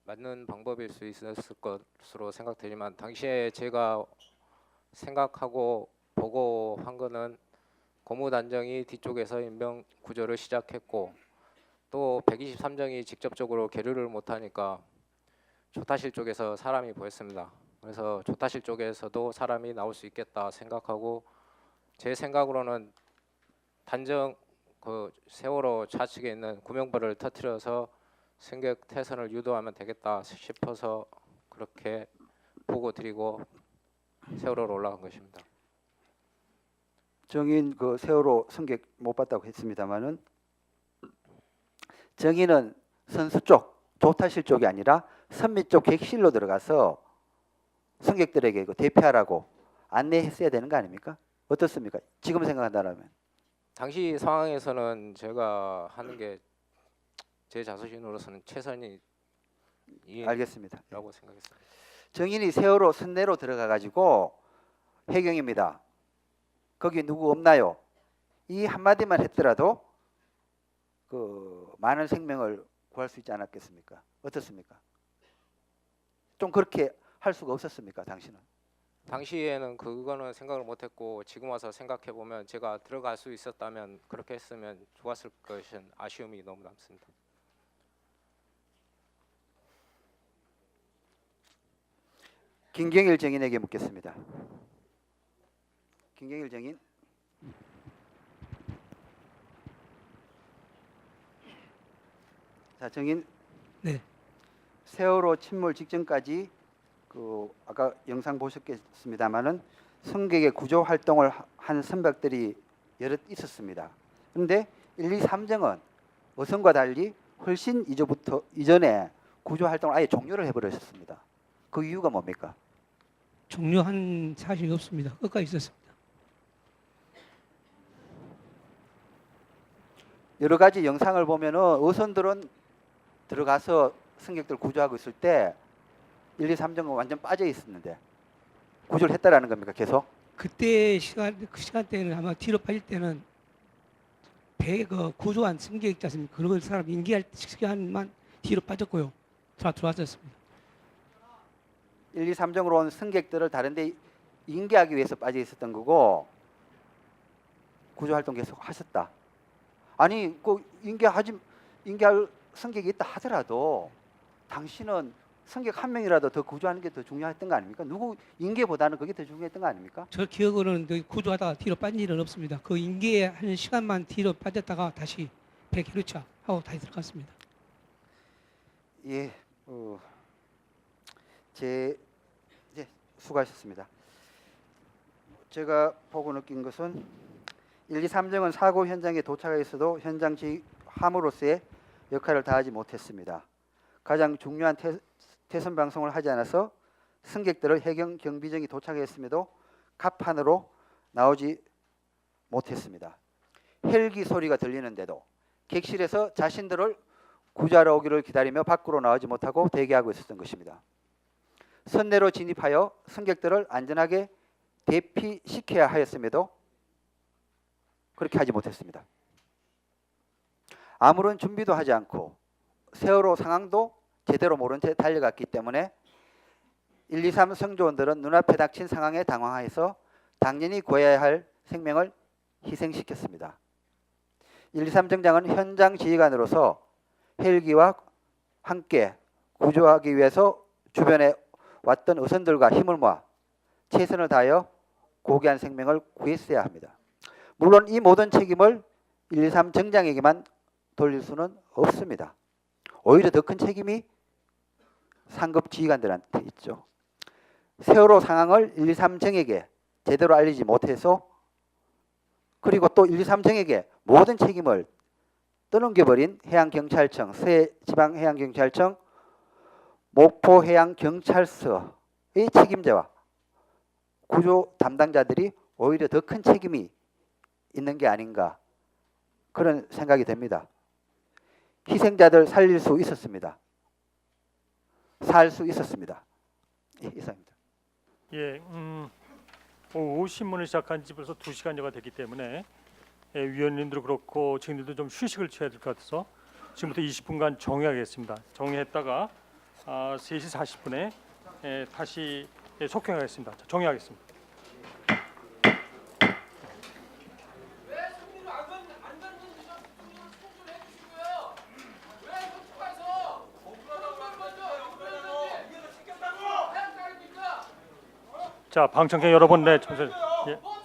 Speaker 9: 맞는 방법일 수 있었을 것으로 생각되지만 당시에 제가 생각하고 보고 한 거는 고무 단정이 뒤쪽에서 인명 구조를 시작했고 또 123정이 직접적으로 계류를 못하니까 조타실 쪽에서 사람이 보였습니다. 그래서 조타실 쪽에서도 사람이 나올 수 있겠다 생각하고 제 생각으로는 단정 그 세월호 좌측에 있는 구명불을 터뜨려서 승객 퇴선을 유도하면 되겠다 싶어서 그렇게 보고 드리고 세월호로 올라간 것입니다.
Speaker 8: 정인 그 세월호 승객 못 봤다고 했습니다만은 정인은 선수 쪽 조타실 쪽이 아니라 선미 쪽 객실로 들어가서 승객들에게 그 대피하라고 안내했어야 되는 거 아닙니까? 어떻습니까? 지금 생각한다면.
Speaker 9: 당시 상황에서는 제가 하는 게 제 자소신으로서는 최선이
Speaker 8: 알겠습니다.
Speaker 9: 라고 생각했습니다.
Speaker 8: 정인이 세월호 선내로 들어가 가지고 해경입니다. 거기 누구 없나요? 이 한마디만 했더라도 그 많은 생명을 구할 수 있지 않았겠습니까? 어떻습니까? 좀 그렇게 할 수가 없었습니까, 당신은?
Speaker 9: 당시에는 그거는 생각을 못했고 지금 와서 생각해 보면 제가 들어갈 수 있었다면 그렇게 했으면 좋았을 것인 아쉬움이 너무 남습니다.
Speaker 8: 김경일 정인에게 묻겠습니다. 김경일 정인. 자, 정인.
Speaker 10: 네.
Speaker 8: 세월호 침몰 직전까지 그 아까 영상 보셨겠습니다만은 승객의 구조 활동을 한 선박들이 여럿 있었습니다. 그런데 1, 2, 3정은 어선과 달리 훨씬 이전에 구조 활동을 아예 종료를 해버렸습니다. 그 이유가 뭡니까?
Speaker 10: 종료한 사실이 없습니다. 끝까지 있었습니다.
Speaker 8: 여러 가지 영상을 보면은 어선들은 들어가서 승객들 구조하고 있을 때 1, 2, 3정은 완전 빠져 있었는데 구조를 했다라는 겁니까? 계속?
Speaker 10: 그때 그 시간대는 아마 뒤로 빠질 때는 배 그 구조한 승객 있지 않습니까? 그런 사람 인계할 시간만 뒤로 빠졌고요. 들어왔었습니다.
Speaker 8: 1, 2, 3정으로 온 승객들을 다른 데 인계하기 위해서 빠져 있었던 거고 구조 활동 계속 하셨다. 아니 그 인계할 승객이 있다 하더라도 당신은 승객 한 명이라도 더 구조하는 게 더 중요했던 거 아닙니까? 누구 인계보다는 그게 더 중요했던 거 아닙니까?
Speaker 10: 저 기억으로는 구조하다가 뒤로 빠진 일은 없습니다. 그 인계하는 시간만 뒤로 빠졌다가 다시 배 교류차 하고 다시 들어갔습니다.
Speaker 8: 예, 이제 수고하셨습니다. 제가 보고 느낀 것은 123정은 사고 현장에 도착했어도 현장 함으로서의 역할을 다하지 못했습니다. 가장 중요한 태선 방송을 하지 않아서 승객들을 해경 경비정이 도착했음에도 갑판으로 나오지 못했습니다. 헬기 소리가 들리는데도 객실에서 자신들을 구조하러 오기를 기다리며 밖으로 나오지 못하고 대기하고 있었던 것입니다. 선내로 진입하여 승객들을 안전하게 대피시켜야 하였음에도 그렇게 하지 못했습니다. 아무런 준비도 하지 않고 세월호 상황도 제대로 모른 채 달려갔기 때문에 123 승조원들은 눈앞에 닥친 상황에 당황해서 당연히 구해야 할 생명을 희생시켰습니다. 123 정장은 현장 지휘관으로서 헬기와 함께 구조하기 위해서 주변에 왔던 어선들과 힘을 모아 최선을 다하여 고귀한 생명을 구했어야 합니다. 물론 이 모든 책임을 123 정장에게만 돌릴 수는 없습니다. 오히려 더 큰 책임이 상급 지휘관들한테 있죠. 세월호 상황을 123 정에게 제대로 알리지 못해서 그리고 또 123 정에게 모든 책임을 떠넘겨버린 해양경찰청, 서해지방해양경찰청, 목포해양경찰서의 책임자와 구조 담당자들이 오히려 더 큰 책임이 있는 게 아닌가 그런 생각이 됩니다. 희생자들 살릴 수 있었습니다. 살 수 있었습니다. 예, 이상입니다.
Speaker 1: 예, 오후 신문을 시작한 지 벌써 2시간여가 됐기 때문에 위원님도 그렇고 증인들도 좀 휴식을 취해야 될 것 같아서 지금부터 20분간 정회하겠습니다. 정회했다가 3시 40분에 다시 속행하겠습니다. 정회하겠습니다. 자, 방청객 여러분, 네, 청소년. 예.